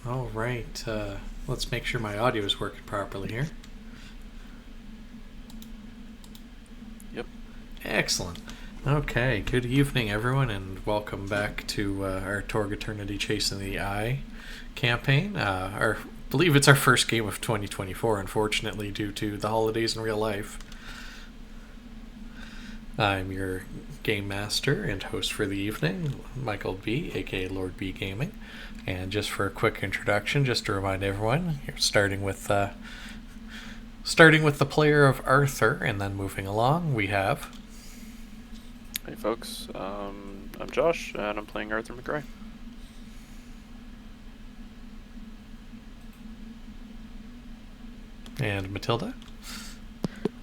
All right. Let's make sure my audio is working properly here. Yep. Excellent. Okay, good evening, everyone, and welcome back to our Torg Eternity Chasing the Eye campaign. I believe it's our first game of 2024, unfortunately, due to the holidays in real life. I'm your game master and host for the evening, Michael B, aka Lord B Gaming. And just for a quick introduction, just to remind everyone, you're starting with the player of Arthur, and then moving along, we have. Hey folks, I'm Josh, and I'm playing Arthur McRae. And Matilda.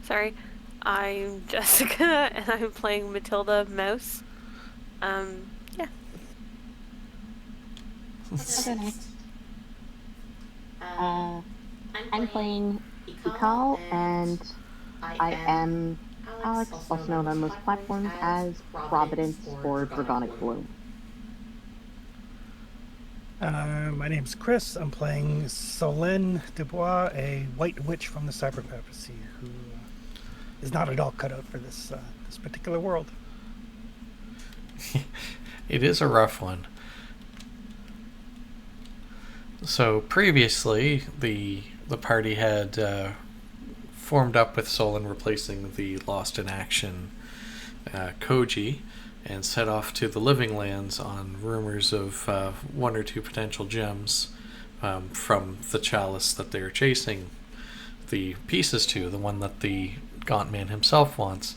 Sorry, I'm Jessica, and I'm playing Matilda Mouse. Yeah. I'll go next. I'm playing Ikal, and I am Alex, also known on most platforms as Providence or Dragonic Bloom. My name's Chris. I'm playing Solène Dubois, a white witch from the Cyber Papacy, who is not at all cut out for this particular world. It is a rough one. So previously, the party had formed up with Solon, replacing the Lost in Action Koji, and set off to the Living Lands on rumors of one or two potential gems from the chalice that they're chasing the pieces to, the one that the Gaunt Man himself wants.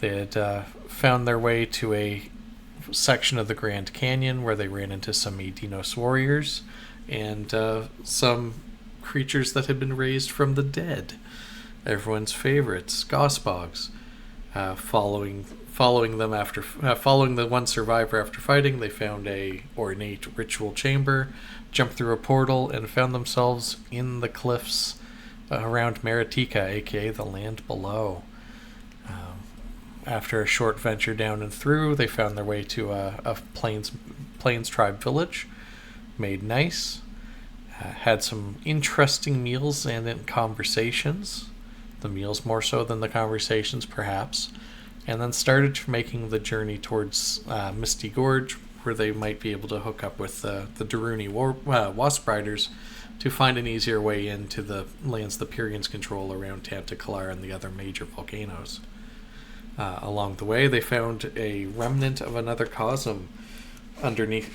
They had found their way to a section of the Grand Canyon where they ran into some Edinos warriors and some creatures that had been raised from the dead. Everyone's favorites, Gosbogs. Following the one survivor after fighting, they found a ornate ritual chamber, jumped through a portal, and found themselves in the cliffs around Maritika, aka the land below. After a short venture down and through, they found their way to a plains tribe village, made nice, had some interesting meals and conversations. The meals more so than the conversations, perhaps. And then started making the journey towards Misty Gorge, where they might be able to hook up with the Daruni Wasp Riders to find an easier way into the lands the Pyrians control around Tantacalar and the other major volcanoes. Along the way, they found a remnant of another cosm underneath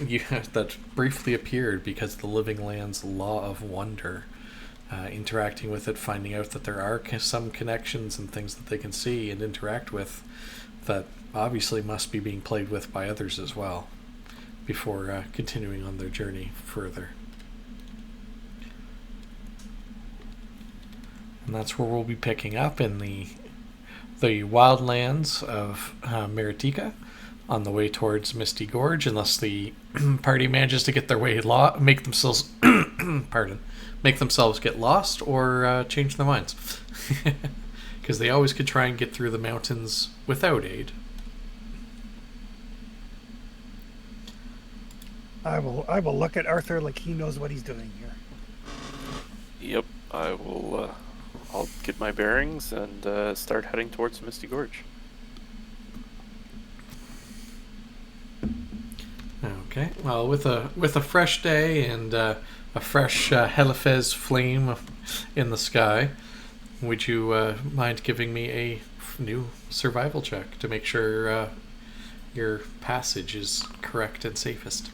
that briefly appeared because of the Living Lands Law of Wonder. Interacting with it, finding out that there are some connections and things that they can see and interact with that obviously must be being played with by others as well before continuing on their journey further. And that's where we'll be picking up in the wildlands of Maritika on the way towards Misty Gorge, unless the party manages to get their way make themselves get lost or change their minds. Because they always could try and get through the mountains without aid. I will look at Arthur like he knows what he's doing here. Yep, I will. I'll get my bearings and start heading towards Misty Gorge. Okay. Well, with a fresh day and a fresh Helifez flame in the sky, would you mind giving me a new survival check to make sure your passage is correct and safest?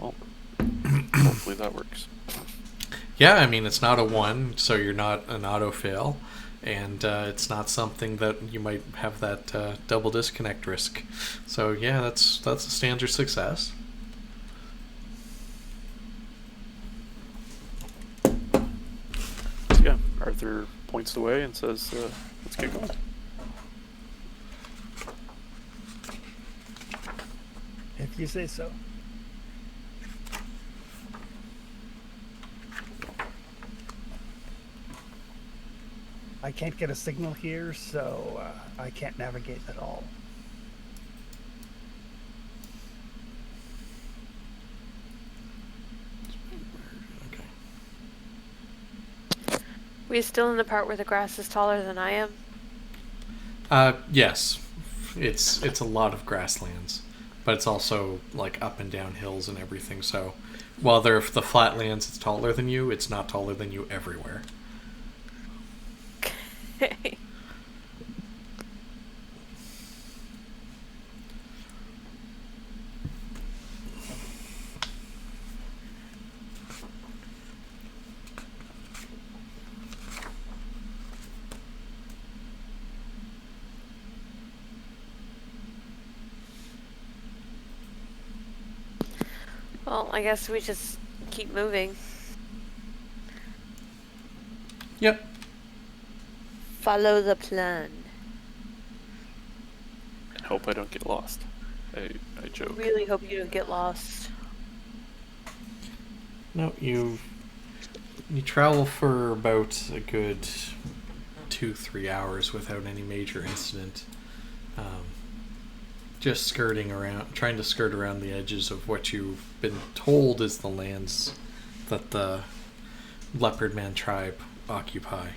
Well, hopefully that works. Yeah, I mean, it's not a 1, so you're not an auto-fail, and it's not something that you might have that double disconnect risk. So yeah, that's a standard success. So yeah, Arthur points the way and says, let's get going. If you say so. I can't get a signal here, so I can't navigate at all. We still in the part where the grass is taller than I am? Yes, it's a lot of grasslands, but it's also like up and down hills and everything. So while they're the flatlands, it's taller than you. It's not taller than you everywhere. Okay. Well, I guess we just keep moving. Yep. Follow the plan. And hope I don't get lost. I joke. Really hope you don't get lost. No, you travel for about a good 2-3 hours without any major incident. Just skirting around, trying to skirt around the edges of what you've been told is the lands that the Leopard Man tribe occupy.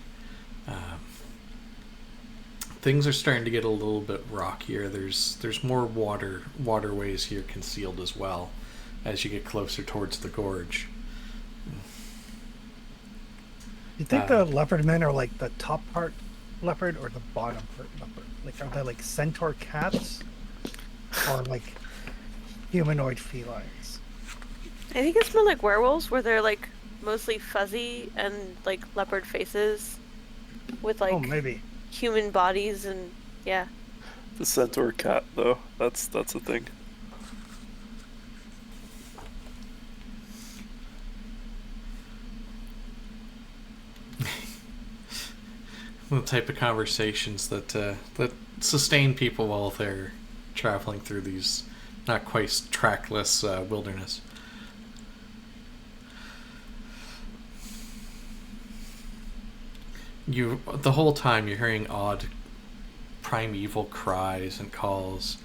Things are starting to get a little bit rockier. There's more waterways here concealed as well as you get closer towards the gorge. You think the leopard men are like the top part leopard or the bottom part leopard? Like, are they like centaur cats or like humanoid felines? I think it's more like werewolves, where they're like mostly fuzzy and like leopard faces with like Oh, maybe. human bodies, and yeah. The centaur cat, though, that's a thing. The type of conversations that sustain people while they're traveling through these not quite trackless wilderness. The whole time you're hearing odd primeval cries and calls.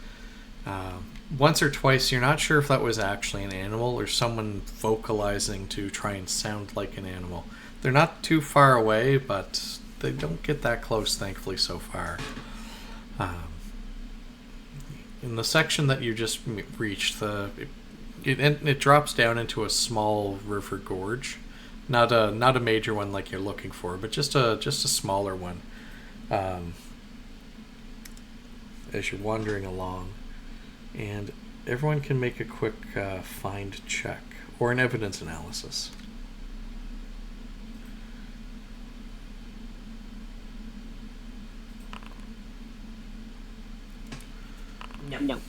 Once or twice you're not sure if that was actually an animal or someone vocalizing to try and sound like an animal. They're not too far away, but they don't get that close, thankfully, so far. In the section that you just reached, it drops down into a small river gorge, not a major one like you're looking for, but just a smaller one. As you're wandering along, and everyone can make a quick find check or an evidence analysis. No.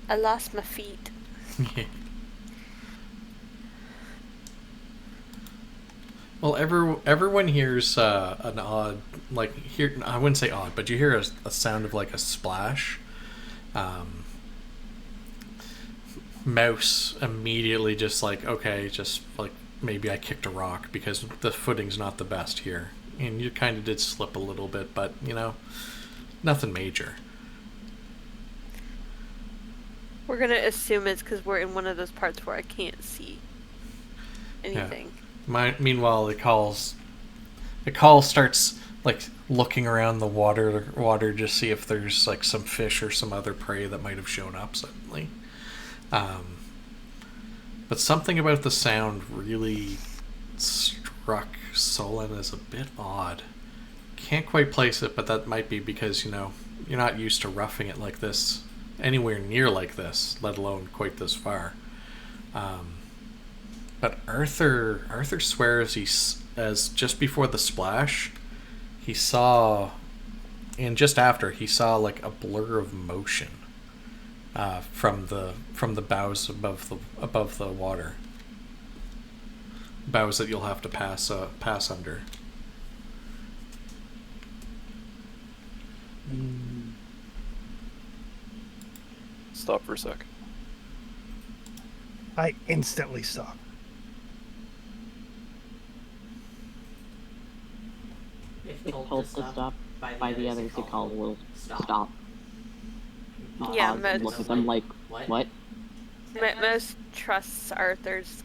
I lost my feet. Well, everyone hears an odd, like, I wouldn't say odd, but you hear a sound of like a splash. Mouse immediately just like, okay, just like maybe I kicked a rock because the footing's not the best here. And you kind of did slip a little bit, but, nothing major. We're gonna assume it's because we're in one of those parts where I can't see anything. Meanwhile, the call starts like looking around the water just see if there's like some fish or some other prey that might have shown up suddenly. But something about the sound really struck Solon as a bit odd. Can't quite place it, but that might be because you're not used to roughing it like this, anywhere near like this, let alone quite this far. But Arthur swears as just before the splash, he saw, and just after he saw like a blur of motion from the bows above the water, bows that you'll have to pass under. Stop for a sec. I instantly stop. if told to stop by the others, Ikal will stop. Yeah, And look at them like, what? Most trusts Arthur's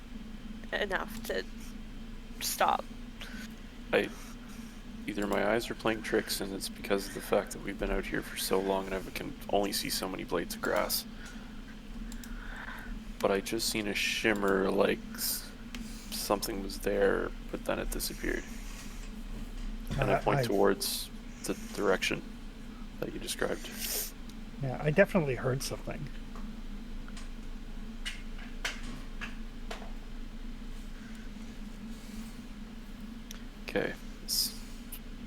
enough to stop. Either my eyes are playing tricks, and it's because of the fact that we've been out here for so long and I can only see so many blades of grass. But I just seen a shimmer like something was there, but then it disappeared. And I point towards the direction that you described. Yeah, I definitely heard something. Okay,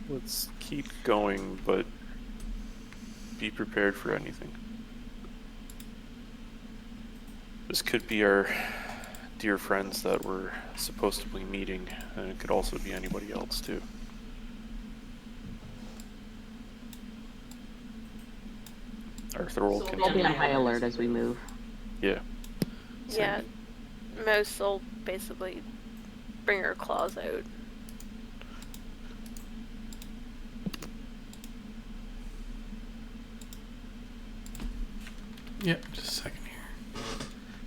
let's keep going, but be prepared for anything. This could be our dear friends that we're supposed to be meeting, and it could also be anybody else too. Arthur will We'll be continue. on high alert as we move. Yeah. Yeah, most will basically bring her claws out. Yep, just a second here.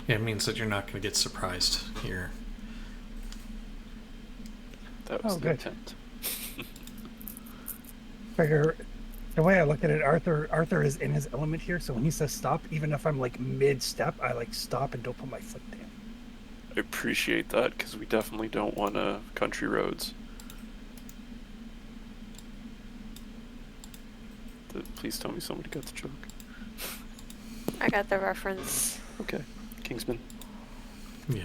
Yeah, it means that you're not going to get surprised here. That was Oh, the good. intent. Figure, the way I look at it, Arthur is in his element here, so when he says stop, even if I'm like mid-step, I like stop and don't put my foot down. I appreciate that, because we definitely don't want country roads. Please tell me somebody got the joke. I got the reference. Okay. Kingsman. Yeah.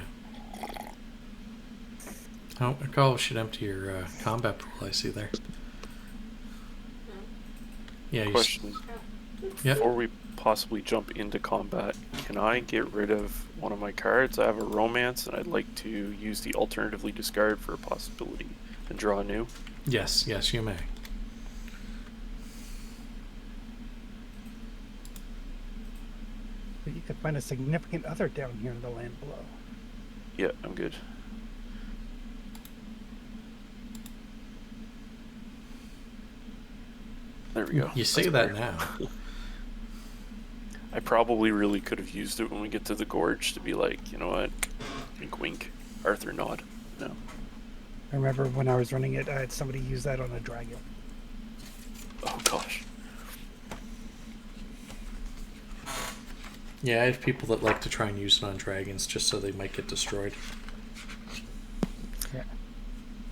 Oh, a call should empty your combat pool, I see there. Yeah, you Question. Yep. Before we possibly jump into combat, can I get rid of one of my cards? I have a romance, and I'd like to use the alternatively discard for a possibility and draw a new. Yes, you may. But you could find a significant other down here in the land below. Yeah, I'm good. There we go. You say That's that better. now. I probably really could have used it when we get to the gorge to be like, you know what, wink wink, Arthur nod. No. I remember when I was running it, I had somebody use that on a dragon. Oh gosh. Yeah, I have people that like to try and use it on dragons just so they might get destroyed. Yeah.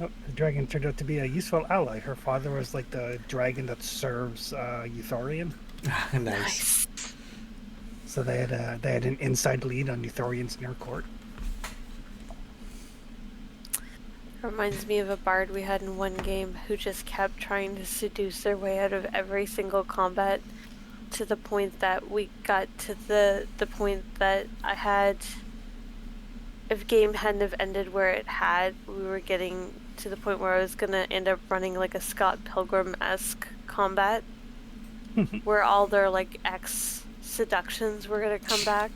Oh, the dragon turned out to be a useful ally. Her father was like the dragon that serves Euthorian. Nice. So they had an inside lead on Euthorian's near court. Reminds me of a bard we had in one game who just kept trying to seduce their way out of every single combat, to the point that we got to the point that I had, if game hadn't have ended where it had, we were getting to the point where I was gonna end up running like a Scott Pilgrim-esque combat where all their like ex seductions were gonna come back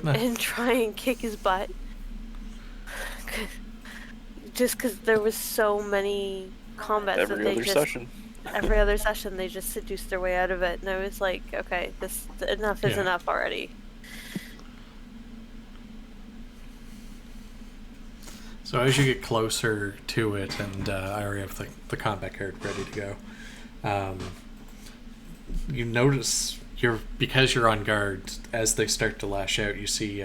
and try and kick his butt. Just because there was so many combats Every that they other just session. every other session they just seduced their way out of it, and I was like, okay, this enough is Yeah. enough already. So as you get closer to it, and I already have the combat card ready to go, you notice because you're on guard, as they start to lash out, you see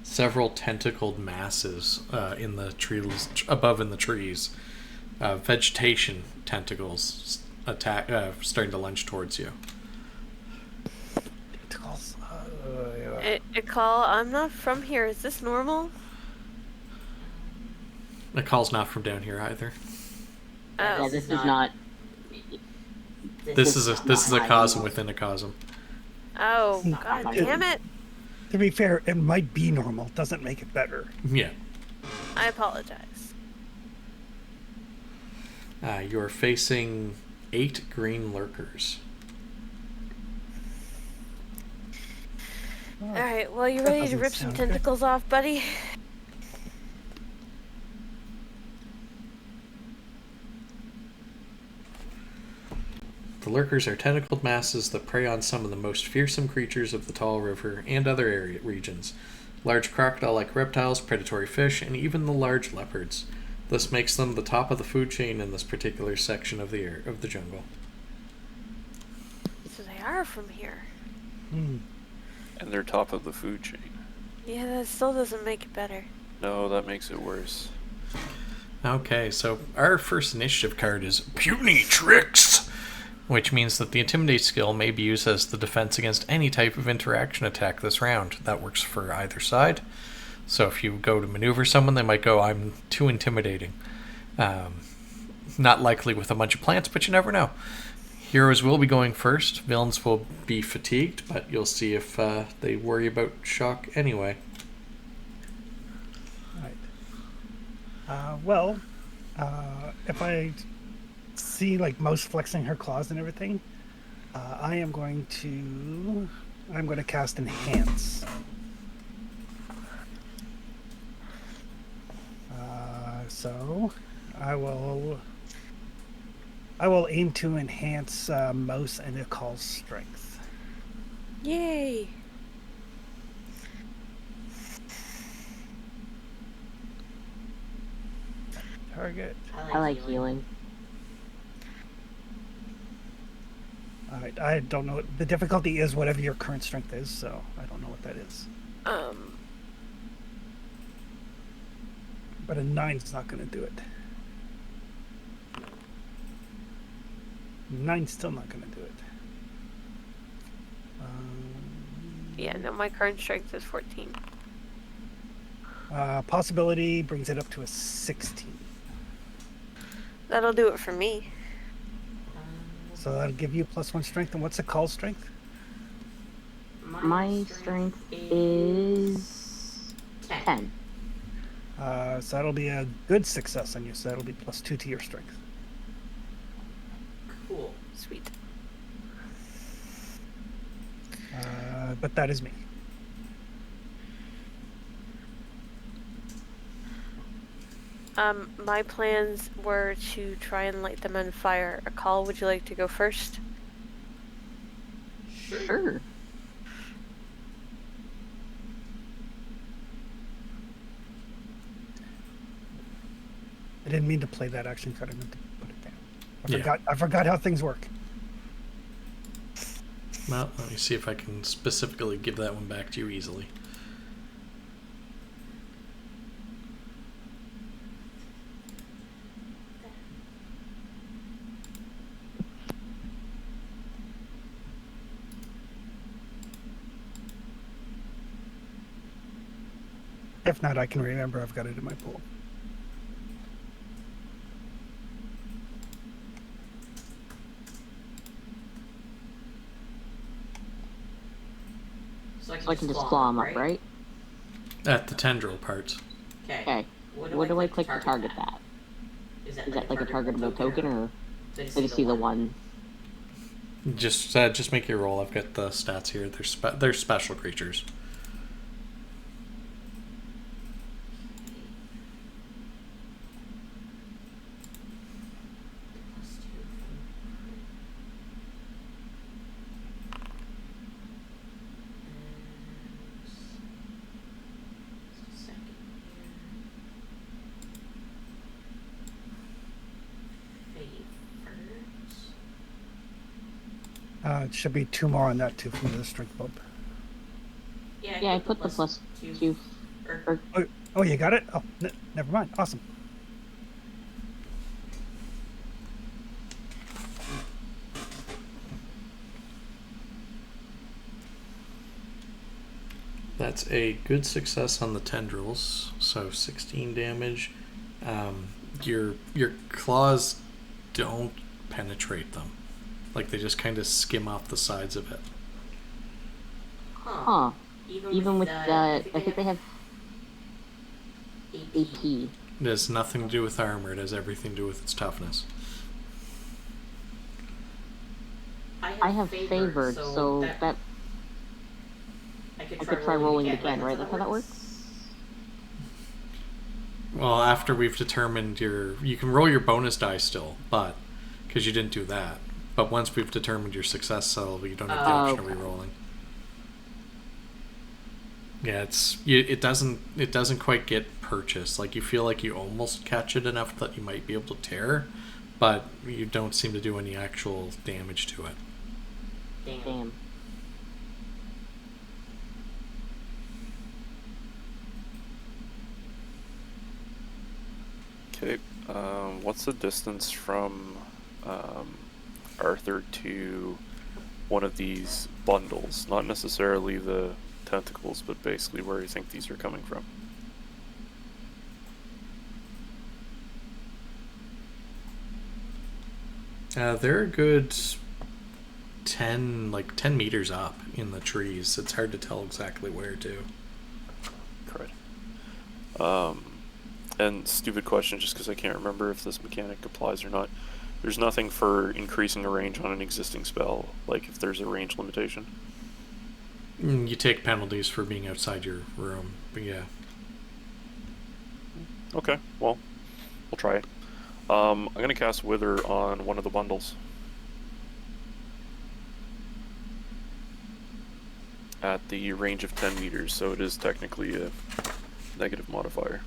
several tentacled masses in the trees above in the trees, vegetation tentacles starting to lunge towards you. Call, I'm not from here. Is this normal? The call's not from down here either. Yeah, Oh, this is not. This is a cosm within a cosm. oh, god damn it! To be fair, it might be normal. Doesn't make it better. Yeah. I apologize. You're facing 8 green lurkers. Oh, Alright, well, you ready to doesn't rip some sound good. tentacles off, buddy? The lurkers are tentacled masses that prey on some of the most fearsome creatures of the Tall River and other regions. Large crocodile-like reptiles, predatory fish, and even the large leopards. This makes them the top of the food chain in this particular section of the jungle. So they are from here. Hmm. And they're top of the food chain. Yeah, that still doesn't make it better. No, that makes it worse. Okay, so our first initiative card is Puny Tricks, which means that the Intimidate skill may be used as the defense against any type of interaction attack this round. That works for either side. So if you go to maneuver someone, they might go, I'm too intimidating. Not likely with a bunch of plants, but you never know. Heroes will be going first. Villains will be fatigued, but you'll see if they worry about shock anyway. Right. If I see like Mouse flexing her claws and everything, I'm going to cast Enhance. So I will aim to enhance Mouse and Ikal's strength. Yay! Target. I like healing. Alright, I don't know. The difficulty is whatever your current strength is, so I don't know what that is. But a 9's not going to do it. 9's still not going to do it. Yeah, no, my current strength is 14. Possibility brings it up to a 16. That'll do it for me. So that'll give you +1 strength. And what's a call strength? My strength is 10. So that'll be a good success on you. So that'll be +2 to your strength. Cool. Sweet. But that is me. My plans were to try and light them on fire. Akal, would you like to go first? Sure. I didn't mean to play that action card. I meant to put it down. Yeah. I forgot how things work. Well, let me see if I can specifically give that one back to you easily. If not, I can remember I've got it in my pool. So So I can just claw them up, right? At the tendril parts. Okay. What do I click to target that? Is that like a targetable token, or I just see the one? Just make your roll. I've got the stats here. They're special creatures. It should be 2 more on that too from the strength bump. Yeah, I put the +2. Or, Oh, you got it? Oh, never mind. Awesome. That's a good success on the tendrils. So 16 damage. Your claws don't penetrate them. Like they just kind of skim off the sides of it. huh. Even with I think they have AP. It has nothing to do with armor. It has everything to do with its toughness. I have favored, so that I could try rolling it again, right? That's how that works? Well, after we've determined you can roll your bonus die still, but because you didn't do that. But once we've determined your success level, you don't have the option of re-rolling. Yeah, it doesn't quite get purchased. Like, you feel like you almost catch it enough that you might be able to tear, but you don't seem to do any actual damage to it. Damn. Okay. What's the distance from Arthur to one of these bundles? Not necessarily the tentacles, but basically where you think these are coming from. They're a good 10 meters up in the trees. It's hard to tell exactly where to. Correct. And stupid question, just because I can't remember if this mechanic applies or not. There's nothing for increasing a range on an existing spell, like if there's a range limitation. You take penalties for being outside your room, but yeah. Okay, well, we'll try it. I'm going to cast Wither on one of the bundles. At the range of 10 meters, so it is technically a negative modifier.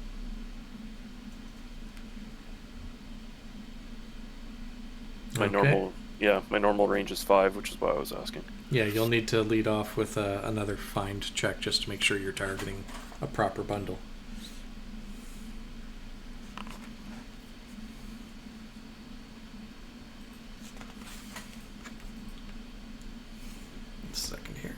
My normal range is 5, which is why I was asking. Yeah, you'll need to lead off with another find check just to make sure you're targeting a proper bundle. A second here.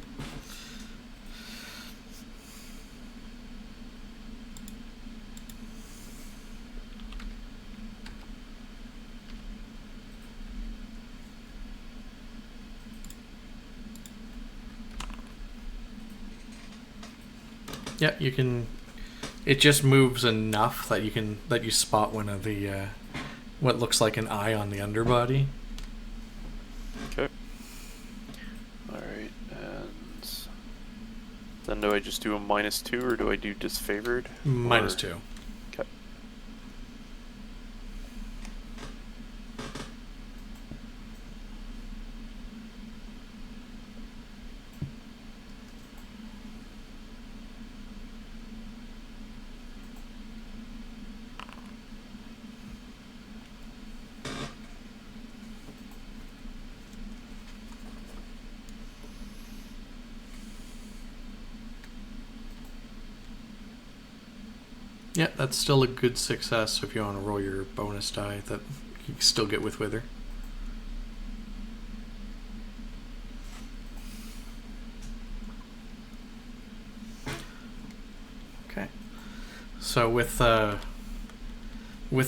Yeah, you can. It just moves enough that you spot one of the what looks like an eye on the underbody. Okay. All right, and then do I just do a -2 or do I do disfavored? -2. Okay. Yeah, that's still a good success if you want to roll your bonus die that you can still get with Wither. Okay. So with well,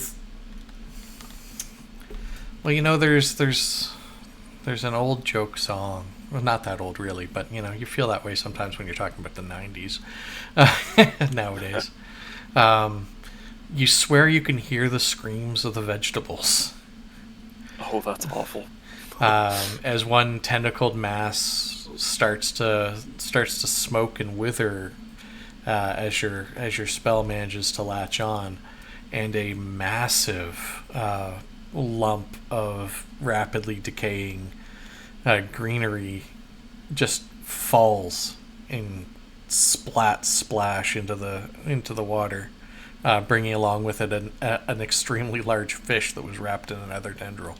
there's an old joke song. Well, not that old really, but you feel that way sometimes when you're talking about the 90s nowadays. You swear you can hear the screams of the vegetables. Oh, that's awful. As one tentacled mass starts to smoke and wither, as your spell manages to latch on, and a massive lump of rapidly decaying greenery just falls and splash into the water, bringing along with it an extremely large fish that was wrapped in another tendril.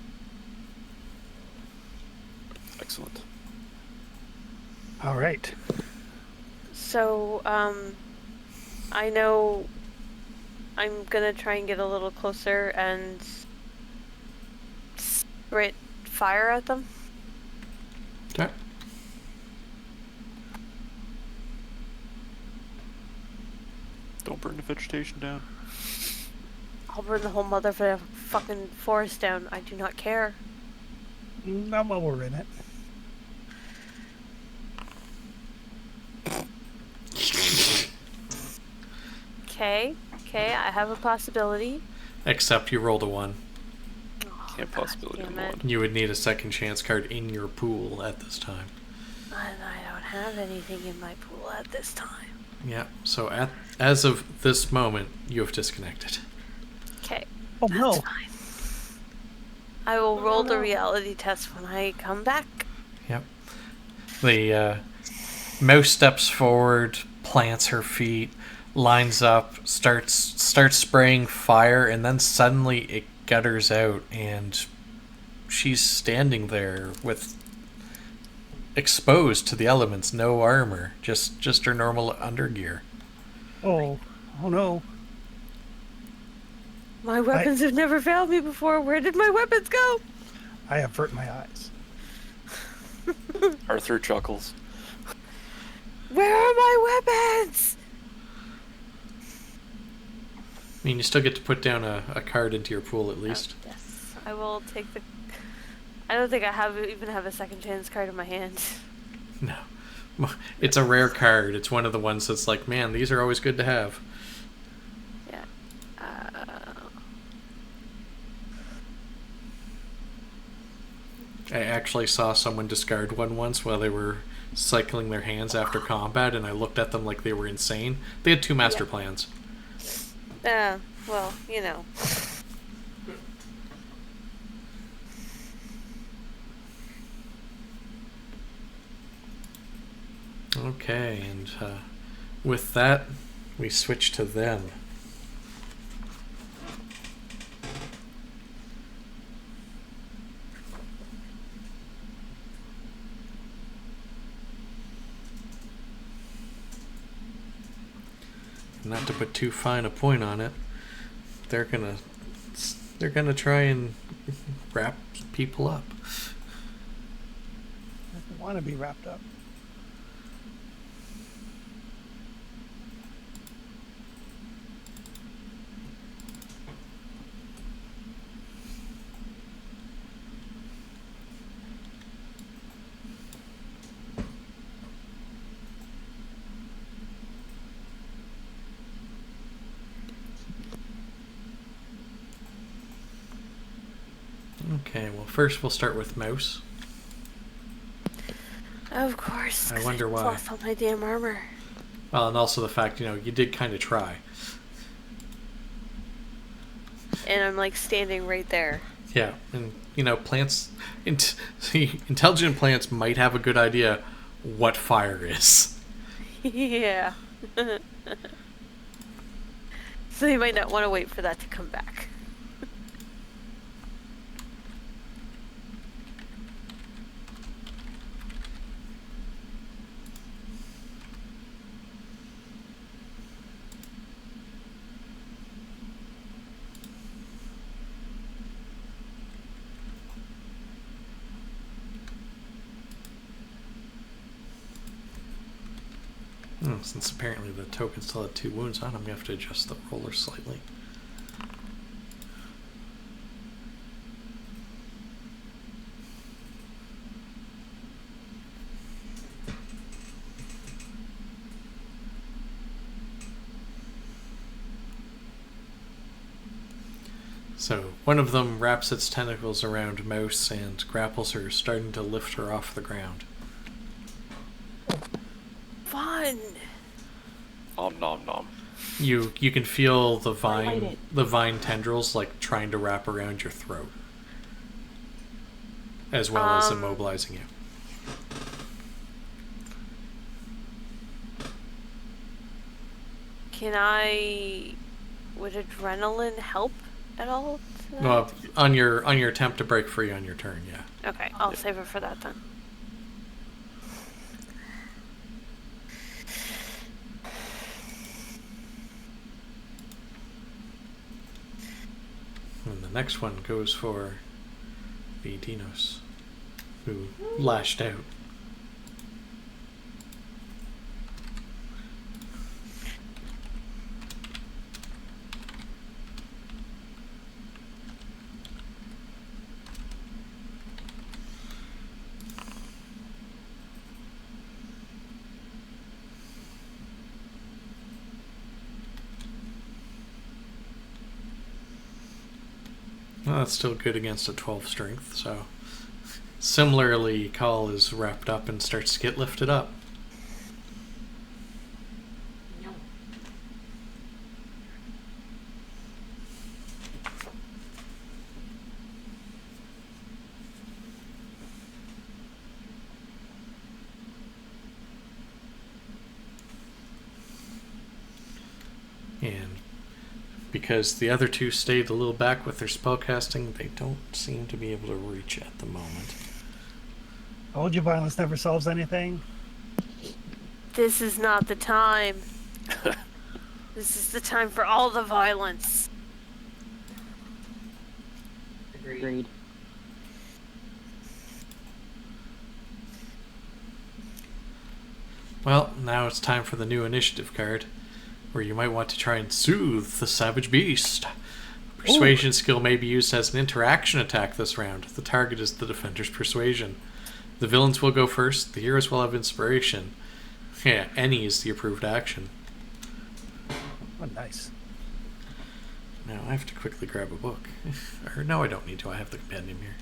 Excellent. All right. So, I know I'm gonna try and get a little closer and spit fire at them. Okay. Don't burn the vegetation down. I'll burn the whole motherfucking forest down. I do not care. Not while we're in it. Okay, I have a possibility. Except you rolled a 1. Oh, Can't possibility damn on it. one. You would need a second chance card in your pool at this time. And I don't have anything in my pool at this time. Yeah. So as of this moment, you have disconnected. Okay. Oh no. That's fine. I will roll the reality test when I come back. Yep. The mouse steps forward, plants her feet, lines up, starts spraying fire, and then suddenly it gutters out, and she's standing there with exposed to the elements, no armor, just her normal undergear. Oh no. My weapons have never failed me before. Where did my weapons go? I avert my eyes. Arthur chuckles. Where are my weapons? I mean, you still get to put down a card into your pool at least. Oh, yes, I will take the... I don't think I even have a second chance card in my hand. No. It's a rare card. It's one of the ones that's like, man, these are always good to have. Yeah. I actually saw someone discard one once while they were cycling their hands after combat, and I looked at them like they were insane. They had 2 master plans. Well, you know. Okay, and with that, we switch to them. Not to put too fine a point on it, they're gonna try and wrap people up. I want to be wrapped up. Okay, well, first we'll start with Mouse. Of course. I wonder why. Lost all my damn armor. Well, and also the fact, you did kind of try. And I'm like standing right there. Yeah, and plants, intelligent plants might have a good idea what fire is. Yeah. So you might not want to wait for that to come back. Since apparently the token still had 2 wounds on him, we have to adjust the roller slightly. So one of them wraps its tentacles around Mouse and grapples her, starting to lift her off the ground. Fun! Nom nom nom. You can feel the vine tendrils like trying to wrap around your throat, as well as immobilizing you. Would adrenaline help at all? Well, on your attempt to break free on your turn, yeah. Okay, I'll save it for that then. And the next one goes for the Dinos, who lashed out. Well, that's still good against a 12 strength, so... Similarly, Call is wrapped up and starts to get lifted up. No. because the other two stayed a little back with their spellcasting, they don't seem to be able to reach at the moment. Told you violence never solves anything. This is not the time. This is the time for all the violence. Agreed. Well, now it's time for the new initiative card, where you might want to try and soothe the savage beast. Persuasion skill may be used as an interaction attack this round. The target is the defender's persuasion. The villains will go first. The heroes will have inspiration. Yeah, any is the approved action. Oh, nice. Now I have to quickly grab a book. Or no, I don't need to. I have the compendium here.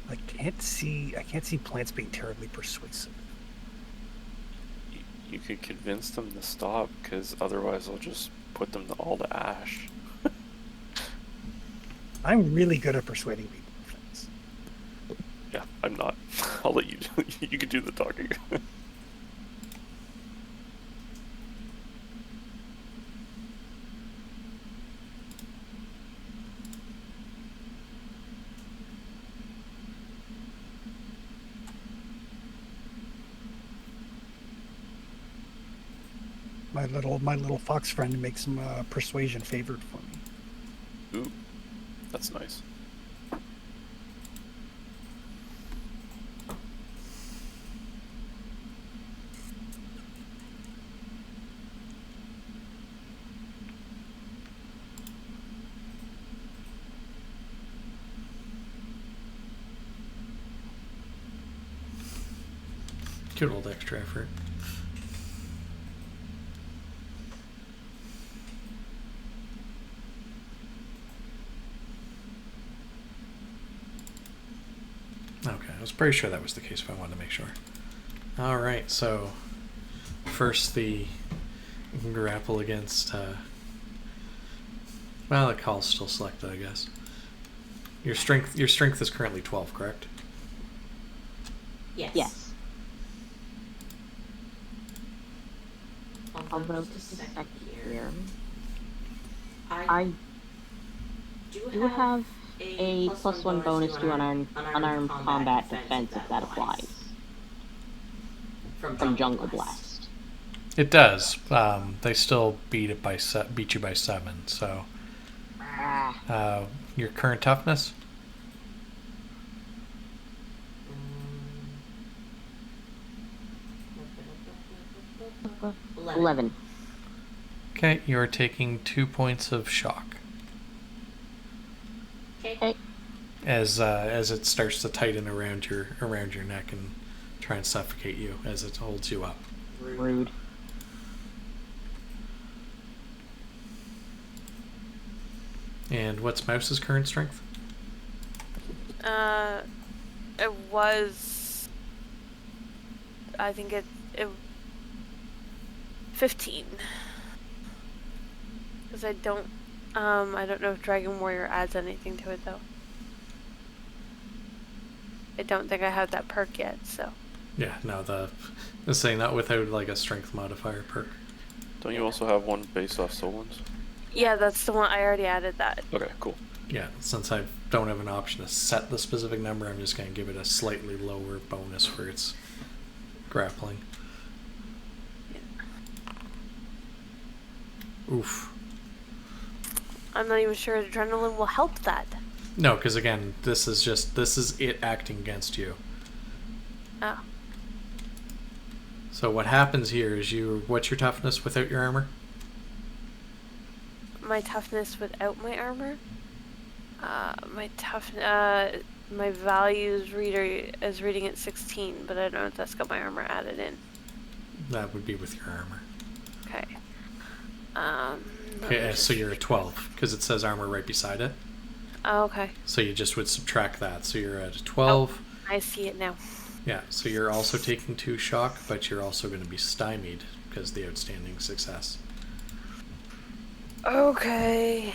I can't see plants being terribly persuasive. You could convince them to stop, because otherwise I'll just put them all to ash. I'm really good at persuading people. Friends. Yeah, I'm not. I'll let you. You can do the talking. My little fox friend makes some persuasion favored for me. Ooh, that's nice. Good old extra effort. Okay, I was pretty sure that was the case, but I wanted to make sure. Alright, so first the grapple against well, the call's still selected, I guess. Your strength is currently 12, correct? Yes. Although just a sec here. I do have a +1 bonus to unarmed combat defense if that applies. From Jungle Blast. It does. They still beat you by 7, so your current toughness? 11. Okay, you are taking 2 points of shock Okay. as it starts to tighten around your neck and try and suffocate you as it holds you up. Rude. And what's Mouse's current strength? It was. I think it 15. Because I don't know if Dragon Warrior adds anything to it though. I don't think I have that perk yet, so. Yeah, no, I'm saying that without like a strength modifier perk. Don't you also have one based off Solon's? Yeah, that's the one. I already added that. Okay, cool. Yeah, since I don't have an option to set the specific number, I'm just going to give it a slightly lower bonus for its grappling. Oof. I'm not even sure adrenaline will help that. No, because again, this is it acting against you. Oh. So what happens here is what's your toughness without your armor? My toughness without my armor? My values reader is reading at 16, but I don't know if that's got my armor added in. That would be with your armor. Okay. Okay, so you're at 12, because it says armor right beside it. Oh, okay. So you just would subtract that. So you're at 12. Oh, I see it now. Yeah, so you're also taking 2 shock, but you're also going to be stymied because of the outstanding success. Okay.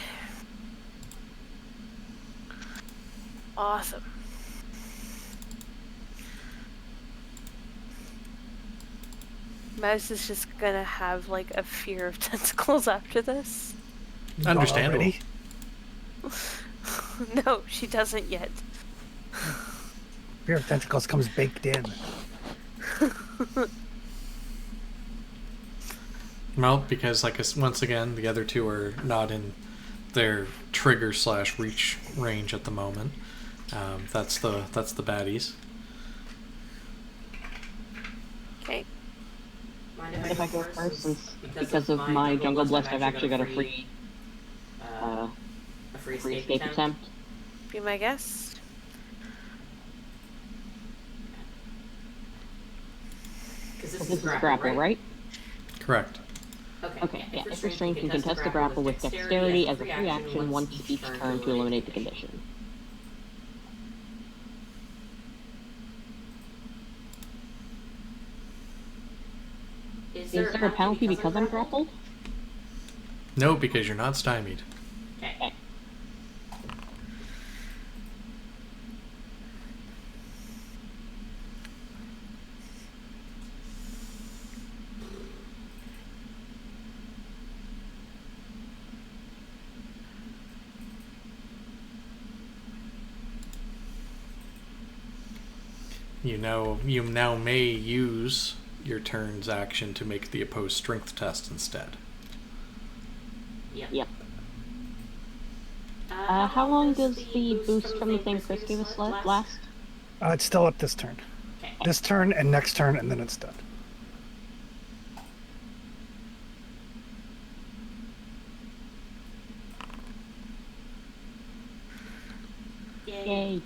Awesome. Mouse is just gonna have like a fear of tentacles after this. Not Understandable. already. No, she doesn't yet. Fear of tentacles comes baked in. Well, because once again, the other two are not in their trigger/reach range at the moment. That's the baddies. Okay. Mind if I go first, since because of my Jungle Blast, I've actually got a free escape attempt. Be my guest. This is grapple, right? Correct. Okay, yeah. If restrained, can contest the grapple with dexterity as a free action once each turn to eliminate the condition. Is there a penalty because I'm grappled? No, because you're not stymied. Okay. You now may use your turn's action to make the opposed strength test instead. Yep. How long does the boost from the thing Chris gave us last? It's still up this turn. This turn and next turn, and then it's done. Yay.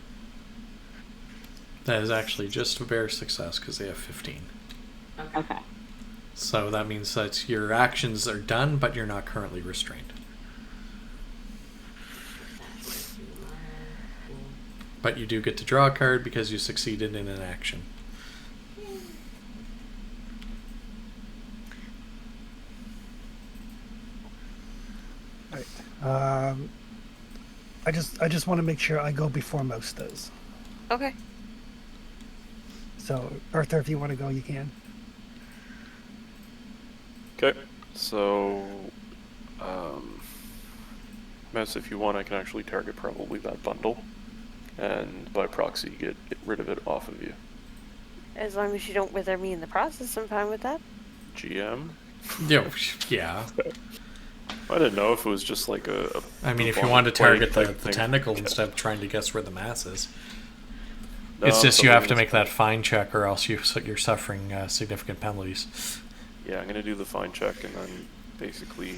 That is actually just a bare success because they have 15. Okay. So that means that your actions are done, but you're not currently restrained. But you do get to draw a card because you succeeded in an action. Right. I just want to make sure I go before Mouse does. Okay. So, Arthur, if you want to go, you can. Okay, so, Mouse, if you want, I can actually target probably that bundle, and by proxy get rid of it off of you. As long as you don't wither me in the process, I'm fine with that. GM? Yeah. I didn't know if it was just like a I mean, if you bomb want to plate target type the thing. tentacle instead of trying to guess where the mass is. No, It's just you have to something make that fine check or else you're suffering significant penalties. Yeah, I'm gonna do the fine check and then basically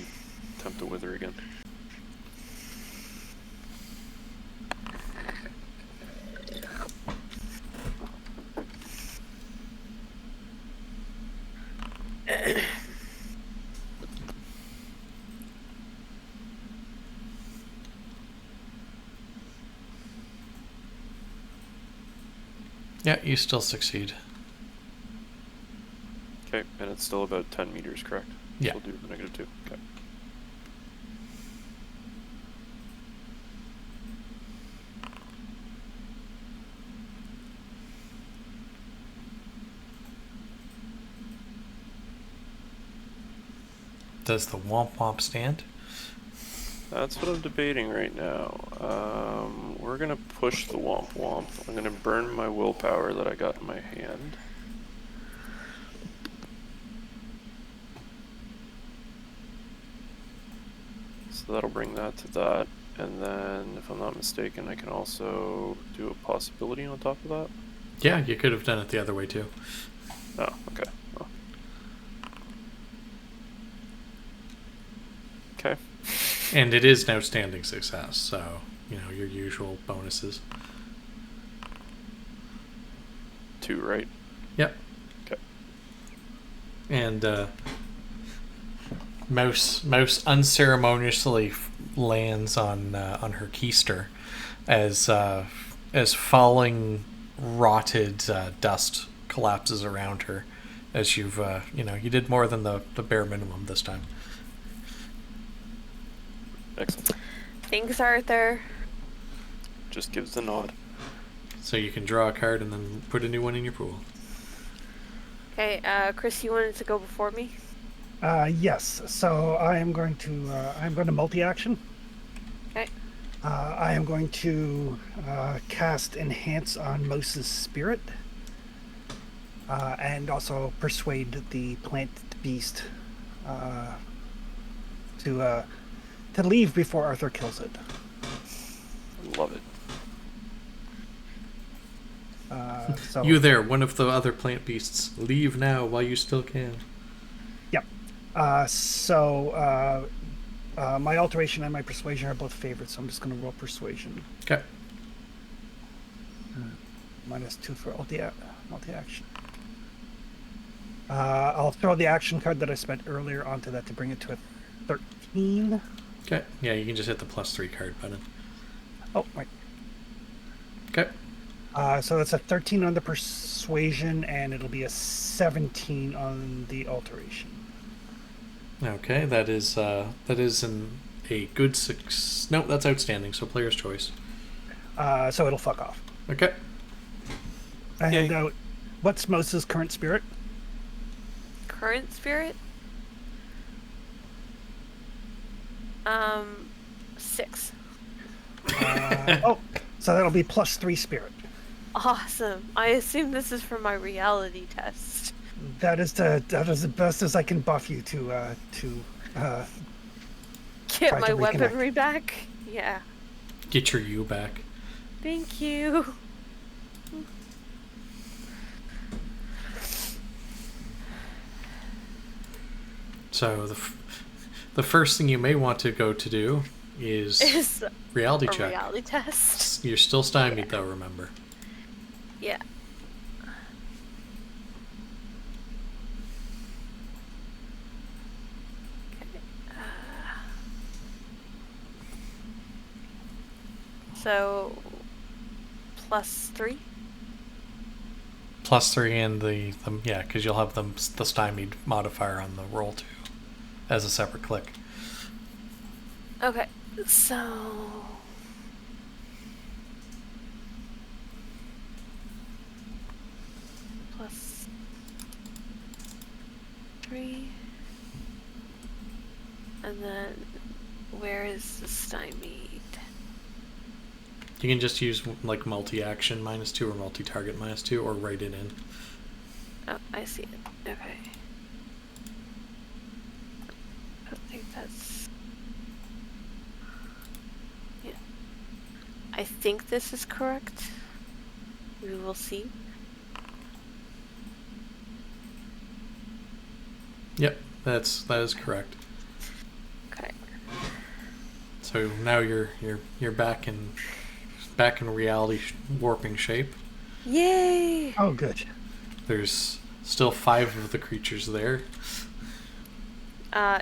attempt to wither again. Yeah, you still succeed. Okay, and it's still about 10 meters, correct? Yeah. So we'll do the -2. Okay. Does the womp womp stand? That's what I'm debating right now. We're gonna push the womp womp. I'm gonna burn my willpower that I got in my hand. So that'll bring that to that. And then, if I'm not mistaken, I can also do a possibility on top of that. Yeah, you could have done it the other way too. Oh, okay. Oh. Okay. And it is an outstanding success, so, your usual bonuses. 2, right? Yep. Okay. And Mouse unceremoniously lands on her keister as falling rotted dust collapses around her, as you've you did more than the bare minimum this time. Excellent. Thanks, Arthur. Just gives the nod. So you can draw a card and then put a new one in your pool. Okay, Chris, you wanted to go before me? Yes. So I'm going to multi-action. Okay. I am going to cast Enhance on Moses' spirit, and also persuade the plant beast to leave before Arthur kills it. Love it. So You there, one of the other plant beasts. Leave now while you still can. Yep. My alteration and my persuasion are both favored, so I'm just going to roll persuasion. Okay. -2 for multi-action. I'll throw the action card that I spent earlier onto that to bring it to a 13. Okay. Yeah, you can just hit the +3 card button. Oh, right. Okay. So that's a 13 on the persuasion, and it'll be a 17 on the alteration. Okay, that is a good six. Nope, that's outstanding. So player's choice. So it'll fuck off. Okay. And what's Moses' current spirit? Current spirit? 6. So that'll be +3 spirit. Awesome. I assume this is for my reality test. That is the best as I can buff you to Get try my to reconnect. weaponry back? Yeah. Get your you back. Thank you. So the first thing you may want to go to do is reality a check. reality test. You're still stymied though, remember. Yeah. So, +3? +3 and the yeah, because you'll have the stymied modifier on the roll too, as a separate click. Okay, so... +3. And then, where is the stymied? You can just use like multi-action -2 or multi-target -2, or write it in. Oh, I see it. Okay. I think that's... Yeah. I think this is correct. We will see. Yep, that is correct. Okay. So now you're back in reality warping shape. Yay! Oh, good. There's still 5 of the creatures there.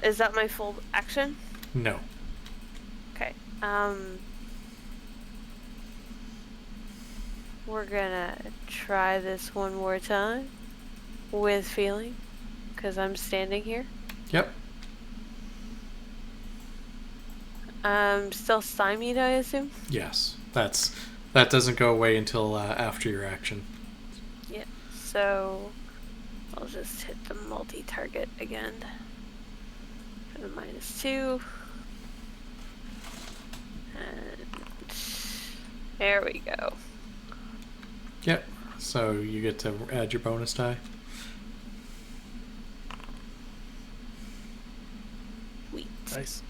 Is that my full action? No. Okay. We're gonna try this one more time with feeling, because I'm standing here. Yep. Still stymied, I assume? Yes. That doesn't go away until after your action. Yeah. So, I'll just hit the multi-target again. For the -2. And there we go. Yep. So you get to add your bonus die. Sweet. Nice.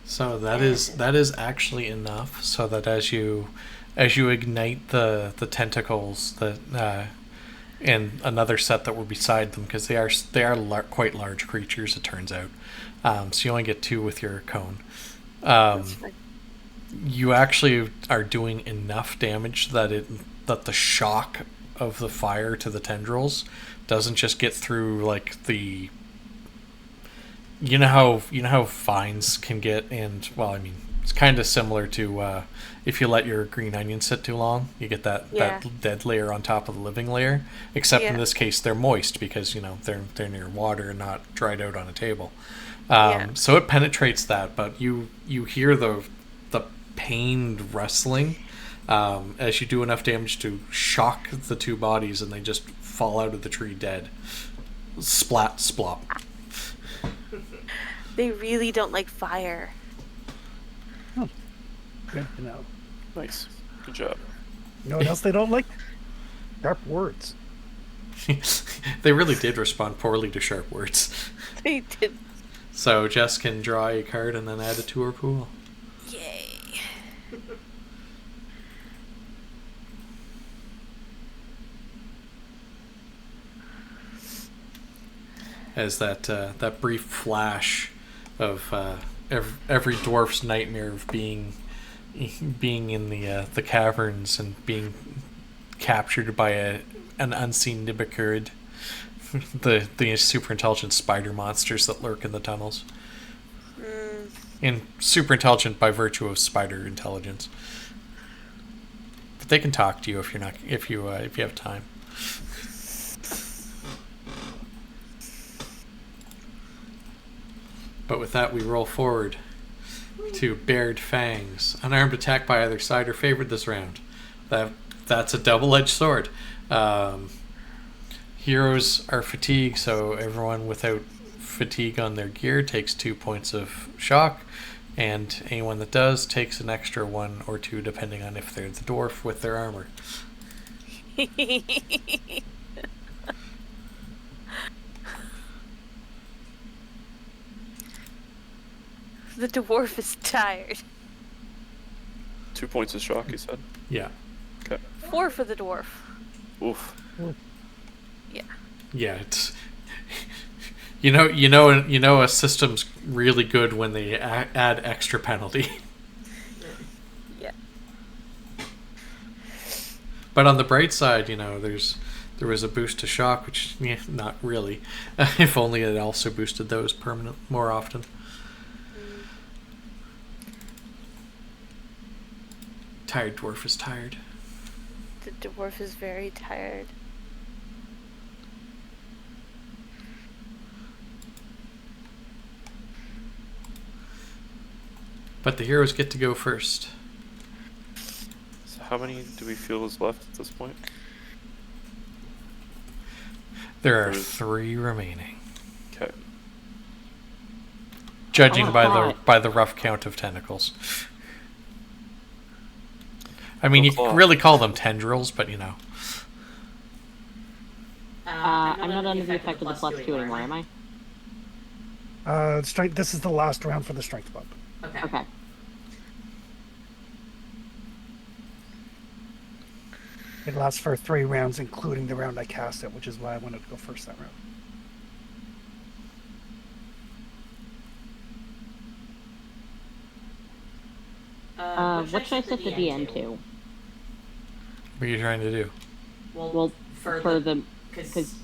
So that is actually enough, so that as you ignite the tentacles and another set that were beside them, because they are quite large creatures, it turns out. So you only get 2 with your cone. That's fine. You actually are doing enough damage that the shock of the fire to the tendrils doesn't just get through like the... You know how vines can get, and well, I mean, it's kind of similar to if you let your green onion sit too long, you get that dead layer on top of the living layer. Except in this case, they're moist because they're near water and not dried out on a table. So it penetrates that, but you hear the pained rustling as you do enough damage to shock the two bodies, and they just fall out of the tree dead. Splat, splop. They really don't like fire. Good to know. Nice. Good job. You know what else they don't like? Sharp words. They really did respond poorly to sharp words. They did. So Jess can draw a card and then add it to her pool. Yay. As that brief flash of every dwarf's nightmare of being in the caverns and being captured by an unseen Nibikurid, the super intelligent spider monsters that lurk in the tunnels, and super intelligent by virtue of spider intelligence. But they can talk to you if you have time. But with that, we roll forward to Bared Fangs. Unarmed attack by either side are favored this round. That's a double-edged sword. Heroes are fatigued, so everyone without fatigue on their gear takes 2 points of shock, and anyone that does takes an extra 1 or 2 depending on if they're the dwarf with their armor. The dwarf is tired. 2 points of shock, you said? Yeah. Okay. 4 for the dwarf. Oof. Yeah. Yeah, it's you know a system's really good when they add extra penalty. Yeah. But on the bright side, there was a boost to shock, which not really. If only it also boosted those more often. Tired dwarf is tired. The dwarf is very tired. But the heroes get to go first. So how many do we feel is left at this point? There are 3 remaining, Okay. judging by the rough count of tentacles. I mean, you can really call them tendrils, but I'm not under the effect of the +2 anymore, am I? Strength. This is the last round for the strength bump. Okay. It lasts for 3 rounds, including the round I cast it, which is why I wanted to go first that round. What should I set the DM to? what are you trying to do? Well, for the... Because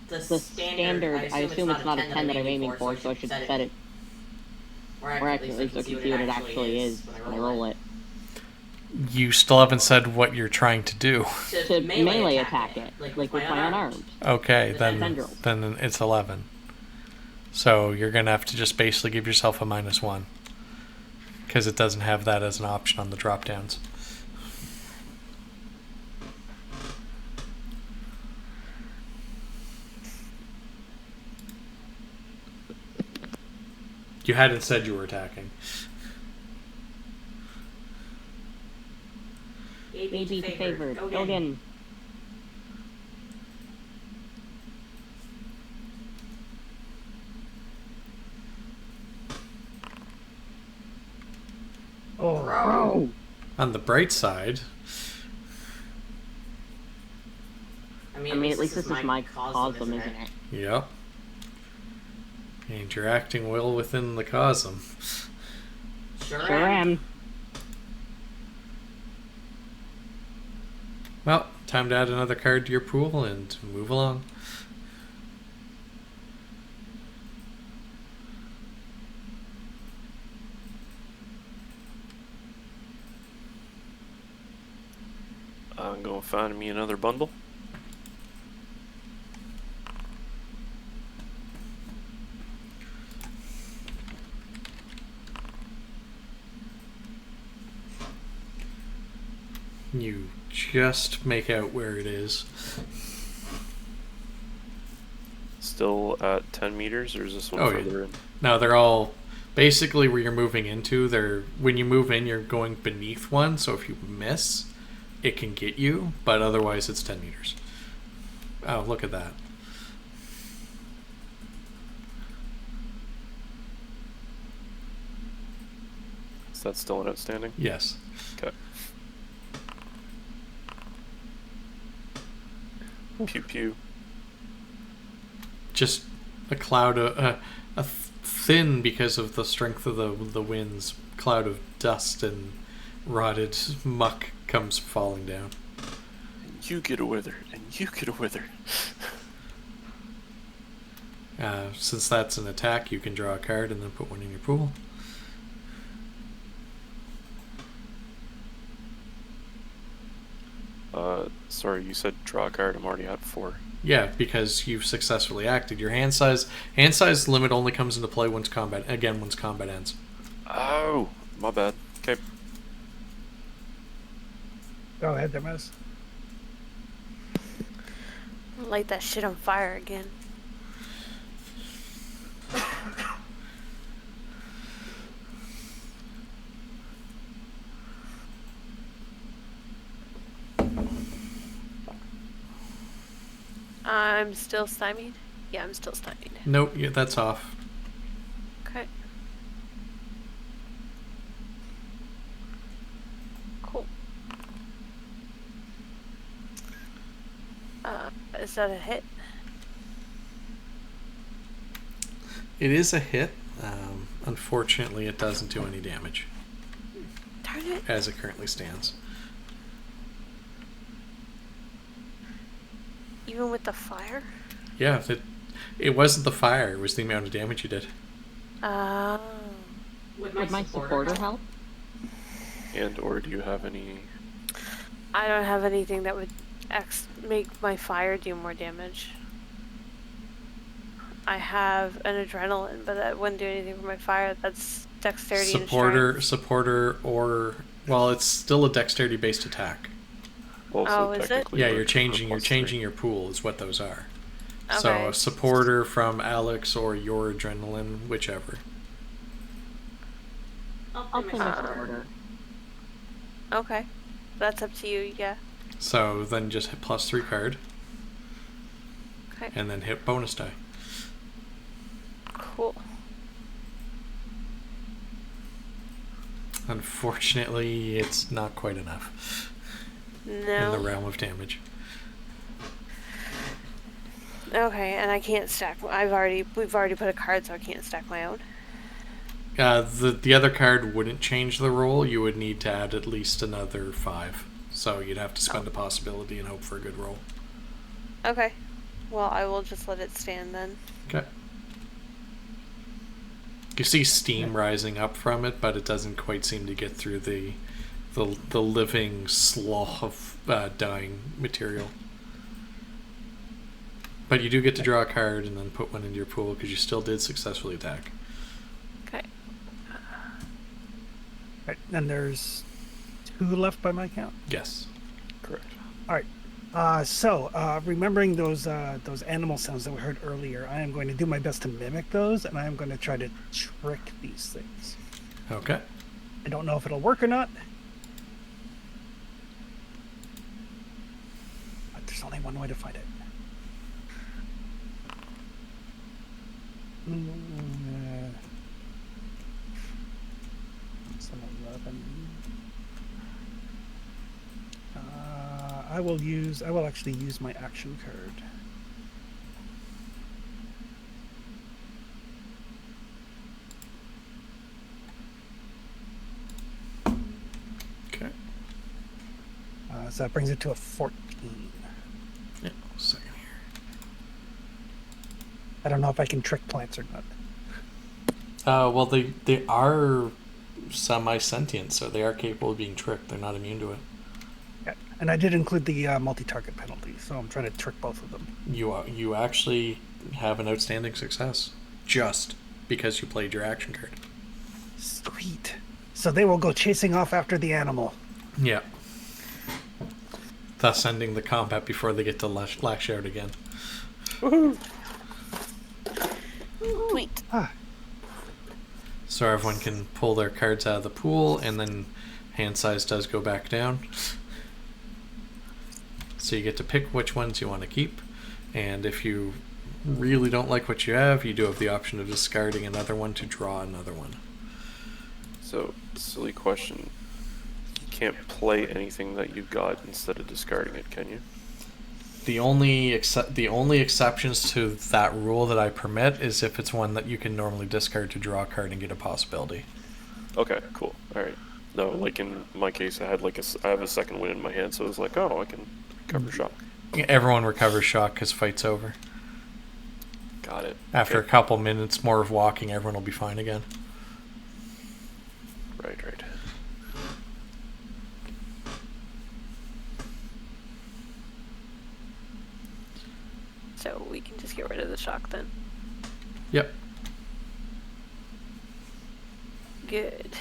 the standard, I assume it's not a 10 that I'm aiming for, so I should set it more accurately so I can see what it actually is when I roll it. You still haven't said what you're trying to do. To melee attack it, like with my unarmed. Okay, then tendrils. It's 11. So you're gonna have to just basically give yourself a -1, because it doesn't have that as an option on the drop downs. You hadn't said you were attacking. Maybe favored. Go again. Oh, bro! On the bright side, I mean, at least this is my cosm, isn't it? yep. And you're acting well within the cosm. Sure am. Well, time to add another card to your pool and move along. I'm going to find me another bundle. You just make out where it is. Still at 10 meters, or is this one further in? No, they're all basically where you're moving into. When you move in, you're going beneath one, so if you miss, it can get you, but otherwise it's 10 meters. Oh, look at that. Is that still an outstanding? Yes. Okay. Pew pew. Just a cloud of a thin, because of the strength of the winds, cloud of dust and rotted muck comes falling down. And you get a wither, and you get a wither. Since that's an attack, you can draw a card and then put one in your pool. Sorry, you said draw a card. I'm already at 4. Yeah, because you've successfully acted. Your hand size limit only comes into play once combat ends. Oh, my bad. Okay. Go ahead, Demis. Light that shit on fire again. I'm still stymied? Yeah, I'm still stymied. Nope, yeah, that's off. Okay. Cool. Is that a hit? It is a hit. Unfortunately, it doesn't do any damage Darn it. as it currently stands. Even with the fire? Yeah, it wasn't the fire, it was the amount of damage you did. Oh. Would my supporter help? And or do you have any? I don't have anything that would make my fire do more damage. I have an adrenaline, but that wouldn't do anything for my fire. That's dexterity and strength. Supporter, or... Well, it's still a dexterity-based attack. Also Oh, is it? technically Yeah, work you're for changing +3. your pool is what those are. Okay. So a supporter from Alex or your adrenaline, whichever. I'll play my supporter. Okay. That's up to you, yeah. So then just hit +3 card, Okay. and then hit bonus die. Cool. Unfortunately, it's not quite enough in the No. realm of damage. Okay, and I can't stack. We've already put a card, so I can't stack my own. The other card wouldn't change the roll. You would need to add at least another 5. So you'd have to spend a possibility and hope for a good roll. Okay. Well, I will just let it stand then. Okay. You see steam rising up from it, but it doesn't quite seem to get through the living slough of dying material. But you do get to draw a card and then put one into your pool because you still did successfully attack. Okay. Right, and there's 2 left by my count. Yes. Correct. All right. Remembering those animal sounds that we heard earlier, I am going to do my best to mimic those, and I am going to try to trick these things. Okay. I don't know if it'll work or not, but there's only one way to find it. Some 11. I will actually use my action card. Okay. So that brings it to a 14. Yeah. Second here. I don't know if I can trick plants or not. Well, they are semi-sentient, so they are capable of being tricked. They're not immune to it. Yeah. And I did include the multi-target penalty, so I'm trying to trick both of them. You actually have an outstanding success, just because you played your action card. Sweet. So they will go chasing off after the animal. Yeah. thus ending the combat before they get to lash out again. Woohoo! Sweet. Ah, So everyone can pull their cards out of the pool, and then hand size does go back down. So you get to pick which ones you want to keep, and if you really don't like what you have, you do have the option of discarding another one to draw another one. So, silly question. You can't play anything that you got instead of discarding it, can you? The only exceptions to that rule that I permit is if it's one that you can normally discard to draw a card and get a possibility. Okay, cool. All right. No, like in my case, I had I have a second win in my hand, so it was like, oh, I can cover shock. Everyone recovers shock because fight's over. Got it. After Okay. a couple minutes more of walking, everyone will be fine again. Right. So we can just get rid of the shock then. Yep. Good.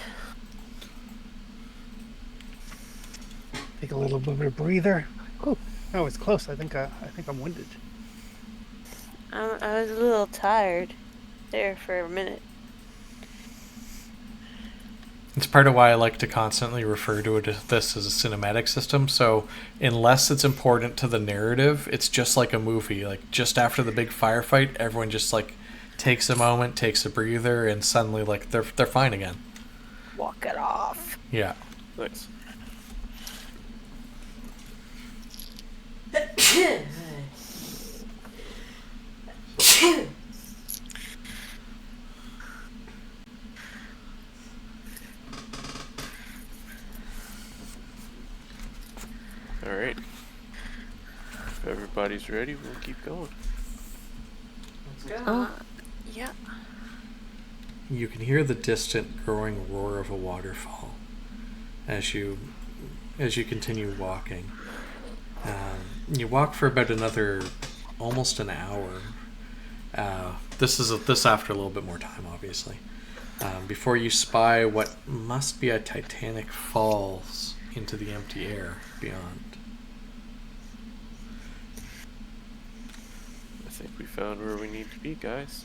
take a little bit of a breather. Oh, that was close. I think I'm winded. I was a little tired there for a minute. It's part of why I like to constantly refer to this as a cinematic system. So unless it's important to the narrative, it's just like a movie. Like just after the big firefight, everyone just like takes a moment, takes a breather, and suddenly like they're fine again. Walk it off. Yeah. Nice. All right. If everybody's ready, we'll keep going. Let's go. Yeah. You can hear the distant growing roar of a waterfall as you continue walking. You walk for about another almost an hour. This after a little bit more time, obviously. Before you spy what must be a titanic falls into the empty air beyond. I think we found where we need to be, guys.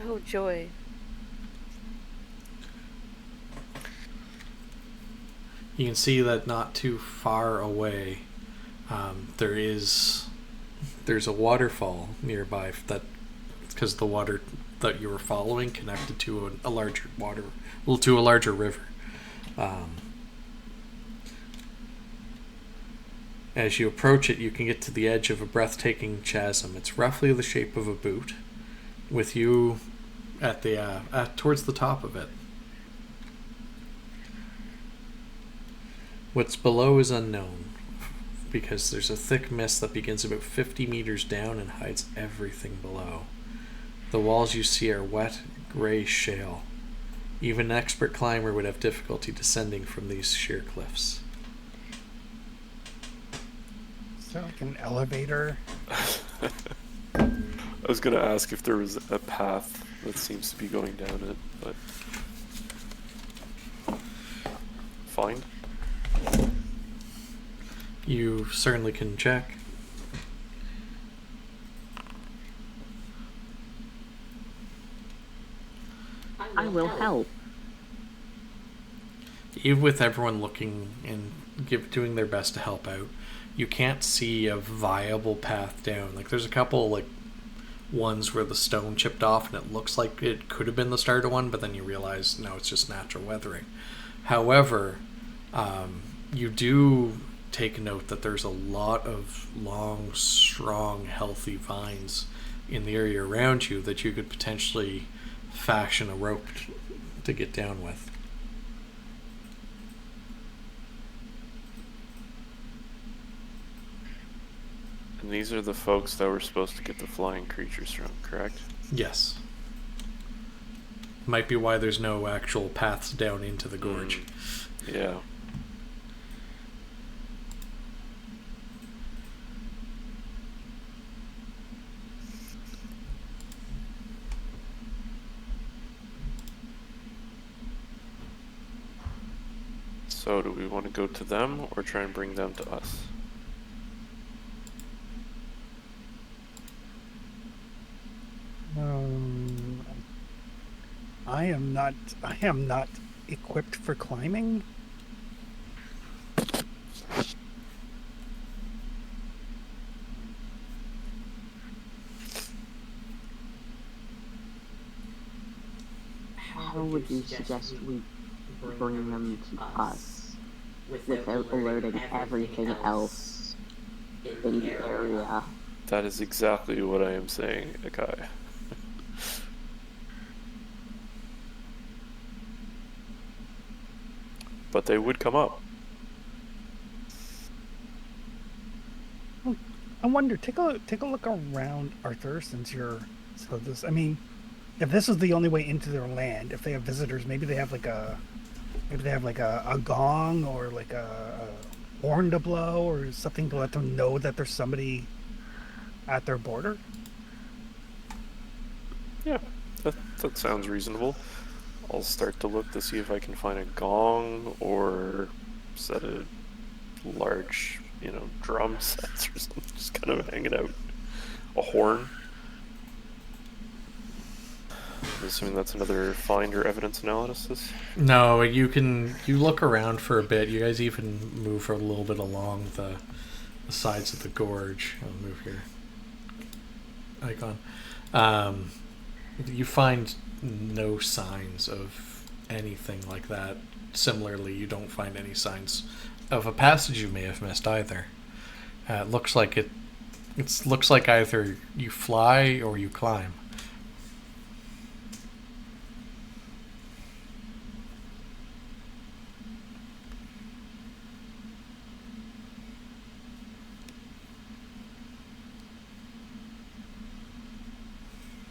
Oh, joy. You can see that not too far away, there's a waterfall nearby that, because the water that you were following connected to a larger river. As you approach it, you can get to the edge of a breathtaking chasm. It's roughly the shape of a boot, with you at the towards the top of it. What's below is unknown, because there's a thick mist that begins about 50 meters down and hides everything below. The walls you see are wet, gray shale. Even an expert climber would have difficulty descending from these sheer cliffs. Is there like an elevator? I was gonna ask if there was a path that seems to be going down it, but fine. You certainly can check. I will help. Even with everyone looking and doing their best to help out, you can't see a viable path down. Like there's a couple like ones where the stone chipped off and it looks like it could have been the start of one, but then you realize no, it's just natural weathering. However, you do take note that there's a lot of long, strong, healthy vines in the area around you that you could potentially fashion a rope to get down with. And these are the folks that were supposed to get the flying creatures from, correct? Yes. Might be why there's no actual paths down into the gorge. Yeah. So do we want to go to them or try and bring them to us? I am not equipped for climbing. How would you suggest we bring them to us without alerting everything else in the area? That is exactly what I am saying, Akai. But they would come up. I wonder. Take a look around, Arthur. Since you're I mean, if this is the only way into their land, if they have visitors, maybe they have like a gong or like a horn to blow or something to let them know that there's somebody at their border. Yeah, that sounds reasonable. I'll start to look to see if I can find a gong or set a large, drum sets or something, just kind of hanging out. A horn. I'm assuming that's another find or evidence analysis. No, you look around for a bit. You guys even move a little bit along the sides of the gorge. I'll move your icon. You find no signs of anything like that. Similarly, you don't find any signs of a passage you may have missed either. It looks like looks like either you fly or you climb.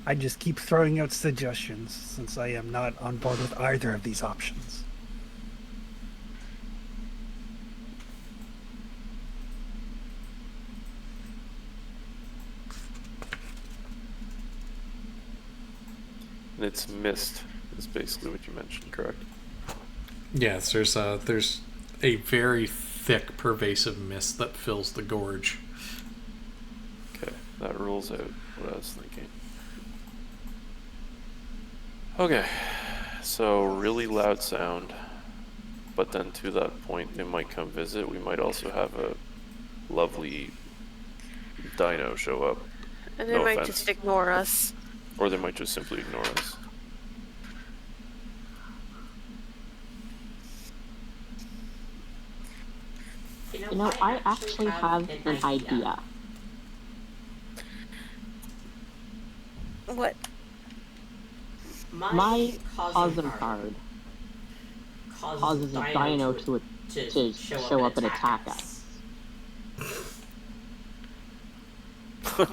I just keep throwing out suggestions since I am not on board with either of these options. And it's mist, is basically what you mentioned, correct? Yes, there's a very thick, pervasive mist that fills the gorge. Okay, that rules out what I was thinking. Okay, so really loud sound, but then to that point they might come visit. We might also have a lovely dino show up. And they No might offense. just ignore us. Or they might just simply ignore us. I actually have an idea. What? My Cosm card causes a dino to show up and attack us. I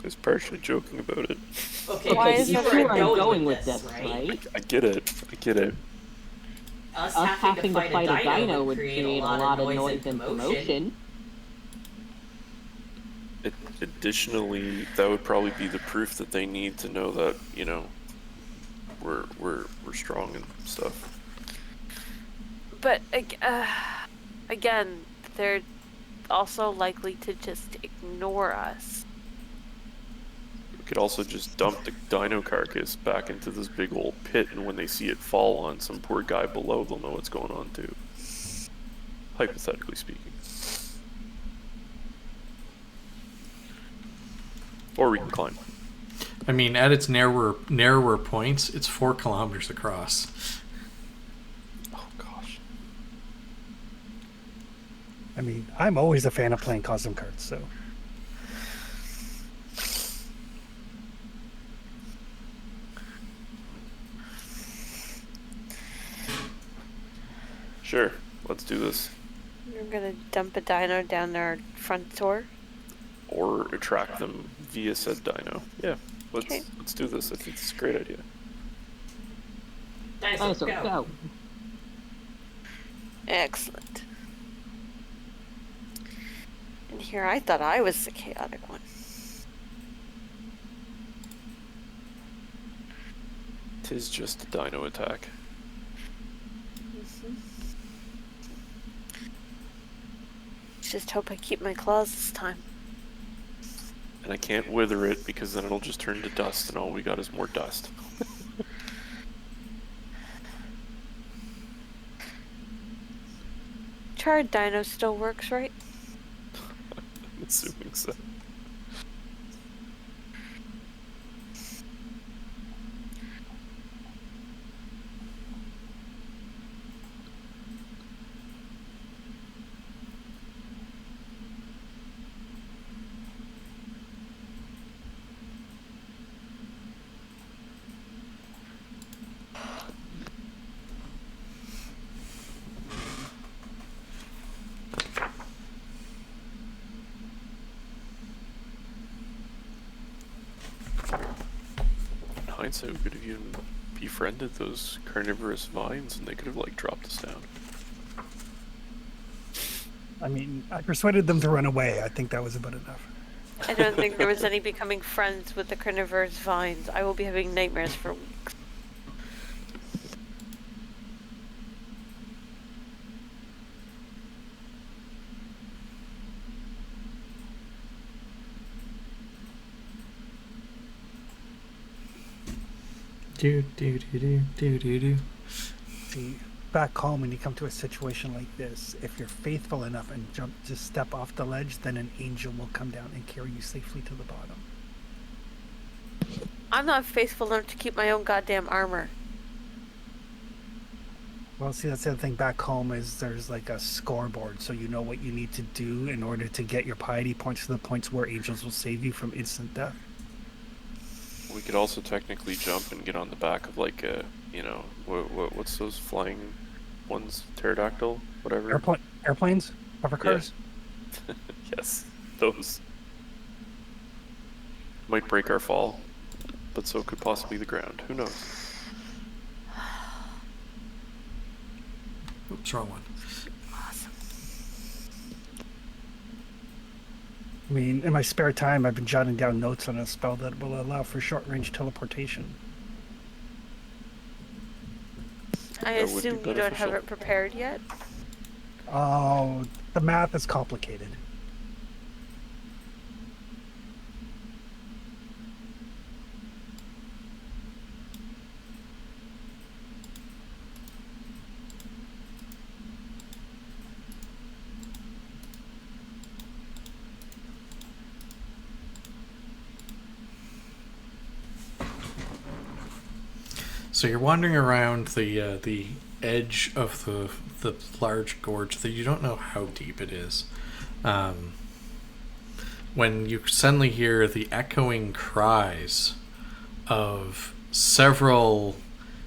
was partially joking about it. Okay, why is you that see where I'm going with this, right? I get it. Us having to fight a dino would create a lot of noise and commotion. Additionally, that would probably be the proof that they need to know that, we're strong and stuff. But again, they're also likely to just ignore us. We could also just dump the dino carcass back into this big old pit, and when they see it fall on some poor guy below, they'll know what's going on too. Hypothetically speaking. Or we can climb. I mean, at its narrower points, it's 4 kilometers across. Oh gosh. I mean, I'm always a fan of playing Cosm cards, so. Sure, let's do this. We're gonna dump a dino down our front door. Or attract them via said dino. Yeah, Okay. let's do this. I think it's a great idea. Dinosaur, go. Excellent. And here I thought I was the chaotic one. 'Tis just a dino attack. Mm-hmm. Just hope I keep my claws this time. And I can't wither it because then it'll just turn to dust, and all we got is more dust. Charred dino still works, right? I'm assuming so. In hindsight, we could have even befriended those carnivorous vines, and they could have like dropped us down. I mean, I persuaded them to run away. I think that was about enough. I don't think there was any becoming friends with the carnivorous vines. I will be having nightmares for weeks. Do do do do do do do. See, back home when you come to a situation like this, if you're faithful enough and just step off the ledge, then an angel will come down and carry you safely to the bottom. I'm not faithful enough to keep my own goddamn armor. Well, see, that's the other thing back home is there's like a scoreboard, so you know what you need to do in order to get your piety points to the points where angels will save you from instant death. We could also technically jump and get on the back of like a, you know, what's those flying ones? Pterodactyl, whatever. Airplanes, hover cars. Yeah. Yes, those might break our fall, but so could possibly the ground. Who knows? Oops, wrong one. Awesome. I mean, in my spare time, I've been jotting down notes on a spell that will allow for short-range teleportation. I That would be assume you don't have beneficial. it prepared yet. Oh, the math is complicated. So you're wandering around the edge of the large gorge that you don't know how deep it is. When you suddenly hear the echoing cries of several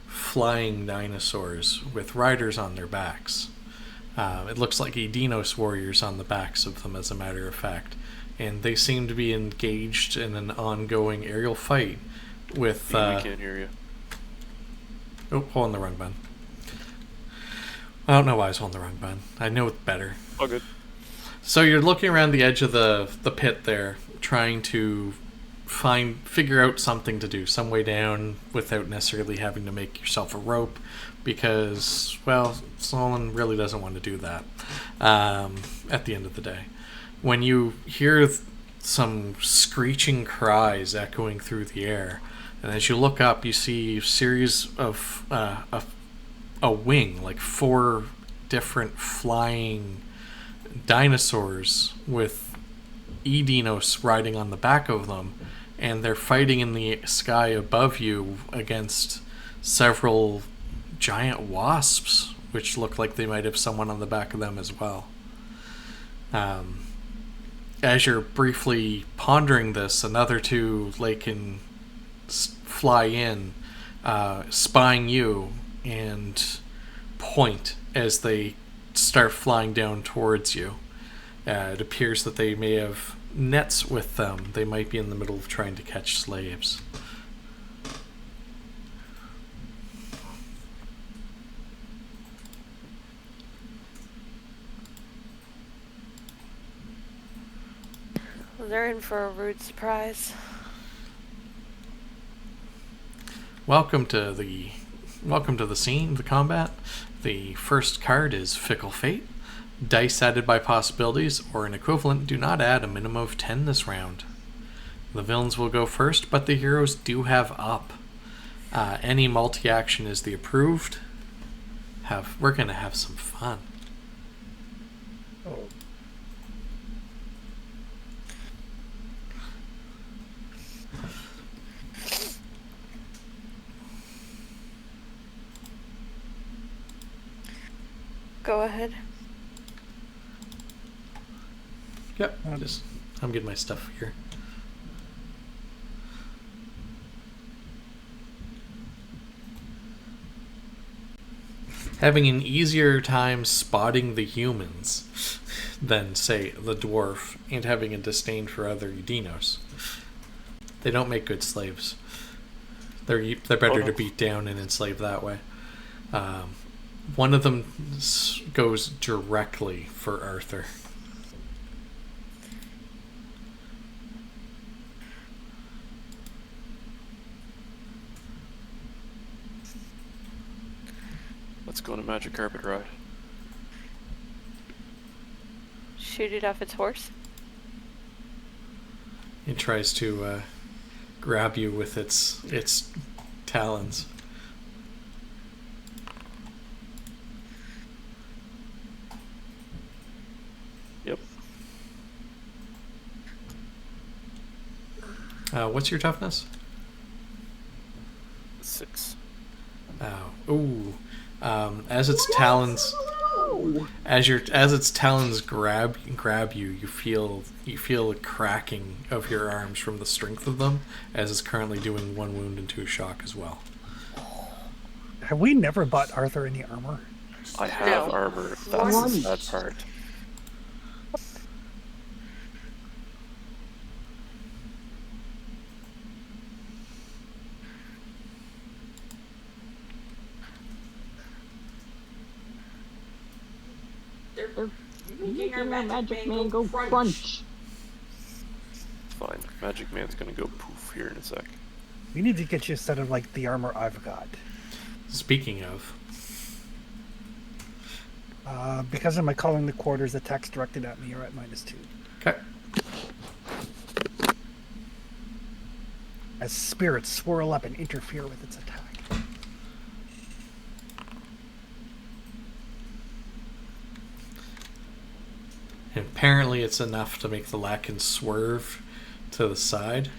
flying dinosaurs with riders on their backs. It looks like Edinos warriors on the backs of them, as a matter of fact. And they seem to be engaged in an ongoing aerial fight with... We can't hear you. Oh, holding the wrong button. I don't know why I was holding the wrong button. I know it better. All good. So you're looking around the edge of the pit there, trying to figure out something to do, some way down without necessarily having to make yourself a rope, because, well, Solon really doesn't want to do that at the end of the day. When you hear some screeching cries echoing through the air, and as you look up, you see a series of a wing, like 4 different flying dinosaurs with Edinos riding on the back of them, and they're fighting in the sky above you against several giant wasps, which look like they might have someone on the back of them as well. As you're briefly pondering this, another 2 Lycan fly in, spying you, and point as they start flying down towards you. It appears that they may have nets with them. They might be in the middle of trying to catch slaves. Well, they're in for a rude surprise. Welcome to the scene, the combat. The first card is Fickle Fate. Dice added by possibilities or an equivalent do not add a minimum of 10 this round. The villains will go first, but the heroes do have up. Any multi-action is the approved. We're gonna have some fun. Oh. Go ahead. Yep. I'm getting my stuff here. Having an easier time spotting the humans than, say, the dwarf, and having a disdain for other Udinos. They don't make good slaves. They're better to beat down and enslave that way. One of them goes directly for Arthur. Let's go on a magic carpet ride. Shoot it off its horse. It tries to grab you with its talons. Yep. What's your toughness? 6. Ooh. As its talons grab you, you feel a cracking of your arms from the strength of them, as it's currently doing 1 wound and 2 shock as well. Have we never bought Arthur any armor? I have armor. That's the sad part. Making our magic man go crunch. Fine. Magic man's gonna go poof here in a sec. We need to get you a set of like the armor I've got. Speaking of, Because of my calling the quarters, attacks directed at me are at -2. okay. As spirits swirl up and interfere with its attack. And apparently it's enough to make the Lakin swerve to the side.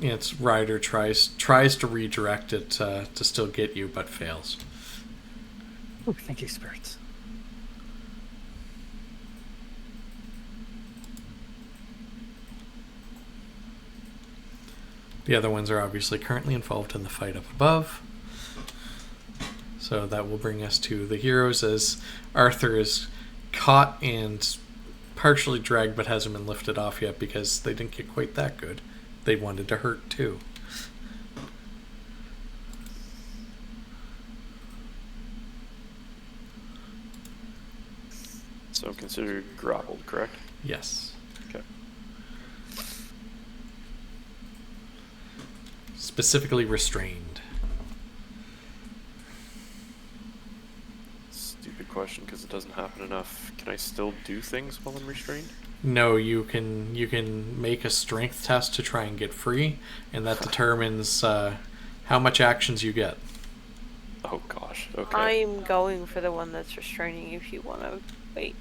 Its rider tries to redirect it to still get you, but fails. Oh, thank you, spirits. The other ones are obviously currently involved in the fight up above. So that will bring us to the heroes, as Arthur is caught and partially dragged but hasn't been lifted off yet because they didn't get quite that good. They wanted to hurt too. So considered grappled, correct? Yes. Okay. Specifically restrained. Stupid question because it doesn't happen enough. Can I still do things while I'm restrained? No, you can make a strength test to try and get free, and that determines how much actions you get. Oh gosh. Okay. I'm going for the one that's restraining if you want to wait.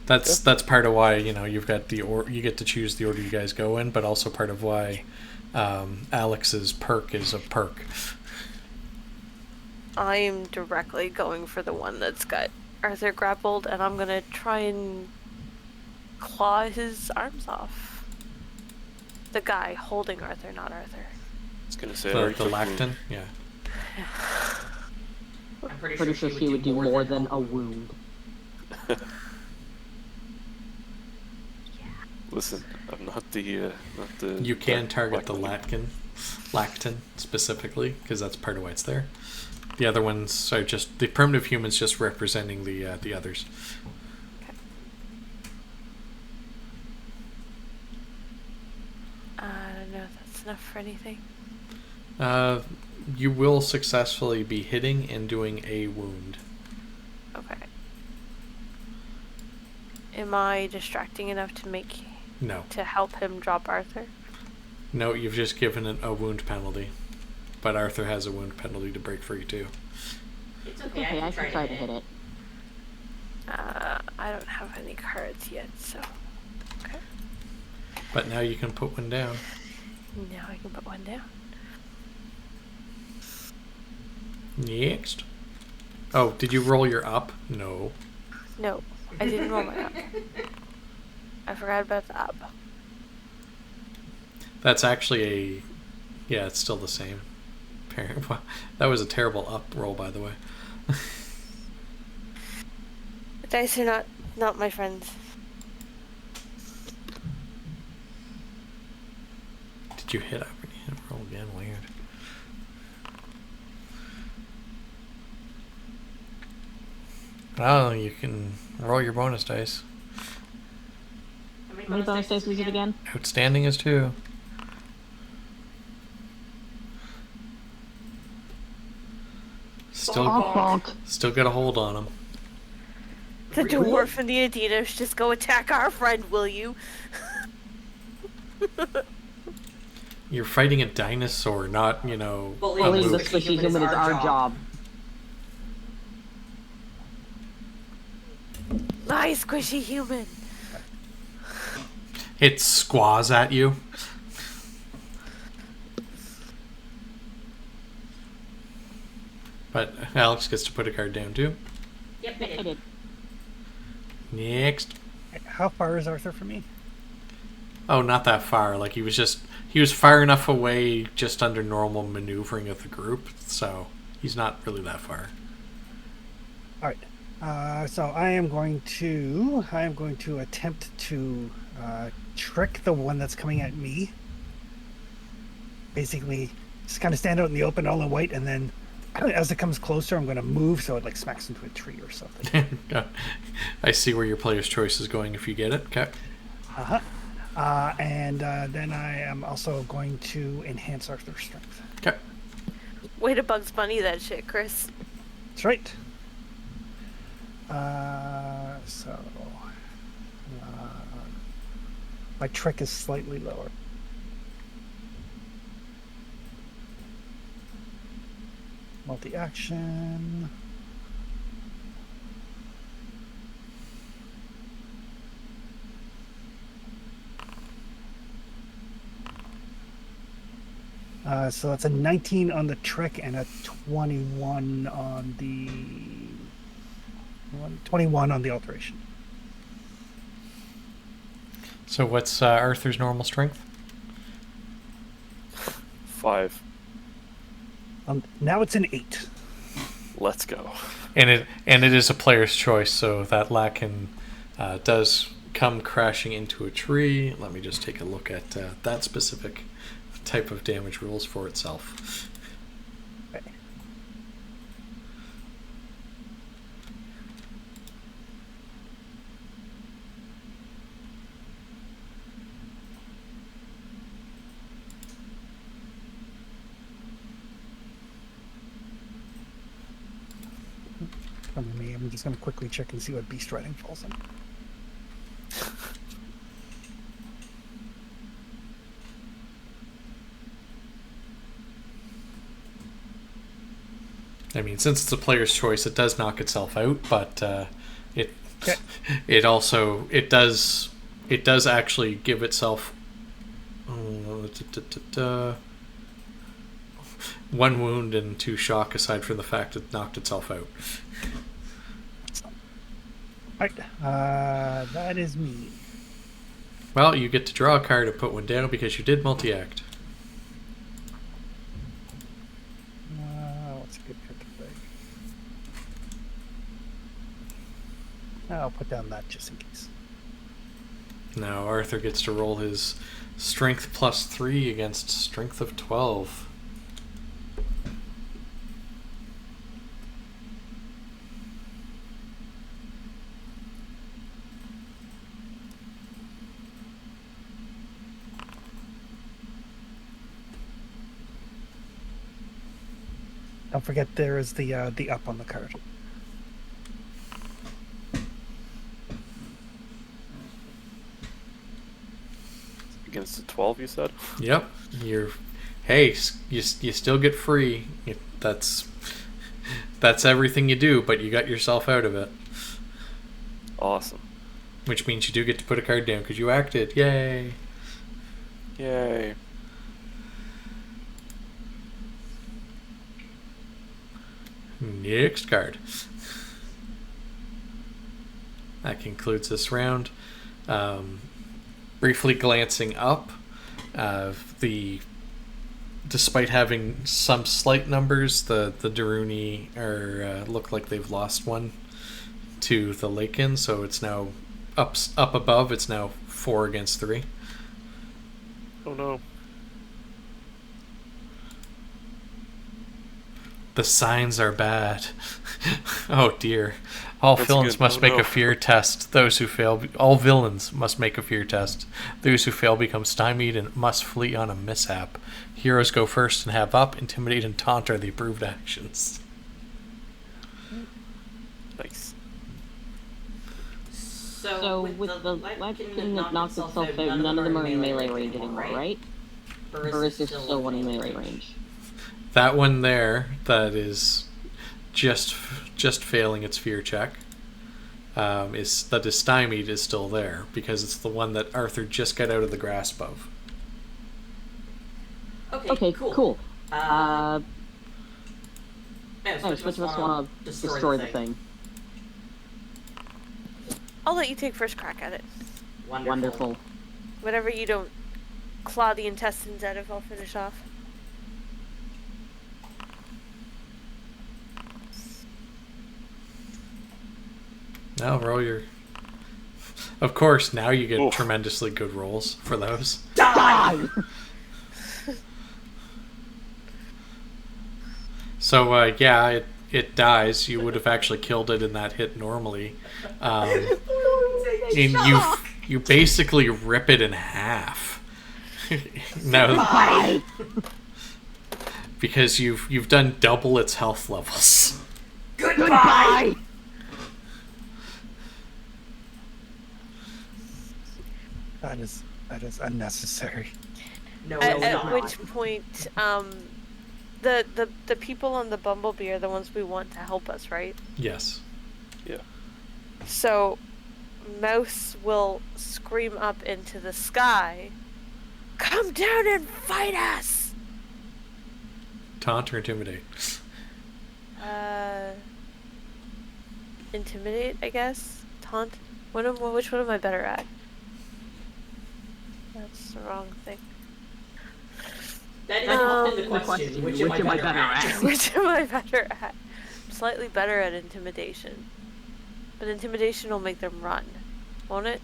That's part of why you've got you get to choose the order you guys go in, but also part of why Alex's perk is a perk. I am directly going for the one that's got Arthur grappled, and I'm gonna try and claw his arms off. The guy holding Arthur, not Arthur. I was gonna say The Lacton, yeah. I'm pretty sure she would do more than a wound. Listen, I'm not the. You can target the Lacton specifically, because that's part of why it's there. The other ones are just the primitive humans, just representing the others. Okay. I don't know if that's enough for anything. You will successfully be hitting and doing a wound. Okay. Am I distracting enough to No. to help him drop Arthur? No, you've just given it a wound penalty. But Arthur has a wound penalty to break free too. It's okay, I can try to hit it. I don't have any cards yet, so... Okay. But now you can put one down. Now I can put one down. Next. Oh, did you roll your up? No. No, I didn't roll my up. I forgot about the up. That's actually a... Yeah, it's still the same. That was a terrible up roll, by the way. The dice are not my friends. Did you hit up? Roll again, weird. Oh, you can roll your bonus dice. How many bonus dice we get again? Outstanding is 2. Still got a hold on him. The dwarf and the Adidas, just go attack our friend, will you? You're fighting a dinosaur, not, Bullying the squishy human is our job. Lie, squishy human. It squaws at you. But Alex gets to put a card down too. Yep, I did. Next. How far is Arthur from me? Oh, not that far. Like he was far enough away just under normal maneuvering of the group, so he's not really that far. All right. So I am going to attempt to trick the one that's coming at me. Basically, just kind of stand out in the open, all in white, and then as it comes closer, I'm going to move so it like smacks into a tree or something. I see where your player's choice is going if you get it. Okay. And then I am also going to enhance Arthur's strength. Okay. Way to Bugs Bunny that shit, Chris. That's right. My trick is slightly lower. Multi-action. So that's a 19 on the trick and a 21 on the 21 on the alteration. So what's Arthur's normal strength? 5. Now it's an 8. Let's go. And it is a player's choice, so that Lacken does come crashing into a tree. Let me just take a look at that specific type of damage rules for itself. Okay. From me, I'm just going to quickly check and see what beast riding falls in. I mean, since it's a player's choice, it does knock itself out, but it Okay. it does actually give itself 1 wound and 2 shock, aside from the fact it knocked itself out. Alright, that is me. Well, you get to draw a card and put one down because you did multi-act. What's a good card to play? I'll put down that just in case. Now Arthur gets to roll his strength +3 against strength of 12. Don't forget there is the up on the card. Against a 12, you said? Yep. Hey, you still get free. That's everything you do, but you got yourself out of it. Awesome. Which means you do get to put a card down because you acted. Yay. Yay. Next card. That concludes this round. Briefly glancing up, despite having some slight numbers, the Daruni look like they've lost one to the Lakin, so it's now up above. It's now 4 against 3. Oh no. The signs are bad. Oh dear. All That's villains good. must Oh, make no. a fear test. Those who fail, all villains must make a fear test. Those who fail become stymied and must flee on a mishap. Heroes go first and have up. Intimidate and taunt are the approved actions. Nice. So with the Lichen that knocked itself out, none of them are in melee range anymore, right? Or is there still one in melee range? That one there, that is just failing its fear check, is stymied is still there because it's the one that Arthur just got out of the grasp of. Okay, cool. Oh, so which of us want to destroy the thing? I'll let you take first crack at it. Wonderful. Whatever you don't claw the intestines out of, I'll finish off. Now roll your... Of course, now you get Oof. tremendously good rolls for those. Die! So, yeah, it dies. You would have actually killed it in that hit normally. And you basically rip it in half. Now, because you've done double its health levels. Goodbye! That is unnecessary. At which point, the people on the Bumblebee are the ones we want to help us, right? Yes. Yeah. So, Mouse will scream up into the sky, "Come down and fight us!" Taunt or intimidate? Intimidate, I guess. Taunt. Which one am I better at? That's the wrong thing. That is often the question. Which am I better at? Which am I better at? I'm slightly better at intimidation. But intimidation will make them run, won't it?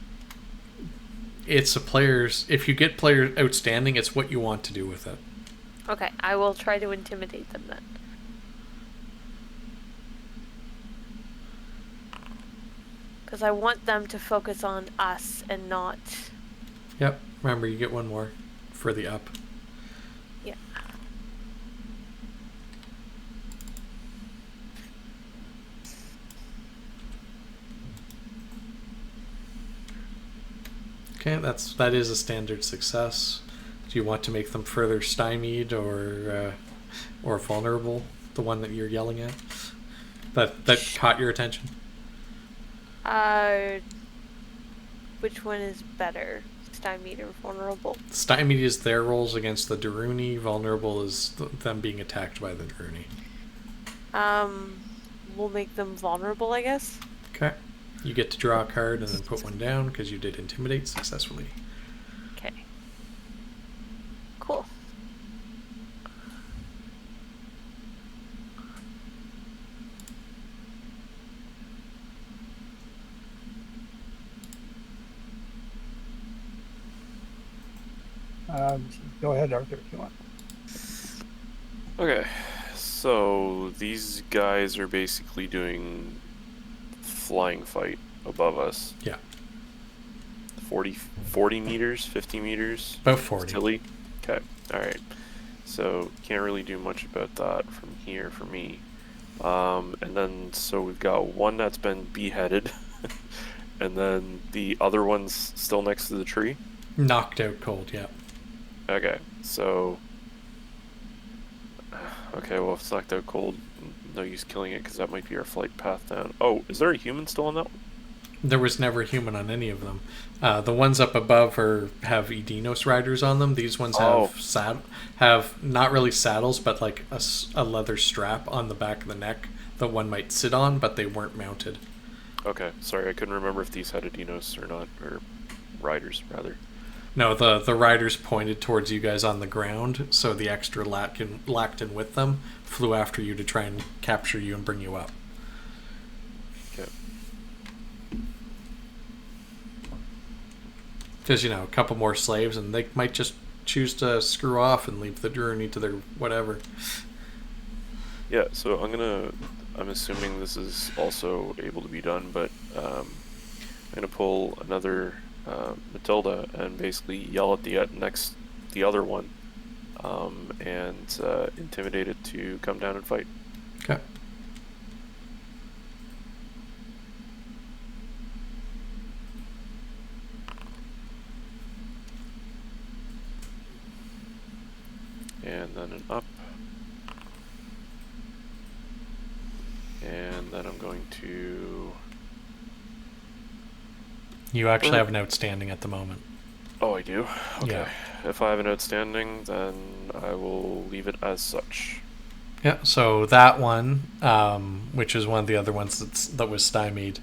It's a player's... If you get player outstanding, it's what you want to do with it. Okay, I will try to intimidate them then. Because I want them to focus on us and not... Yep. Remember, you get one more for the up. Yeah. Okay, that is a standard success. Do you want to make them further stymied or vulnerable? The one that you're yelling at, that caught your attention. Which one is better? Stymied or vulnerable? Stymied is their rolls against the Daruni. Vulnerable is them being attacked by the Daruni. We'll make them vulnerable, I guess. Okay. You get to draw a card and then put one down because you did intimidate successfully. Okay. Cool. Go ahead, Arthur, if you want. Okay, so these guys are basically doing flying fight above us. Yeah. 40 meters, 50 meters? About 40. Tilly? Okay, alright. So can't really do much about that from here for me. And then so we've got one that's been beheaded, and then the other one's still next to the tree. Knocked out cold, yeah. Okay, so okay, well if it's knocked out cold, no use killing it because that might be our flight path down. Oh, is there a human still on that one? There was never a human on any of them. The ones up above have Edinos riders on them. These ones have not really saddles, but like a leather strap on the back of the neck that one might sit on, but they weren't mounted. Okay, sorry, I couldn't remember if these had Edinos or not, or riders rather. No, the riders pointed towards you guys on the ground, so the extra Lactin with them flew after you to try and capture you and bring you up. Okay. Because, a couple more slaves, and they might just choose to screw off and leave the journey to their whatever. Yeah, so I'm assuming this is also able to be done, but I'm gonna pull another Matilda and basically yell at the other one, and intimidate it to come down and fight. Okay. And then an up. And then I'm going to... You actually have an outstanding at the moment. Oh, I do? Okay. Yeah. If I have an outstanding, then I will leave it as such. Yeah, so that one, which is one of the other ones that was stymied,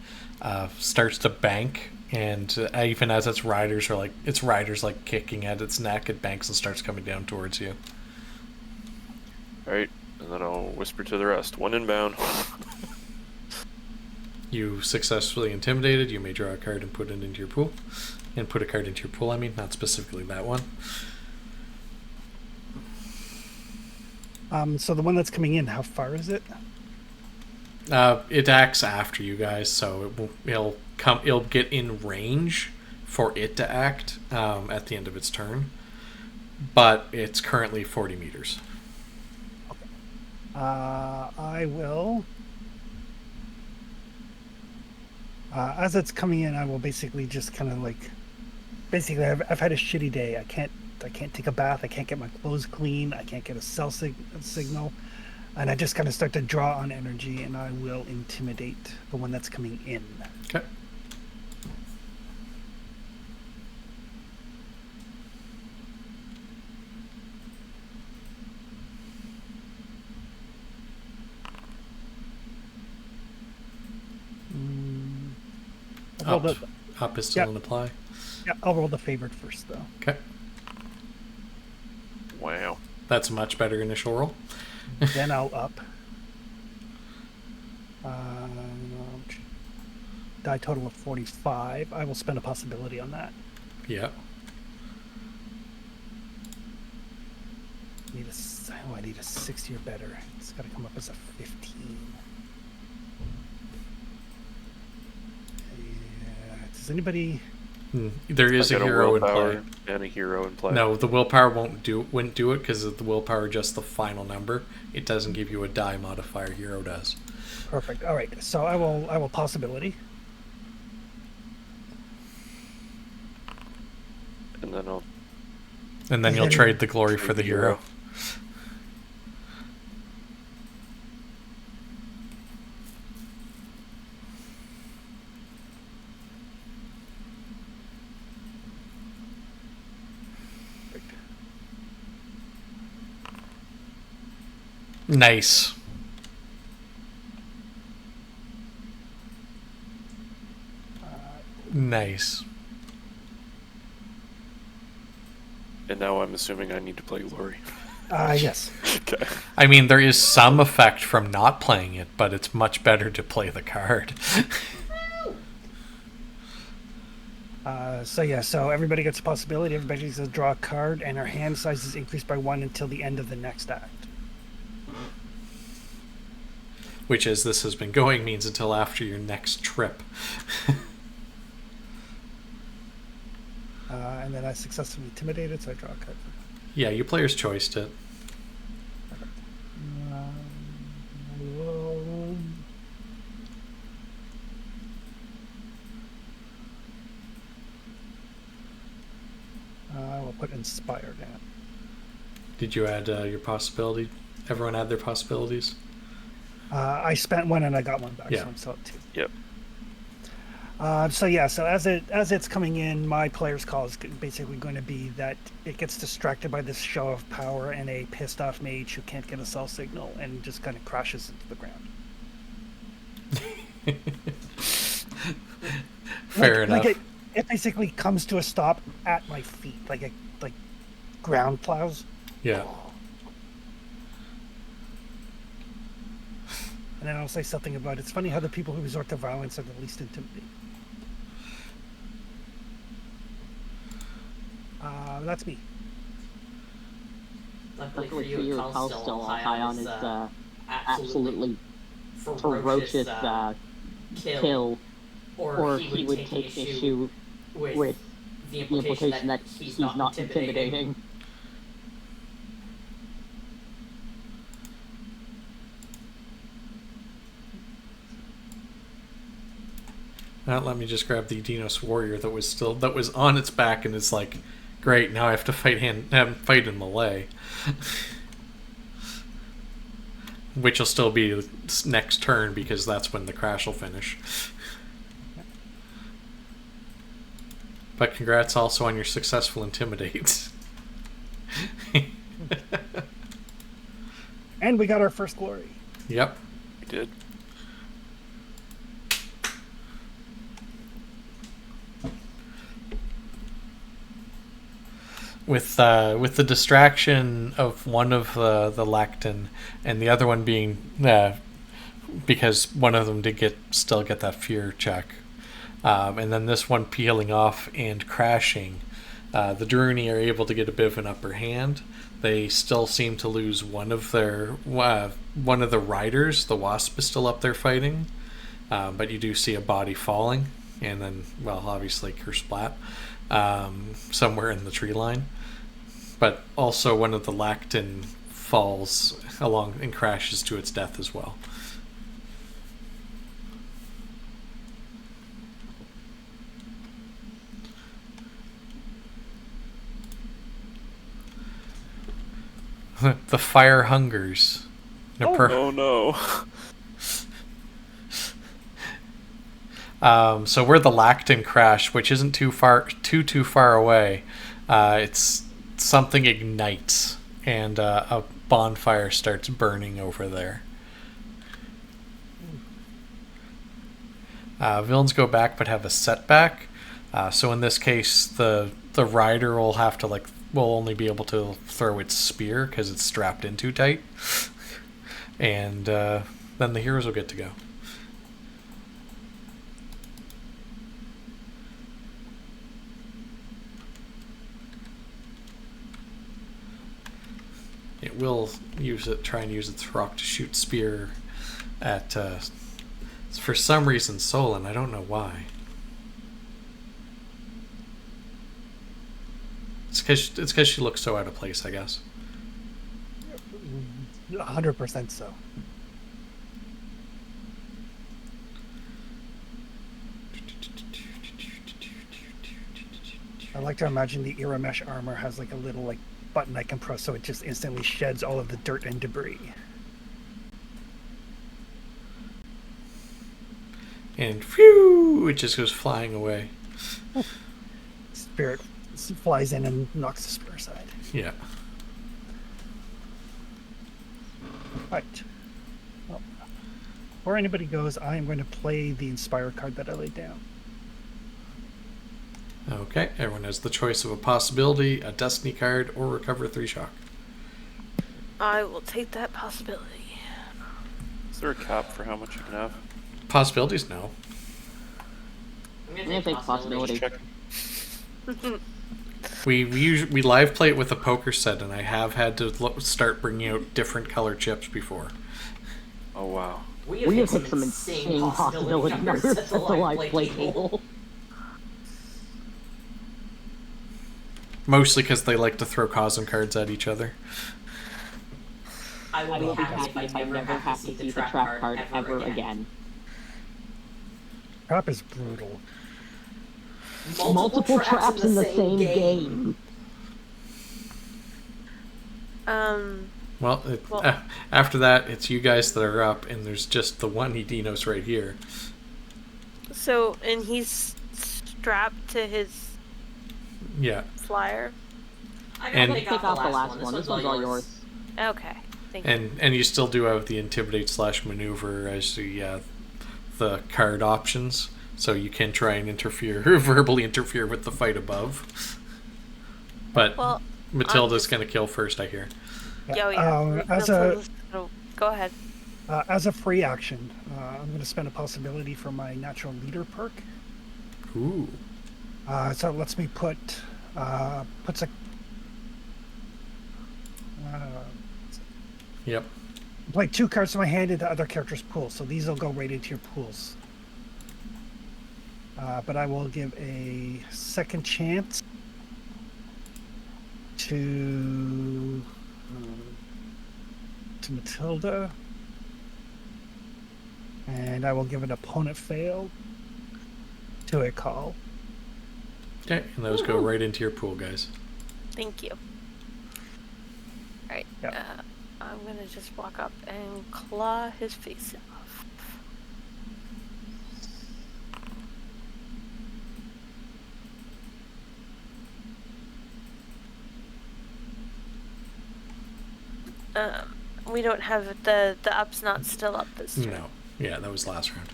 starts to bank, and even as its riders kicking at its neck, it banks and starts coming down towards you. Alright, and then I'll whisper to the rest. One inbound. You successfully intimidated. You may draw a card and put it into your pool. And put a card into your pool, not specifically that one. So the one that's coming in, how far is it? It acts after you guys, so it'll get in range for it to act at the end of its turn. But it's currently 40 meters. I will. As it's coming in, I will basically just kind of like, I've had a shitty day. I can't take a bath. I can't get my clothes clean. I can't get a cell signal, and I just kind of start to draw on energy, and I will intimidate the one that's coming in. Okay. Up is still in apply. Yeah, I'll roll the favored first, though. Okay. Wow. That's a much better initial roll. Then I'll up. Die total of 45. I will spend a possibility on that. Yeah. I need a 60 or better. It's got to come up as a 15. Yeah. Does anybody... There is a hero in play. And a hero in play. No, the willpower wouldn't do it because the willpower just the final number. It doesn't give you a die modifier. Hero does. Perfect. All right. So I will possibility. And then you'll trade the glory for the hero. Nice. Nice. And now I'm assuming I need to play glory. Yes. Okay. I mean, there is some effect from not playing it, but it's much better to play the card. So everybody gets a possibility. Everybody gets to draw a card, and our hand size is increased by 1 until the end of the next act. Which, as this has been going, means until after your next trip. And then I successfully intimidated, so I draw a card. Yeah, you player's choiced it. inspire now. Did you add your possibility? Everyone add their possibilities? I spent one and I got one back, Yeah. so I'm still at 2. Yep. So as it's coming in, my player's call is basically going to be that it gets distracted by this show of power and a pissed off mage who can't get a cell signal and just kind of crashes into the ground. Fair enough. Like it basically comes to a stop at my feet, like ground plows. Yeah. And then I'll say something about it's funny how the people who resort to violence are the least intimidating. That's me. Luckily for you, Cal's still high on his absolutely ferocious kill, or he would take issue with the implication that he's not intimidating. Now let me just grab the Dinos warrior that was on its back and is like, great, now I have to fight in melee. Which will still be next turn because that's when the crash will finish. But congrats also on your successful intimidate. And we got our first glory. Yep. We did. With the distraction of one of the Lactin and the other one being because one of them did still get that fear check, and then this one peeling off and crashing, the Druni are able to get a bit of an upper hand. They still seem to lose one of the riders. The Wasp is still up there fighting, but you do see a body falling, and then obviously Kersplat. Somewhere in the tree line, but also one of the Lactin falls along and crashes to its death as well. The fire hungers. Oh no. So where the Lactin crash, which isn't too far away, it's something ignites and a bonfire starts burning over there. Villains go back but have a setback. So in this case, the rider will have to will only be able to throw its spear because it's strapped in too tight, and then the heroes will get to go. It will try and use its rock to shoot spear at, for some reason, Solon. I don't know why. It's because she looks so out of place, I guess. 100% so. I like to imagine the Era Mesh armor has a little button I can press so it just instantly sheds all of the dirt and debris. And phew, it just goes flying away. Spirit flies in and knocks the spear aside. Yeah. Right. Well, before anybody goes, I am going to play the Inspire card that I laid down. Okay, everyone has the choice of a possibility, a destiny card, or recover 3 shock. I will take that possibility. Is there a cap for how much you can have? Possibilities, no. I'm gonna take possibility. Check. We live play it with a poker set, and I have had to start bringing out different color chips before. Oh wow. We have hit some insane possibility numbers at the live play table. Mostly because they like to throw Cosm cards at each other. I will be happy if I never have to see the trap card ever again. Trap is brutal. Multiple traps in the same game. Well, Well- after that, it's you guys that are up, and there's just the one Edinos right here. So, and he's strapped to his Yeah. flyer. And- Take off the last one. This one's all yours. Okay, thank you. And you still do have the intimidate/maneuver as the card options, so you can try and verbally interfere with the fight above. But Well, Matilda's going to kill first, I hear. Yeah. Go ahead. As a free action, I'm going to spend a possibility for my natural leader perk. Ooh. So it lets me puts a Yep. play 2 cards in my hand into other characters' pools. So these will go right into your pools. But I will give a second chance to Matilda, and I will give an opponent fail to a call. Okay, and those go right into your pool, guys. Thank you. Alright, Yep. I'm gonna just walk up and claw his face off. We don't have the up's not still up this turn. No. Yeah, that was last round.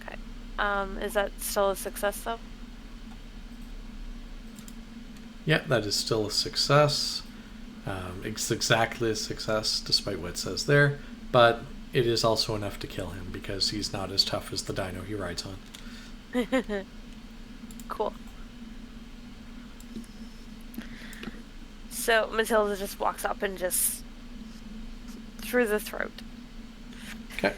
Okay. Is that still a success though? Yeah, that is still a success. It's exactly a success, despite what it says there. But it is also enough to kill him, because he's not as tough as the dino he rides on. Cool. So Matilda just walks up and just through the throat. Okay.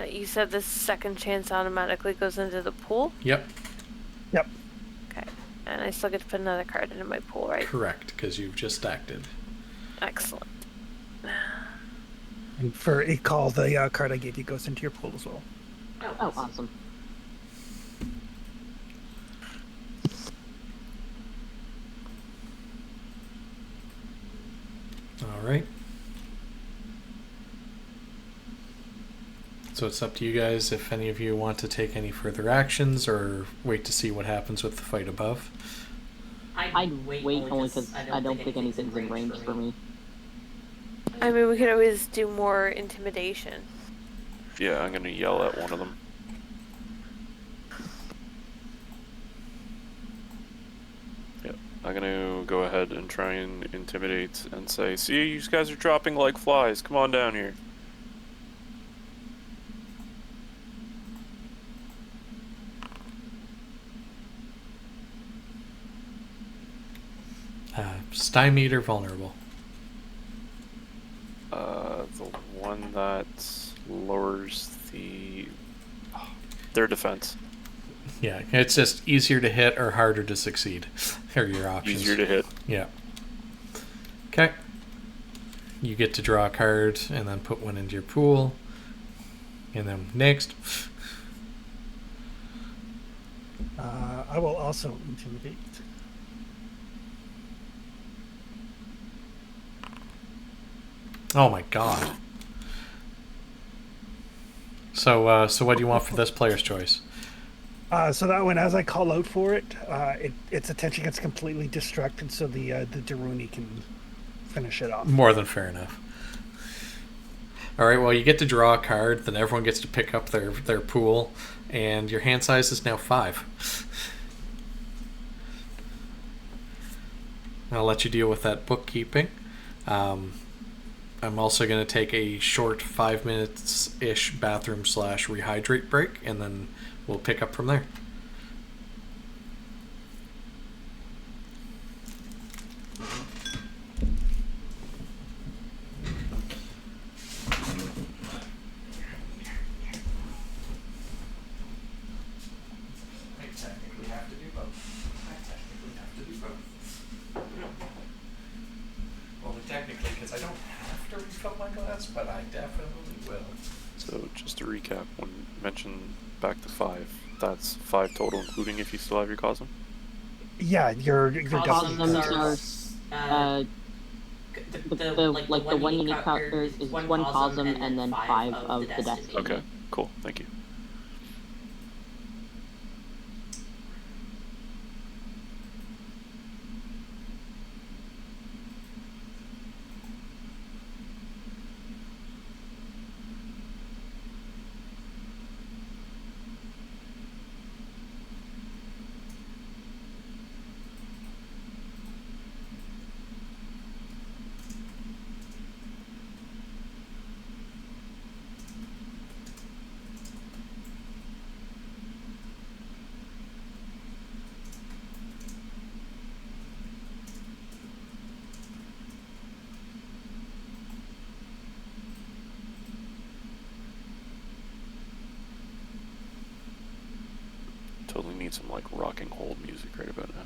You said the second chance automatically goes into the pool? Yep. Yep. Okay. And I still get to put another card into my pool, right? Correct, because you've just acted. Excellent. And for a call, the card I gave you goes into your pool as well. Oh, awesome. All right. So it's up to you guys if any of you want to take any further actions or wait to see what happens with the fight above. I'd wait only because I don't think anything's in range for me. I mean, we could always do more intimidation. Yeah, I'm gonna yell at one of them. Yeah, I'm gonna go ahead and try and intimidate and say, "See, you guys are dropping like flies. Come on down here." Stymied or vulnerable? The one that lowers their defense. Yeah, it's just easier to hit or harder to succeed. Are your options. Easier to hit. Yeah. Okay. You get to draw a card and then put one into your pool. And then next. I will also intimidate. Oh my god. So what do you want for this player's choice? So that one, as I call out for it, its attention gets completely distracted, so the Daruni can finish it off. More than fair enough. All right, well, you get to draw a card, then everyone gets to pick up their pool, and your hand size is now 5. I'll let you deal with that bookkeeping. I'm also going to take a short 5 minutes-ish bathroom/rehydrate break, and then we'll pick up from there. Technically, because I don't have to refill my glass, but I definitely will. So just to recap, when you mentioned back to 5, that's 5 total, including if you still have your Cosm? Yeah, you're definitely. Cosms are the one unique is one Cosm and then 5 of the Destiny. Okay, cool. Thank you. Totally need some like rocking hold music right about now.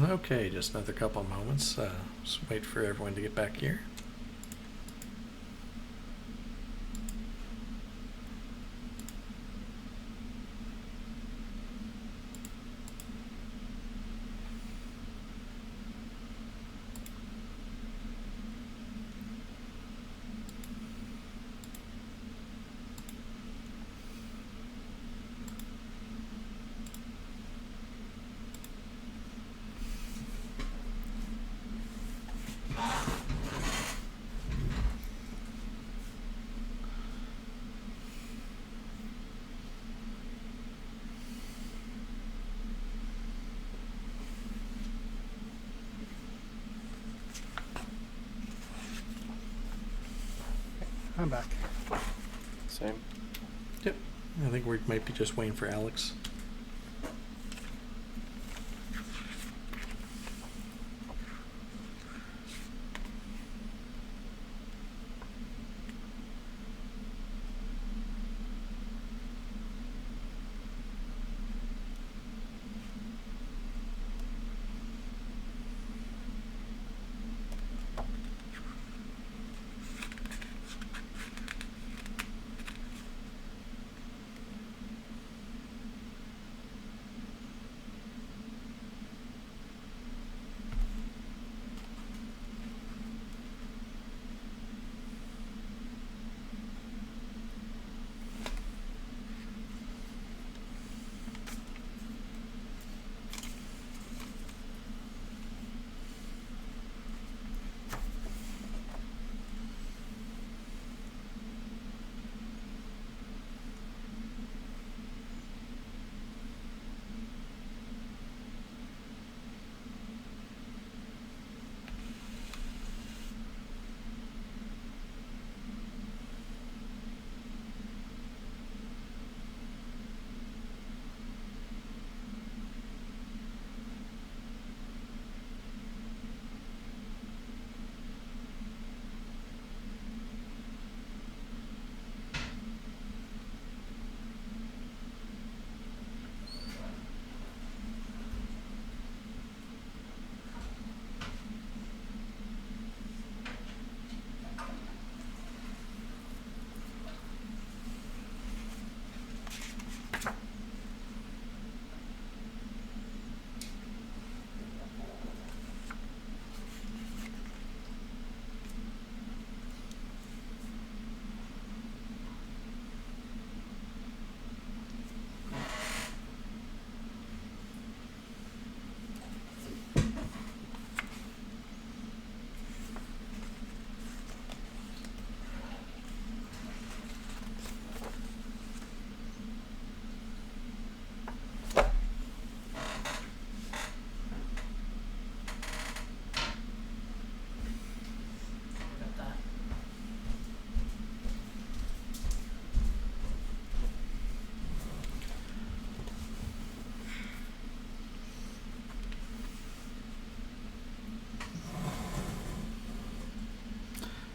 Okay, just another couple moments. Just wait for everyone to get back here. I'm back. Same. Yep. I think we might be just waiting for Alex.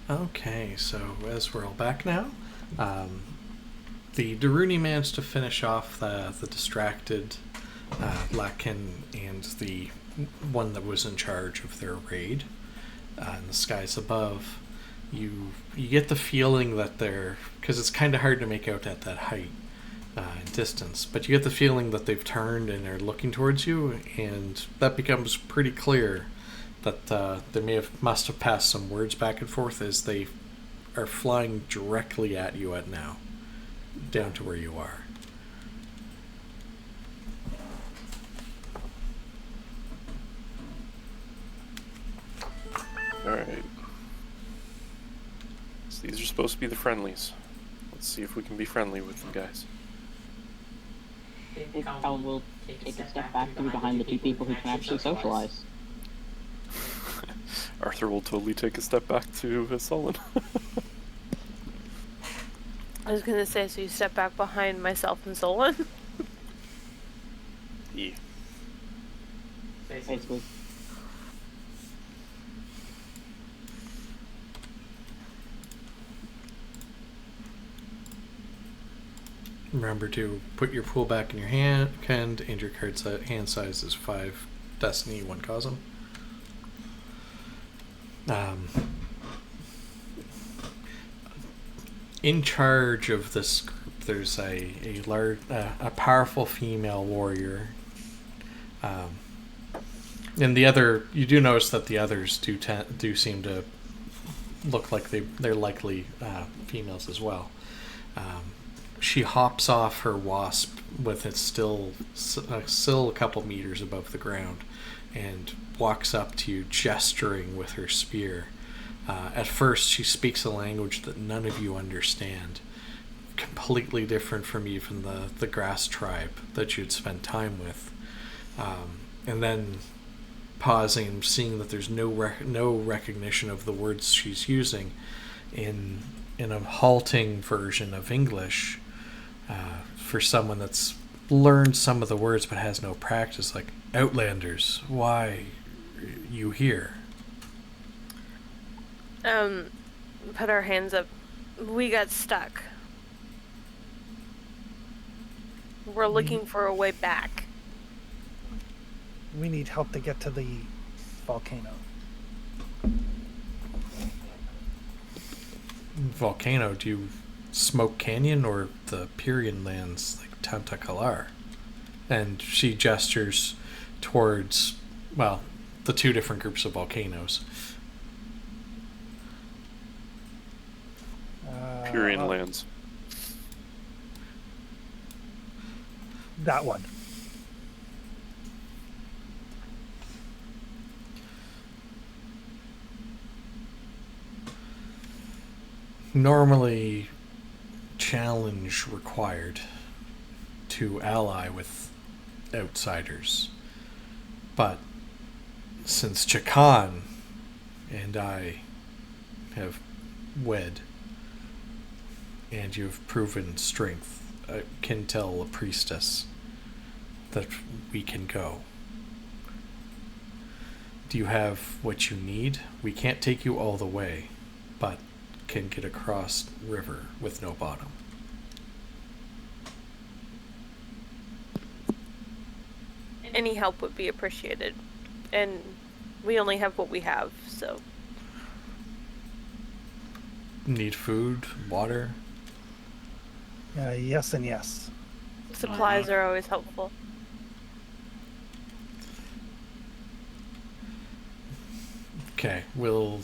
Okay, so as we're all back now, the Daruni managed to finish off the distracted Lakin and the one that was in charge of their raid in the skies above. You get the feeling that they're, because it's kind of hard to make out at that height and distance, but you get the feeling that they've turned and are looking towards you, and that becomes pretty clear that they must have passed some words back and forth as they are flying directly at you at now, down to where you are. Alright. So these are supposed to be the friendlies. Let's see if we can be friendly with them, guys. Cal will take a step back to be behind the two people who can actually socialize. Arthur will totally take a step back to Sullen. I was gonna say, so you step back behind myself and Solon? Yeah. Basically. Remember to put your pool back in your hand, and your hand size is 5 Destiny 1 Cosm. In charge of this group, there's a large, a powerful female warrior. And the other, you do notice that the others do seem to look like they're likely females as well. She hops off her wasp with it still a couple meters above the ground, and walks up to you, gesturing with her spear. At first, she speaks a language that none of you understand, completely different from even the grass tribe that you'd spent time with. And then, pausing, seeing that there's no recognition of the words she's using, in a halting version of English, for someone that's learned some of the words but has no practice, like, "Outlanders, why you here?" Put our hands up. We got stuck. We're looking for a way back. We need help to get to the volcano. Volcano, do you Smoke Canyon or the Pyrean lands like Tantakalar? And she gestures towards, well, the two different groups of volcanoes. Pyrean lands. That one. Normally, challenge required to ally with outsiders. But since Chakan and I have wed, and you've proven strength, I can tell a priestess that we can go. Do you have what you need? We can't take you all the way, but can get across river with no bottom. Any help would be appreciated. And we only have what we have, so. Need food, water? Yes and yes. Supplies are always helpful. Okay, we'll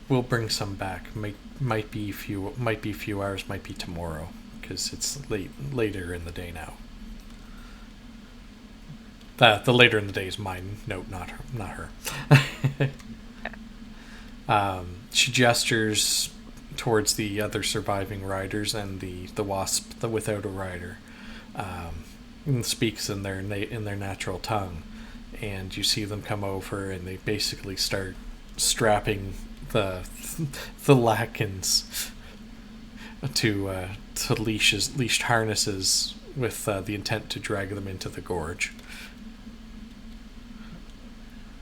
bring some back. Might be a few hours, might be tomorrow, because it's later in the day now. The later in the day is mine note, not her. She gestures towards the other surviving riders and the wasp without a rider, and speaks in their natural tongue, and you see them come over and they basically start strapping the Lakins to leashed harnesses with the intent to drag them into the gorge.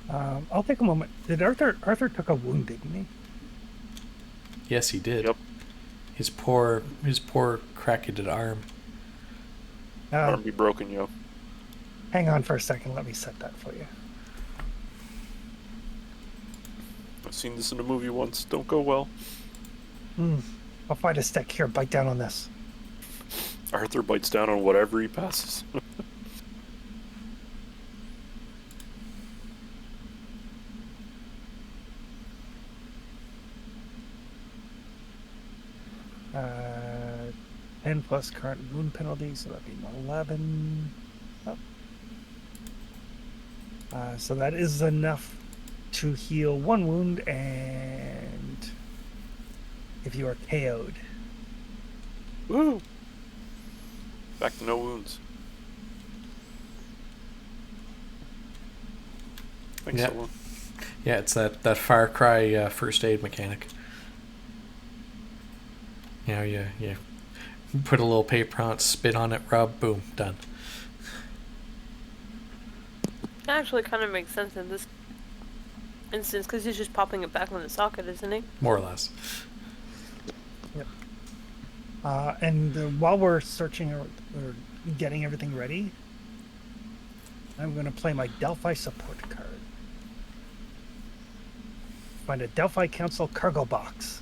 I'll take a moment. Did Arthur took a wound, didn't he? Yes, he did. Yep. His poor cracked arm. Arm be broken, yo. Hang on for a second. Let me set that for you. I've seen this in a movie once. Don't go well. I'll find a stick. Here, bite down on this. Arthur bites down on whatever he passes. Uh, 10 plus current wound penalty, so that'd be 11. Oh. So that is enough to heal one wound, and if you are KO'd. Woo! Back to no wounds. Thanks, Yeah. Solon. Yeah, it's that Far Cry first aid mechanic. You know, you put a little paper on it, spit on it, rub, boom, done. That actually kind of makes sense in this instance, because he's just popping it back in the socket, isn't he? More or less. Yep. And while we're searching or getting everything ready, I'm going to play my Delphi support card. Find a Delphi Council cargo box.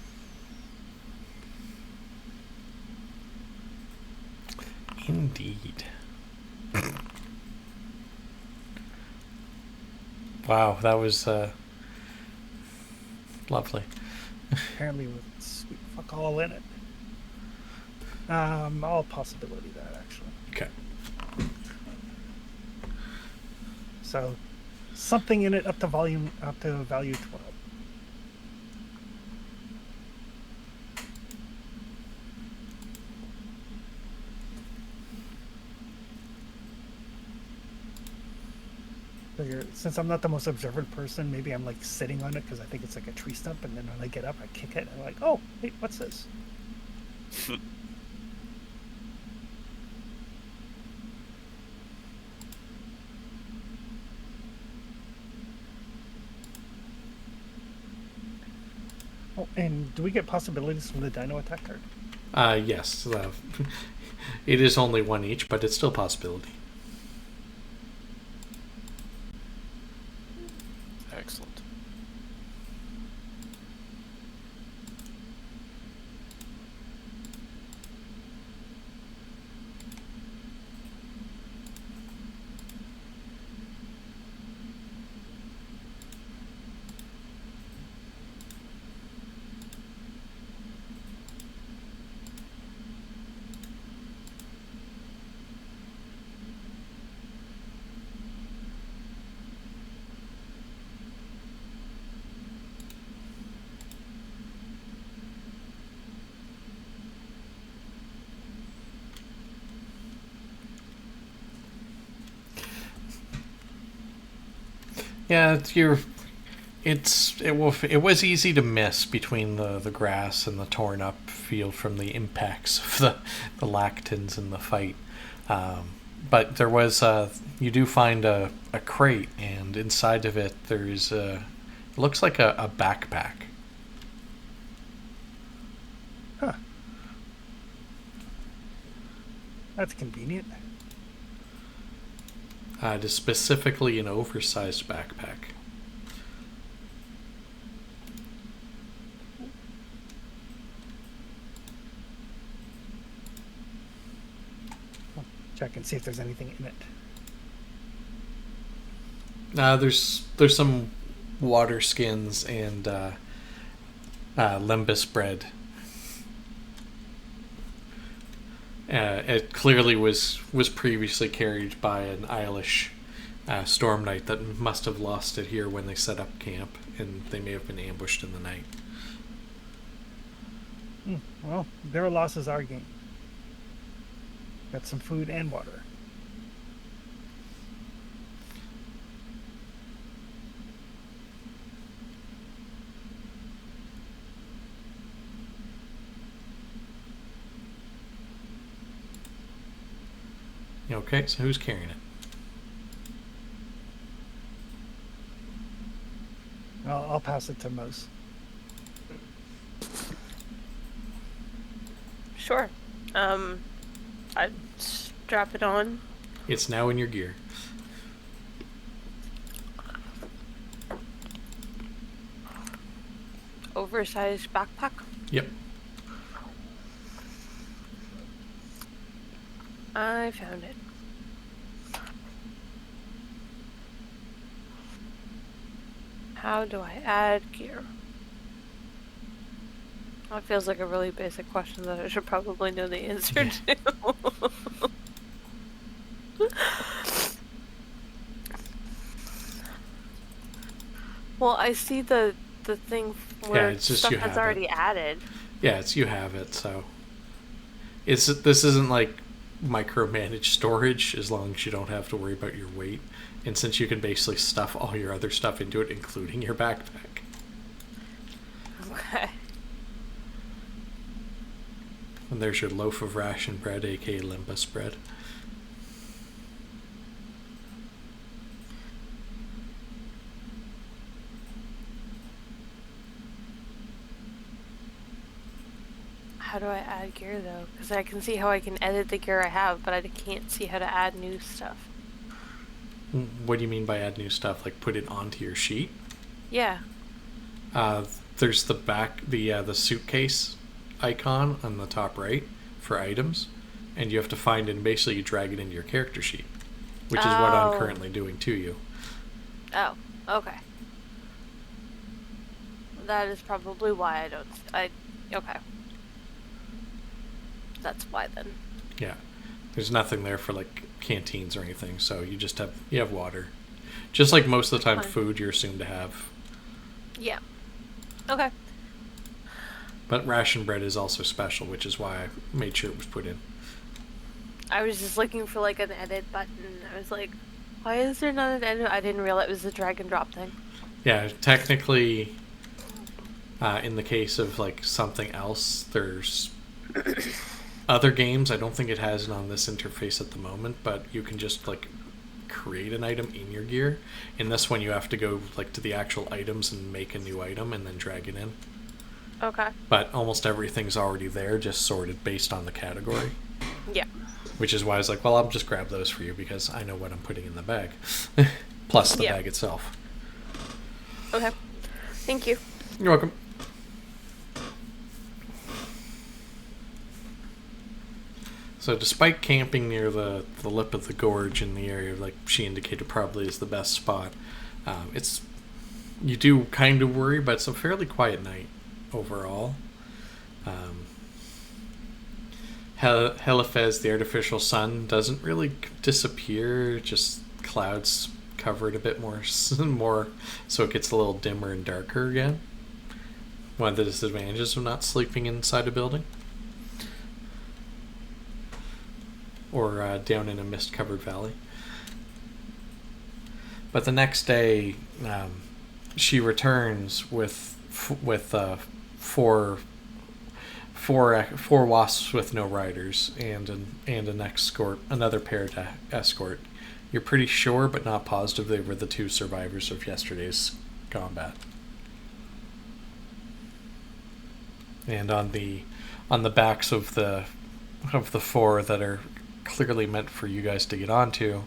Indeed. Wow, that was lovely. Apparently with sweet fuck all in it. All possibility that actually. Okay. So something in it up to value 12. Since I'm not the most observant person, maybe I'm like sitting on it because I think it's like a tree stump, and then when I get up, I kick it, and I'm like, oh, wait, what's this? Oh, and do we get possibilities from the Dino Attack card? Yes. It is only one each, but it's still a possibility. Excellent. Yeah, it was easy to miss between the grass and the torn up field from the impacts of the lactans in the fight. But there was you do find a crate, and inside of it there's it looks like a backpack. Huh. That's convenient. It is specifically an oversized backpack. Check and see if there's anything in it. There's some water skins and limbus bread. It clearly was previously carried by an Eilish storm knight that must have lost it here when they set up camp, and they may have been ambushed in the night. Well, their loss is our gain. Got some food and water. Okay, so who's carrying it? I'll pass it to Mose. Sure. I'd strap it on. It's now in your gear. Oversized backpack. Yep. I found it. How do I add gear? That feels like a really basic question that I should probably know the answer to. Well, I see the thing where it's just stuff you that's have it. already added. Yeah, you have it, so this isn't like micromanaged storage as long as you don't have to worry about your weight. And since you can basically stuff all your other stuff into it, including your backpack. Okay. And there's your loaf of ration bread, aka limbus bread. How do I add gear though? Because I can see how I can edit the gear I have, but I can't see how to add new stuff. What do you mean by add new stuff? Like put it onto your sheet? Yeah. There's the the suitcase icon on the top right for items, and you have to find it and basically you drag it into your character sheet, which is what I'm currently doing to you. Oh, okay. That is probably why okay. That's why then. Yeah. There's nothing there for like canteens or anything, so you have water. Just like most of the time food you're assumed to have. Yeah. Okay. But ration bread is also special, which is why I made sure it was put in. I was just looking for like an edit button. I was like, why is there not an edit? I didn't realize it was a drag and drop thing. Yeah, technically, in the case of like something else, there's other games. I don't think it has it on this interface at the moment, but you can just like create an item in your gear. In this one, you have to go like to the actual items and make a new item and then drag it in. Okay. But almost everything's already there, just sorted based on the category. Yeah. Which is why I was like, well, I'll just grab those for you because I know what I'm putting in the bag. Plus the bag itself. Okay. Thank you. You're welcome. So despite camping near the lip of the gorge in the area, like she indicated probably is the best spot, you do kind of worry, but it's a fairly quiet night overall. Helifez, the artificial sun, doesn't really disappear, just clouds cover it a bit more, so it gets a little dimmer and darker again. One of the disadvantages of not sleeping inside a building. Or down in a mist-covered valley. But the next day, she returns with four wasps with no riders and an escort, another pair to escort. You're pretty sure, but not positive, they were the two survivors of yesterday's combat. And on the backs of the four that are clearly meant for you guys to get onto,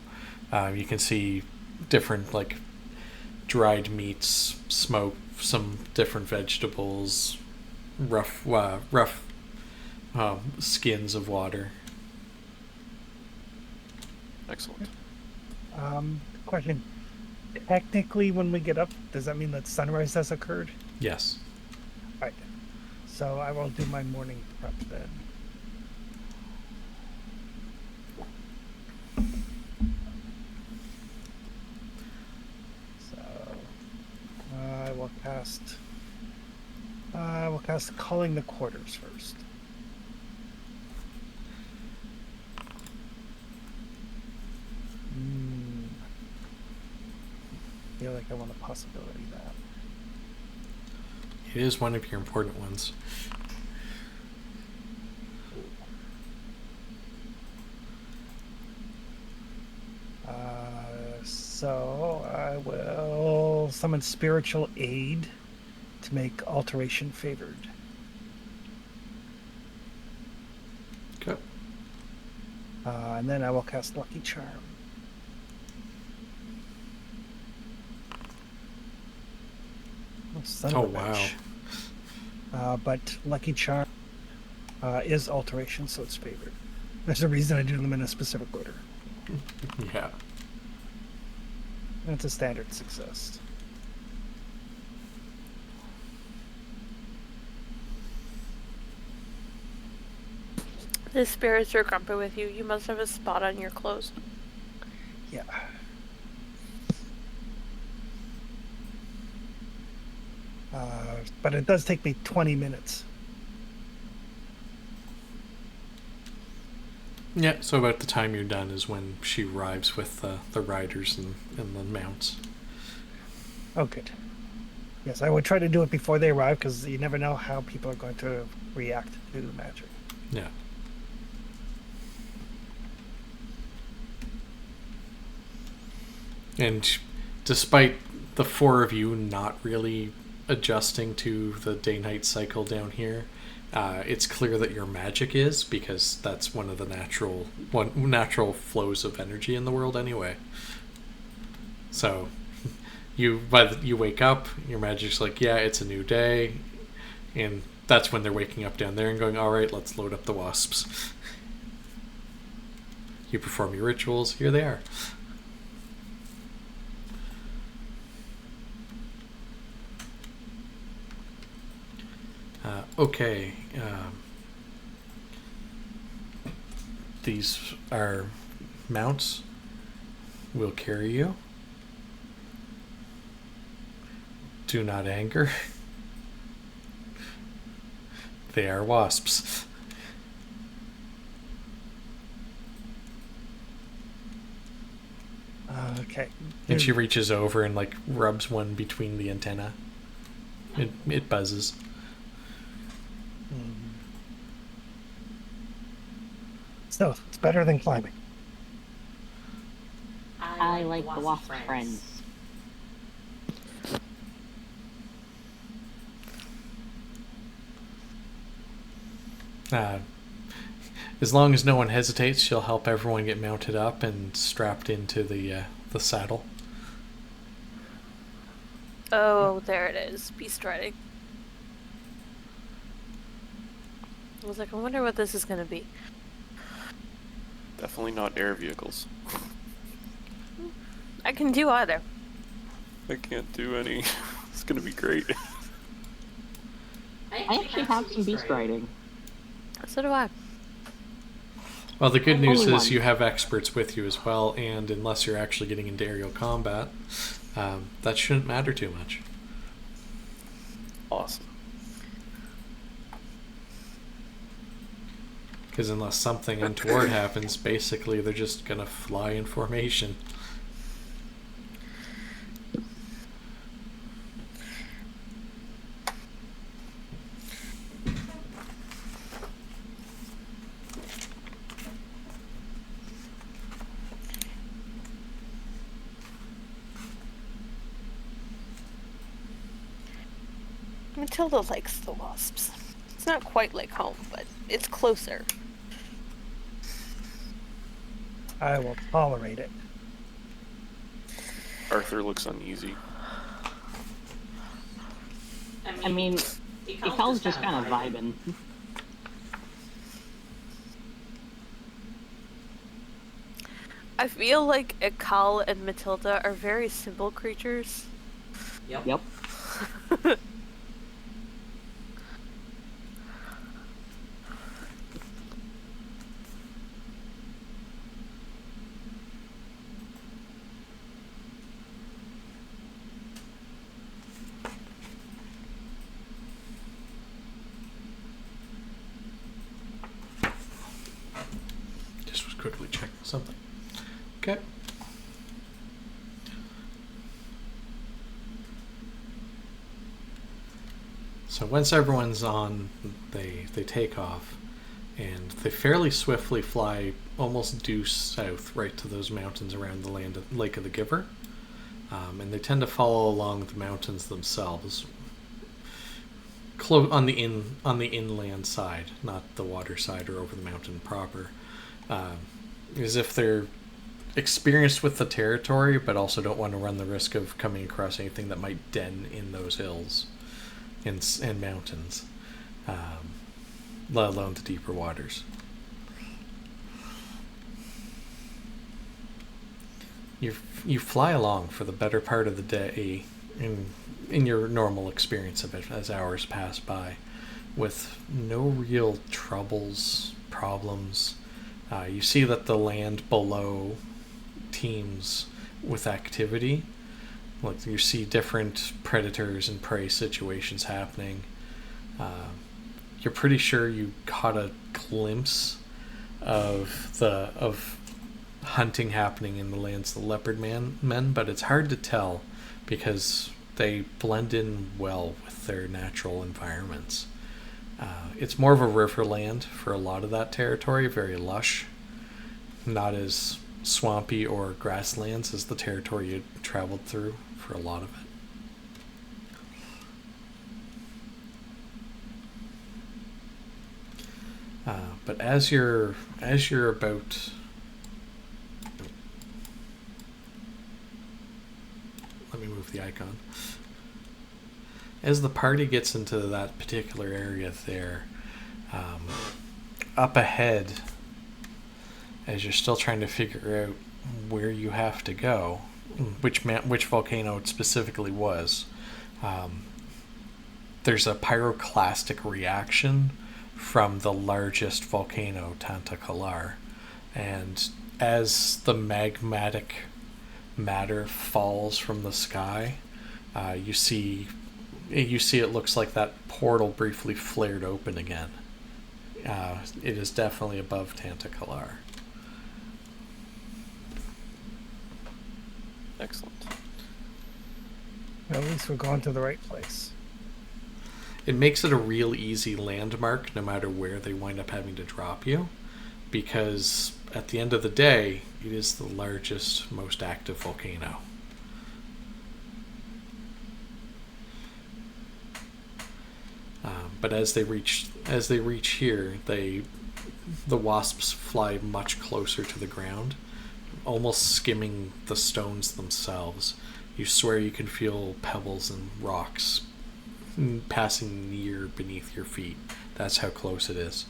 you can see different like dried meats, smoke, some different vegetables, rough skins of water. Excellent. Question. Technically, when we get up, does that mean that sunrise has occurred? Yes. Right. So I will do my morning prep then. So I will cast Calling the Quarters first. I feel like I want a possibility that. It is one of your important ones. So I will summon Spiritual Aid to make Alteration favored. Okay. And then I will cast Lucky Charm. Son of a bitch. Wow. But Lucky Charm is Alteration, so it's favored. There's a reason I do them in a specific order. Yeah. That's a standard success. The spirits are grumpy with you. You must have a spot on your clothes. Yeah. But it does take me 20 minutes. Yeah, so about the time you're done is when she arrives with the riders and the mounts. Oh, good. Yes, I would try to do it before they arrive because you never know how people are going to react to magic. Yeah. And despite the four of you not really adjusting to the day-night cycle down here, it's clear that your magic is, because that's one of the natural flows of energy in the world anyway. So you wake up, your magic's like, yeah, it's a new day, and that's when they're waking up down there and going, all right, let's load up the wasps. You perform your rituals. Here they are. Okay. These are mounts. Will carry you. Do not anger. They are wasps. Okay. And she reaches over and like rubs one between the antenna. It buzzes. So it's better than climbing. I like the wasp friends. As long as no one hesitates, she'll help everyone get mounted up and strapped into the saddle. Oh, there it is. Beast riding. I was like, I wonder what this is going to be. Definitely not air vehicles. I can do either. I can't do any. It's gonna be great. I actually have some beast riding. So do I. Well, the good news Only is one. you have experts with you as well, and unless you're actually getting into aerial combat, that shouldn't matter too much. Awesome. Because unless something untoward happens, basically they're just gonna fly in formation. Matilda likes the wasps. It's not quite like home, but it's closer. I will tolerate it. Arthur looks uneasy. I mean, Ikal's just kind of vibing. I feel like Ikal and Matilda are very simple creatures. Yep. Just was quickly checking something. Okay. So once everyone's on, they take off, and they fairly swiftly fly almost due south, right to those mountains around the Lake of the Giver, and they tend to follow along the mountains themselves, on the inland side, not the water side or over the mountain proper, as if they're experienced with the territory, but also don't want to run the risk of coming across anything that might den in those hills and mountains, let alone the deeper waters. You fly along for the better part of the day in your normal experience of it as hours pass by, with no real problems. You see that the land below teems with activity. Like, you see different predators and prey situations happening. You're pretty sure you caught a glimpse of hunting happening in the lands of the leopard men, but it's hard to tell because they blend in well with their natural environments. It's more of a riverland for a lot of that territory, very lush, not as swampy or grasslands as the territory you traveled through for a lot of it. But as you're about me move the icon. As the party gets into that particular area there, up ahead, as you're still trying to figure out where you have to go, which volcano it specifically was, there's a pyroclastic reaction from the largest volcano, Tantakalar, and as the magmatic matter falls from the sky, you see it looks like that portal briefly flared open again. It is definitely above Tantakalar. Excellent. At least we're going to the right place. It makes it a real easy landmark no matter where they wind up having to drop you, because at the end of the day, it is the largest, most active volcano. But as they reach here, the wasps fly much closer to the ground, almost skimming the stones themselves. You swear you can feel pebbles and rocks passing near beneath your feet. That's how close it is.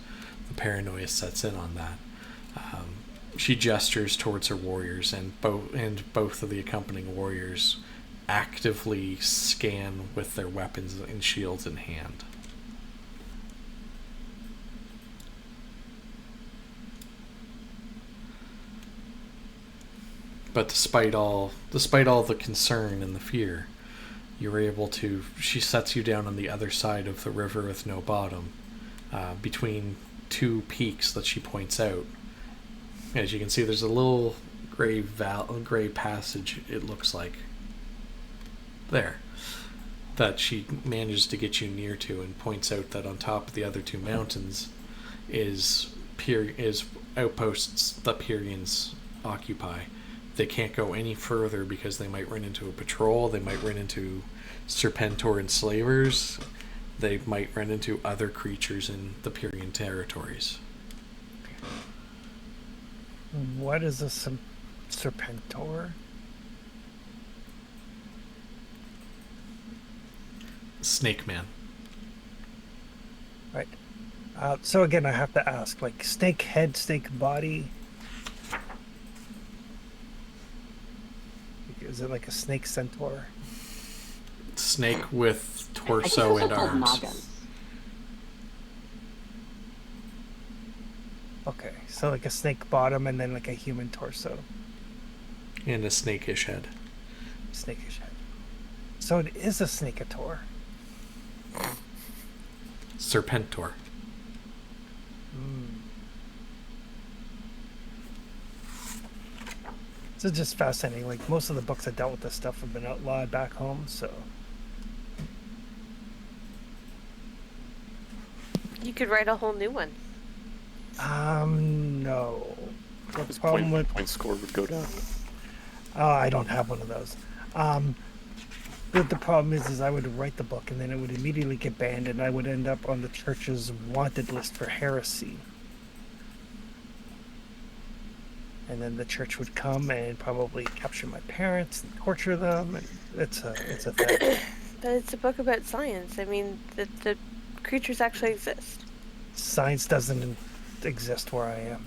The paranoia sets in on that. She gestures towards her warriors, and both of the accompanying warriors actively scan with their weapons and shields in hand. But despite all the concern and the fear, you're able to. She sets you down on the other side of the river with no bottom, between two peaks that she points out. As you can see, there's a little gray passage. It looks like there that she manages to get you near to, and points out that on top of the other two mountains is outposts the Pyrians occupy. They can't go any further because they might run into a patrol, they might run into Serpentor enslavers, they might run into other creatures in the Pyrian territories. What is a Serpentor? Snake Man. Right. So again, I have to ask, like, snake head, snake body. Is it like a snake centaur? Snake with torso and arms. Okay, so like a snake bottom and then like a human torso. And a snakish head. Snakish head. So it is a snakeator. Serpentor. This is just fascinating. Like, most of the books that dealt with this stuff have been outlawed back home, so. You could write a whole new one. No. The His problem with point score would go down. Oh, I don't have one of those. The problem is I would write the book and then it would immediately get banned, and I would end up on the church's wanted list for heresy. And then the church would come and probably capture my parents and torture them, and it's a thing. But it's a book about science. I mean, the creatures actually exist. Science doesn't exist where I am.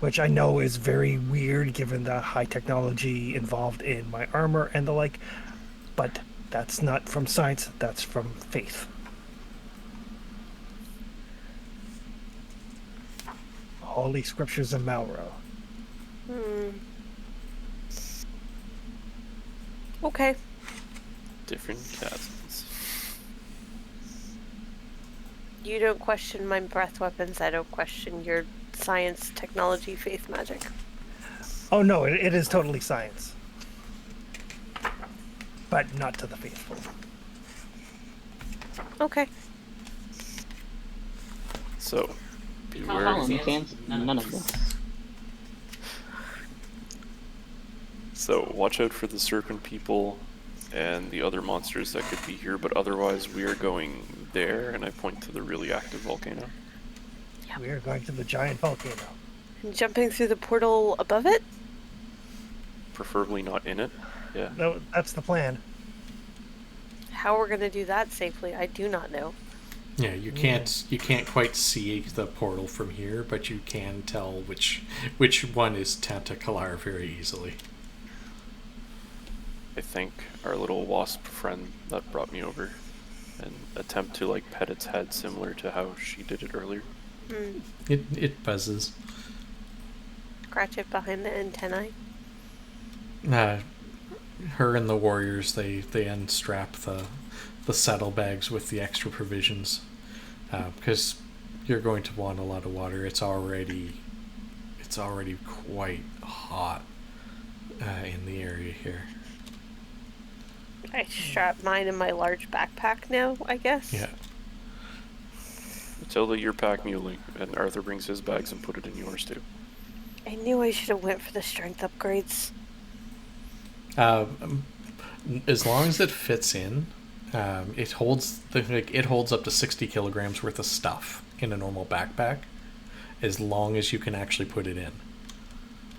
Which I know is very weird given the high technology involved in my armor and the like, but that's not from science, that's from faith. Holy Scriptures of Malro. Okay. Different chasms. You don't question my breath weapons. I don't question your science, technology, faith, magic. Oh no, it is totally science. But not to the faithful. Okay. So, beware. Following chance, none of this. So, watch out for the serpent people and the other monsters that could be here, but otherwise we are going there, and I point to the really active volcano. We are going to the giant volcano. And jumping through the portal above it? preferably not in it. Yeah. No, that's the plan. How we're gonna do that safely, I do not know. Yeah, you can't quite see the portal from here, but you can tell which one is Tentacular very easily. I think our little wasp friend that brought me over and attempt to like pet its head similar to how she did it earlier. It buzzes. Scratch it behind the antennae. Her and the warriors they unstrap the saddlebags with the extra provisions, because you're going to want a lot of water. It's already quite hot in the area here. I strap mine in my large backpack now, I guess. Yeah. Matilda, you're pack muling, and Arthur brings his bags and put it in yours too. I knew I should have went for the strength upgrades. As long as it fits in, it holds up to 60 kilograms worth of stuff in a normal backpack, as long as you can actually put it in.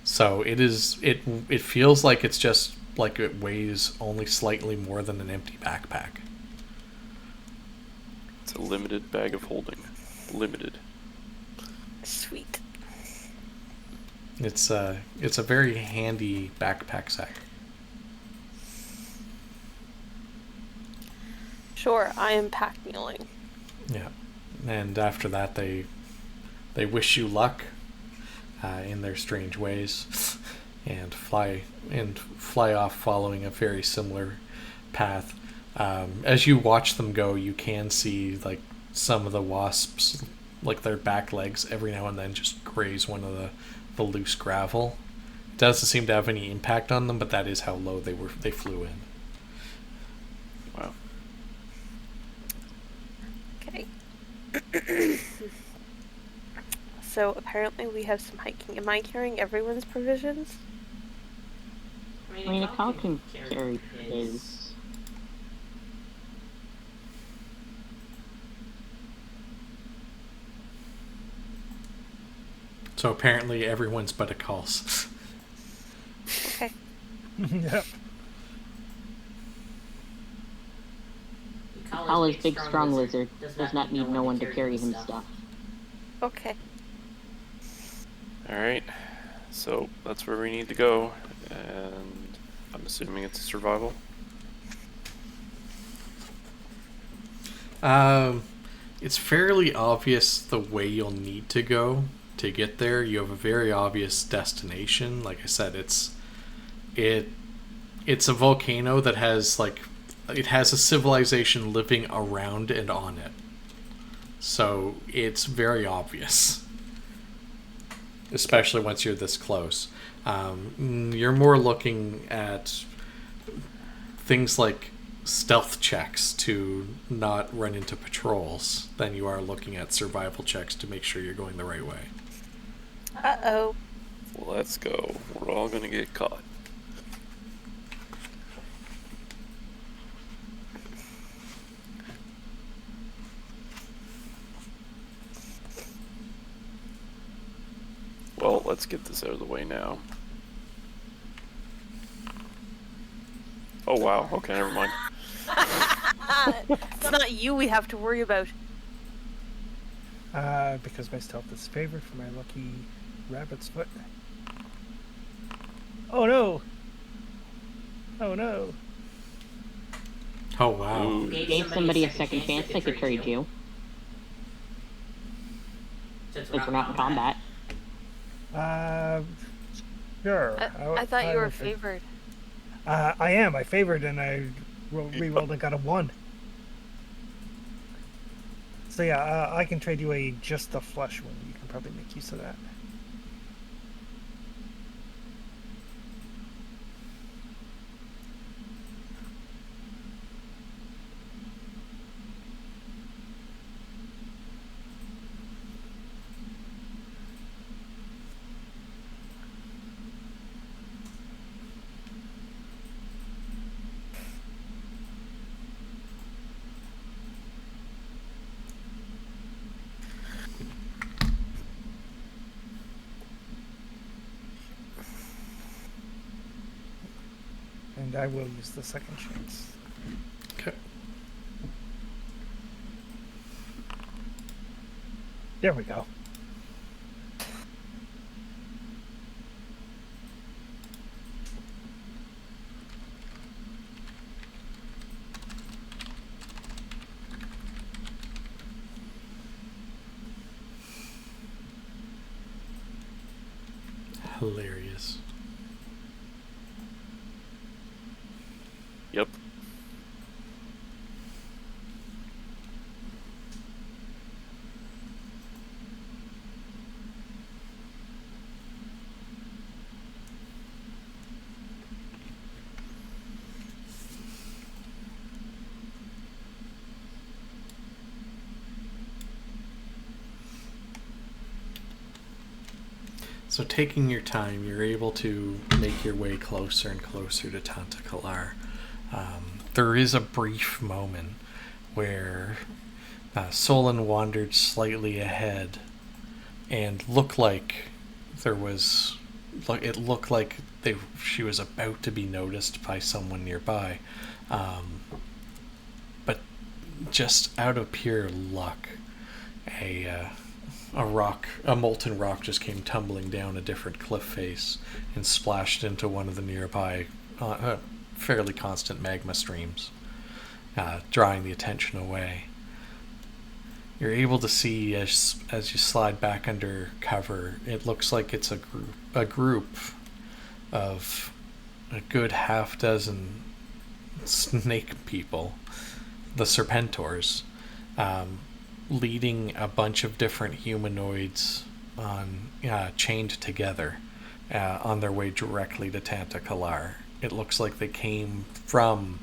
So it feels like it's just like it weighs only slightly more than an empty backpack. It's a limited bag of holding. Limited. Sweet. It's a very handy backpack sack. Sure, I am pack muling. Yeah, and after that they wish you luck in their strange ways, and fly off following a very similar path. As you watch them go, you can see like some of the wasps, like their back legs, every now and then just graze one of the loose gravel. It doesn't seem to have any impact on them, but that is how low they flew in. Wow. Okay. So apparently we have some hiking. Am I carrying everyone's provisions? I mean, a cow can carry his. So apparently everyone's but a calls. Okay. Yep. Cow is big, strong lizard. Does not need no one to carry him stuff. Okay. Alright. So that's where we need to go. And I'm assuming it's a survival. It's fairly obvious the way you'll need to go to get there. You have a very obvious destination. Like I said, it's a volcano that has it has a civilization living around and on it. So it's very obvious, especially once you're this close. You're more looking at things like stealth checks to not run into patrols than you are looking at survival checks to make sure you're going the right way. Uh-oh. Let's go. We're all gonna get caught. Well, let's get this out of the way now. Oh wow, okay, never mind. It's not you we have to worry about. Because my stealth is favored for my lucky rabbit's foot. Oh no! Oh no! Oh wow. Ooh. Gave somebody a second chance, they could trade you. Since we're not in combat. Sure. I thought you were will take- favored. I am. I favored and I re-rolled and got a 1. So yeah, I can trade you a just the flesh one. You can probably make use of that. And I will use the second chance. Okay. There we go. Hilarious. Yep. So taking your time, you're able to make your way closer and closer to Tantakalar. There is a brief moment where Solon wandered slightly ahead and looked like there was... It looked like she was about to be noticed by someone nearby. But just out of pure luck, a molten rock just came tumbling down a different cliff face and splashed into one of the nearby fairly constant magma streams, drawing the attention away. You're able to see as you slide back under cover, it looks like it's a group of a good half dozen snake people, the Serpentors, leading a bunch of different humanoids chained together on their way directly to Tantakalar. It looks like they came from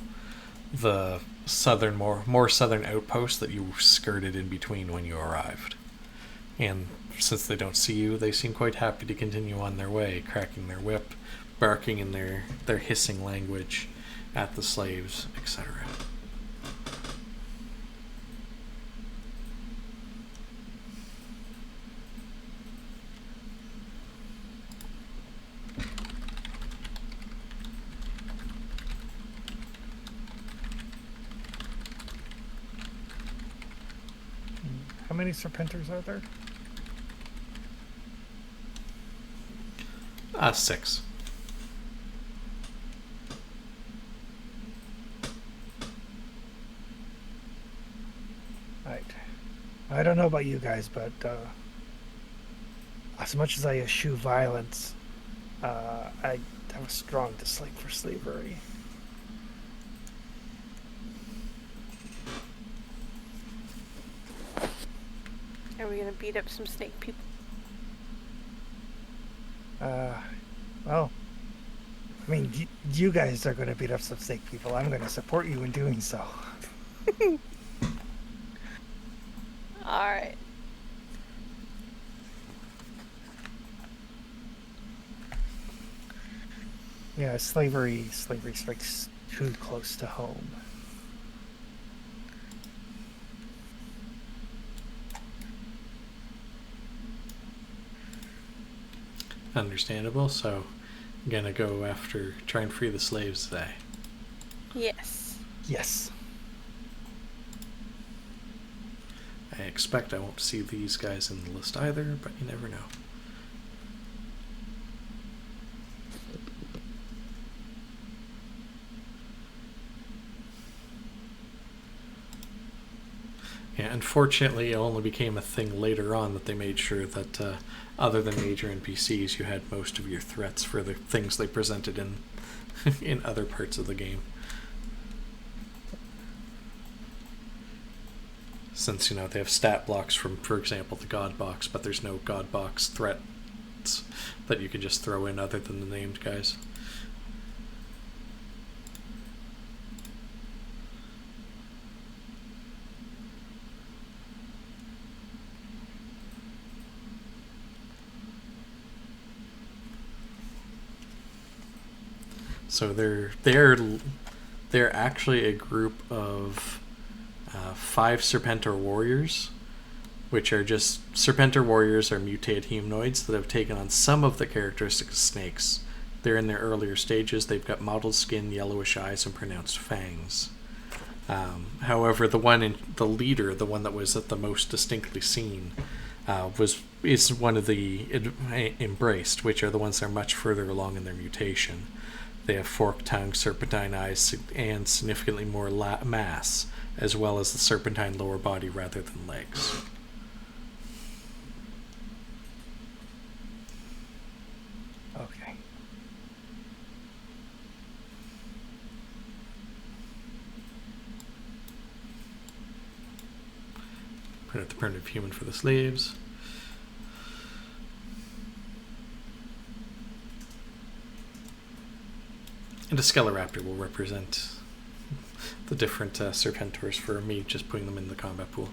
the southern, more southern outpost that you skirted in between when you arrived. And since they don't see you, they seem quite happy to continue on their way, cracking their whip, barking in their hissing language at the slaves, etc. How many Serpentors are there? 6. Right. I don't know about you guys, but as much as I eschew violence, I have a strong dislike for slavery. Are we gonna beat up some snake people? Well, I mean, you guys are going to beat up some snake people. I'm going to support you in doing so. Alright. Yeah, slavery strikes too close to home. Understandable. So, I'm gonna go after try and free the slaves today. Yes. Yes. I expect I won't see these guys in the list either, but you never know. Yeah, unfortunately, it only became a thing later on that they made sure that other than major NPCs, you had most of your threats for the things they presented in in other parts of the game. Since, you know, they have stat blocks from, for example, the God Box, but there's no God Box threats that you can just throw in other than the named guys. So they're actually a group of 5 Serpentor warriors, which are just Serpentor warriors are mutated humanoids that have taken on some of the characteristics of snakes, They're in their earlier stages. They've got mottled skin, yellowish eyes, and pronounced fangs. However, the leader, the one that was at the most distinctly seen, is one of the embraced, which are the ones that are much further along in their mutation. They have forked tongue, serpentine eyes, and significantly more mass, as well as the serpentine lower body rather than legs. Okay. Print out the primitive human for the slaves. And a Skeleraptor will represent the different Serpentors for me just putting them in the combat pool.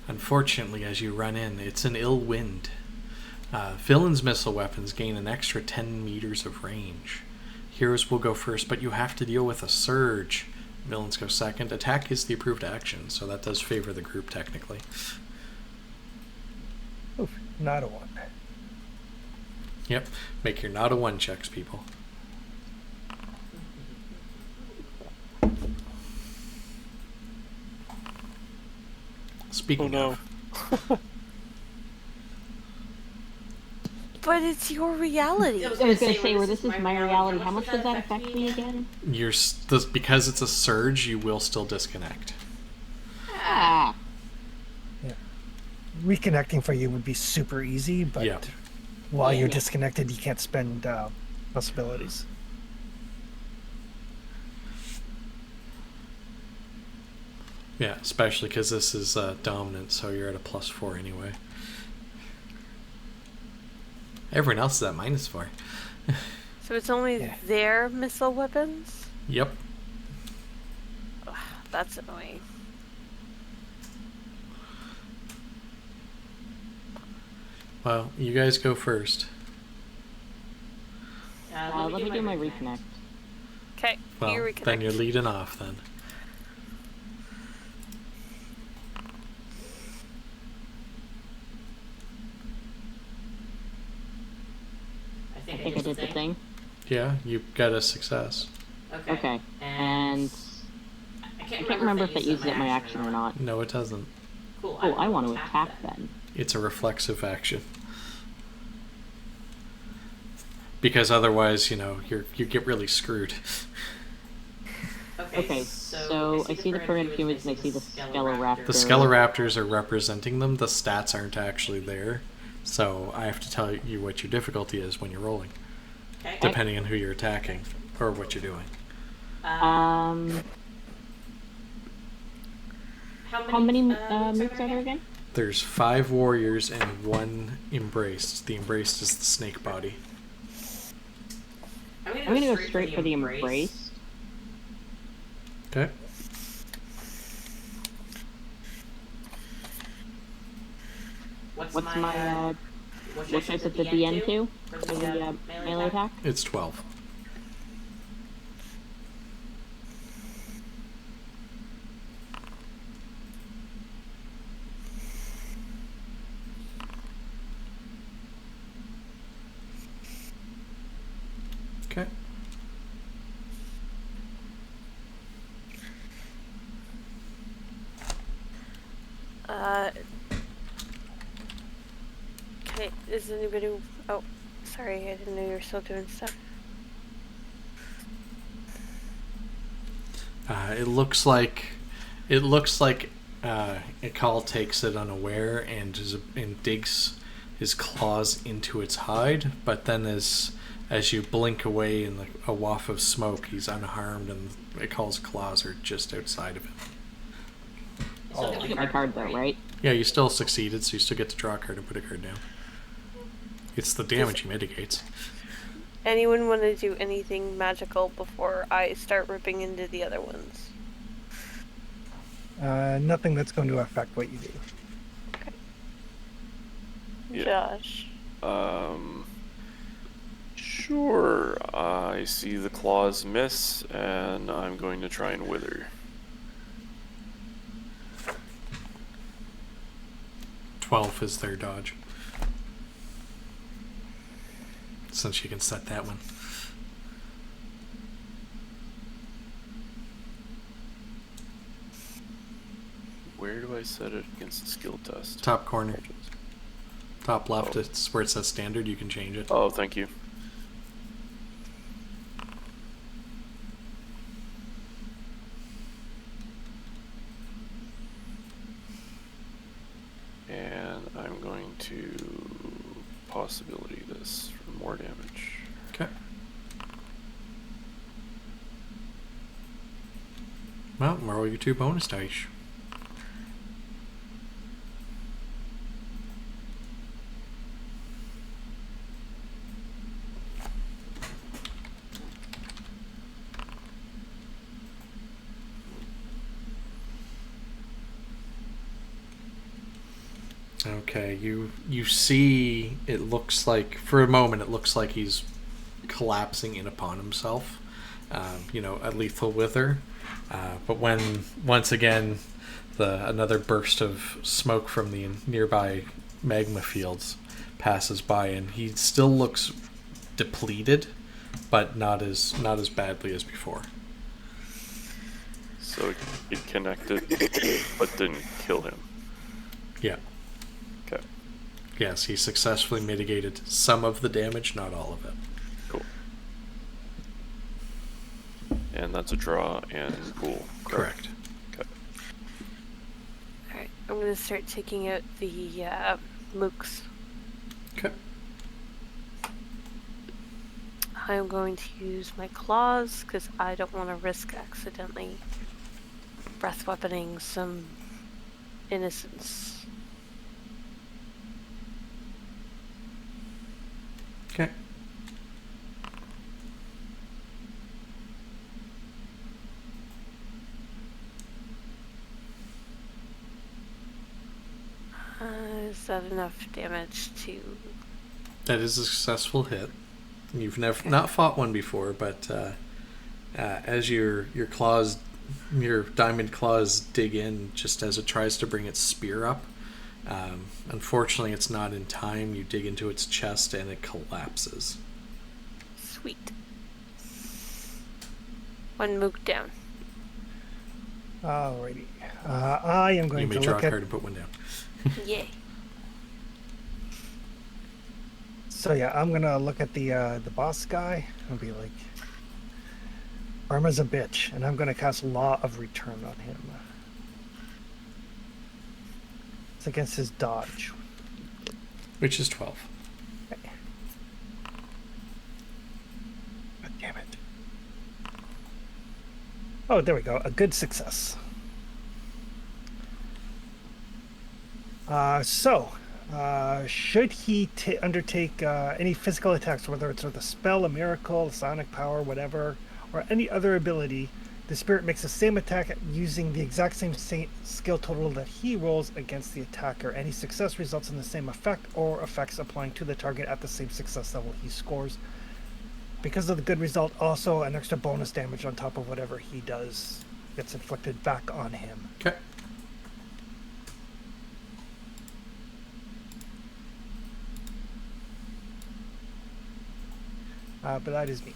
Unfortunately, as you run in, it's an ill wind. Villains' missile weapons gain an extra 10 meters of range. Heroes will go first, but you have to deal with a surge. Villains go second. Attack is the approved action, so that does favor the group technically. Oof, not a 1. Yep, make your not a 1 checks, people. Speaking of, But it's your reality. I was going to say, where this is my reality, how much does that affect me again? because it's a surge, you will still disconnect. Ah. Yeah. Reconnecting for you would be super easy, but Yeah. while you're disconnected, you can't spend possibilities. Yeah, especially because this is dominant, so you're at a +4 anyway. Everyone else is at -4. So it's only their missile weapons? Yep. Ugh, that's annoying. Well, you guys go first. Let me do my reconnect. Okay, Well, you reconnect. then you're leading off then. I think I did the thing. Yeah, you got a success. Okay, and I can't remember if that uses up my action or not. No, it doesn't. Cool, I want to attack then. It's a reflexive action. Because otherwise, you get really screwed. Okay, so I see the primitive humans and I see the Skeleraptor. The Skeleraptors are representing them. The stats aren't actually there. So I have to tell you what your difficulty is when you're rolling. Okay. Depending on who you're attacking or what you're doing. How many moves are there again? There's 5 warriors and 1 embraced. The embraced is the snake body. I'm gonna go straight for the embrace. Okay. What's my what should I set the DN to for the melee attack? It's 12. Okay. Okay, is anybody... Oh, sorry, I didn't know you were still doing stuff. It looks like Ikal takes it unaware and digs his claws into its hide, but then as you blink away in a waft of smoke, he's unharmed, and Ikal's claws are just outside of him. Oh, I get my card though, right? Yeah, you still succeeded, so you still get to draw a card and put a card down. It's the damage he mitigates. Anyone want to do anything magical before I start ripping into the other ones? Nothing that's going to affect what you do. Yeah. Josh. Sure. I see the claws miss, and I'm going to try and wither. 12 is their dodge. Since you can set that one. Where do I set it against the skill test? Top corner. Top left, it's where it says standard, you can change it. Oh, thank you. And I'm going to possibility this for more damage. Okay. Well, roll your 2 bonus dice. Okay, you see, it looks like, for a moment, it looks like he's collapsing in upon himself. A lethal wither. But when, once again, another burst of smoke from the nearby magma fields passes by, and he still looks depleted, but not as badly as before. So it connected, but didn't kill him. Yeah. Okay. Yes, he successfully mitigated some of the damage, not all of it. Cool. And that's a draw and pool. Correct. Okay. Alright, I'm gonna start taking out the mooks. Okay. I'm going to use my claws because I don't want to risk accidentally breath weaponing some innocents. Okay. Is that enough damage to... That is a successful hit. You've not fought one before, but as your claws, your diamond claws dig in just as it tries to bring its spear up, unfortunately it's not in time. You dig into its chest and it collapses. Sweet. One mook down. Alrighty. I am going You may to draw a look at... card and put one down. Yay. So yeah, I'm gonna look at the boss guy and be like, Arma's a bitch, and I'm gonna cast Law of Return on him. It's against his dodge. Which is 12. Okay. God damn it. Oh, there we go. A good success. Should he undertake any physical attacks, whether it's with a spell, a miracle, a sonic power, whatever, or any other ability, the spirit makes the same attack using the exact same skill total that he rolls against the attacker. Any success results in the same effect or effects applying to the target at the same success level he scores. Because of the good result, also an extra bonus damage on top of whatever he does gets inflicted back on him. Okay. But that is me.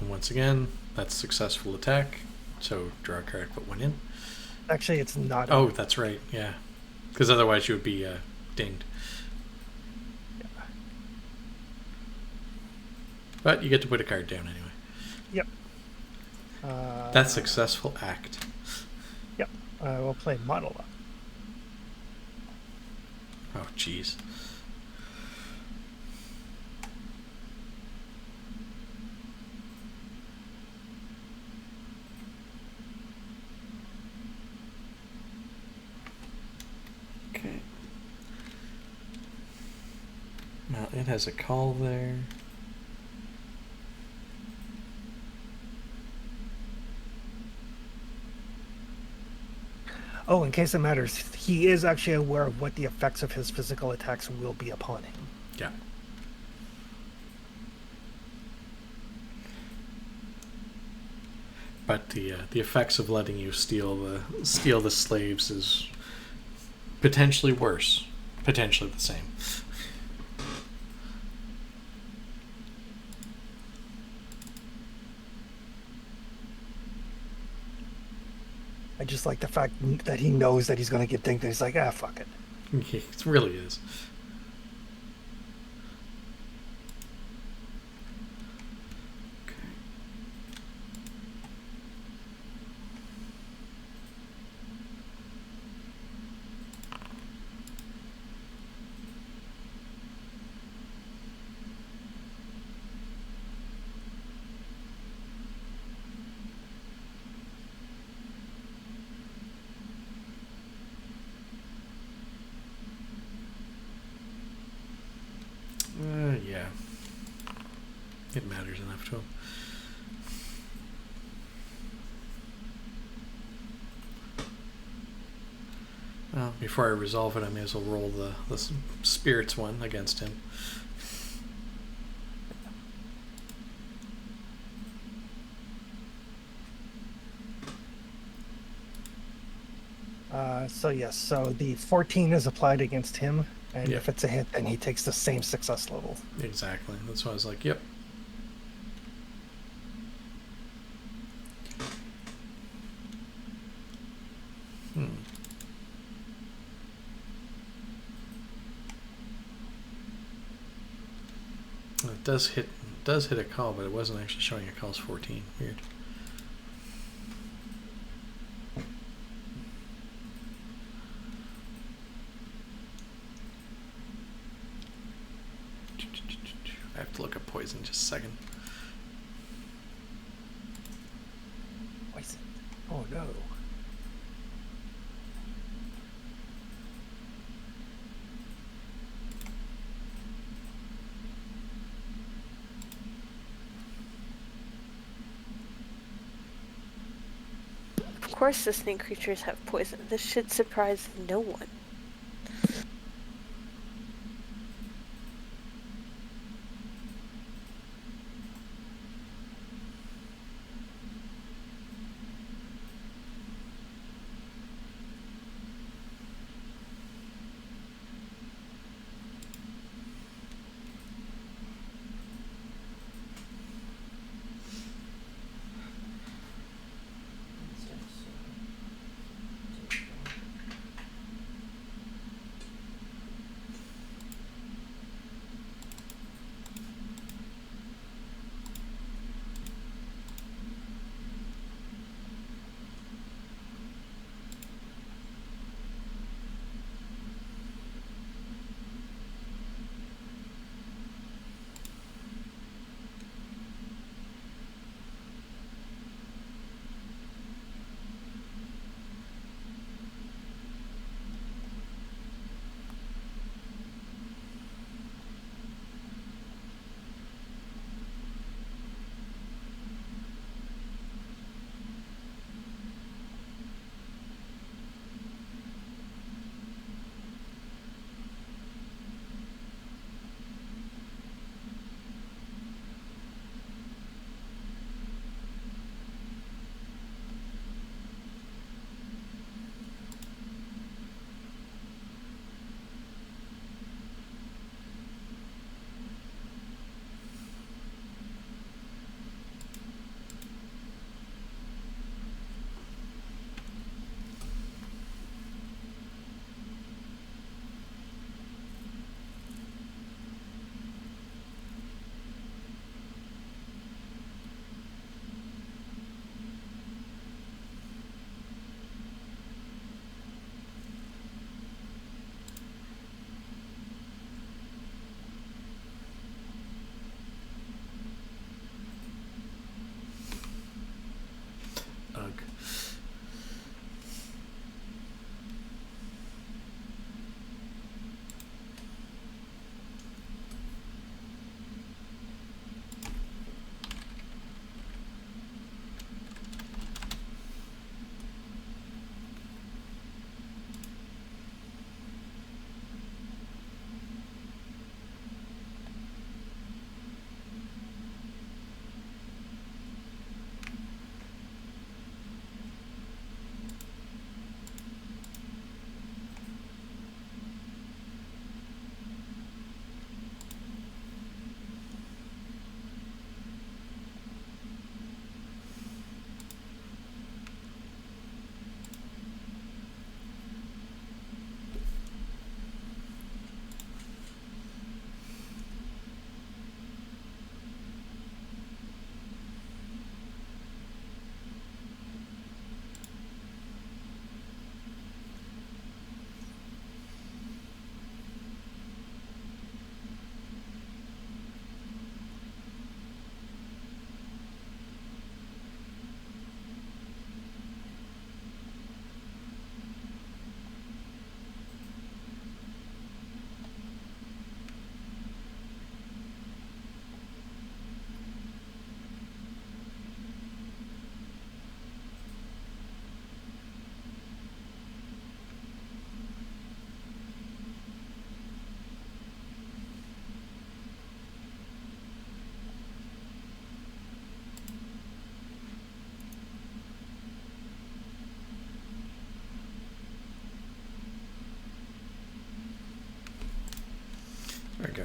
And once again, that's successful attack. So draw a card, put one in. Actually, it's not. Oh, that's right. Yeah. Because otherwise you would be dinged. Yeah. But you get to put a card down anyway. Yep. That's successful act. Yep. We'll play monologue. Oh, jeez. Okay. Now it has a call there. Oh, in case it matters, he is actually aware of what the effects of his physical attacks will be upon him. Yeah. But the effects of letting you steal the slaves is potentially worse, potentially the same. I just like the fact that he knows that he's going to get dinged, and he's like, fuck it. It really is. Yeah. It matters enough to him. Well, before I resolve it, I may as well roll the spirits one against him. So the 14 is applied against him, and Yep. if it's a hit, then he takes the same success level. Exactly. That's why I was like, yep. It does hit a call, but it wasn't actually showing a call's 14. Weird. I have to look up poison in just a second. Poison. Oh no. Of course the snake creatures have poison. This should surprise no one.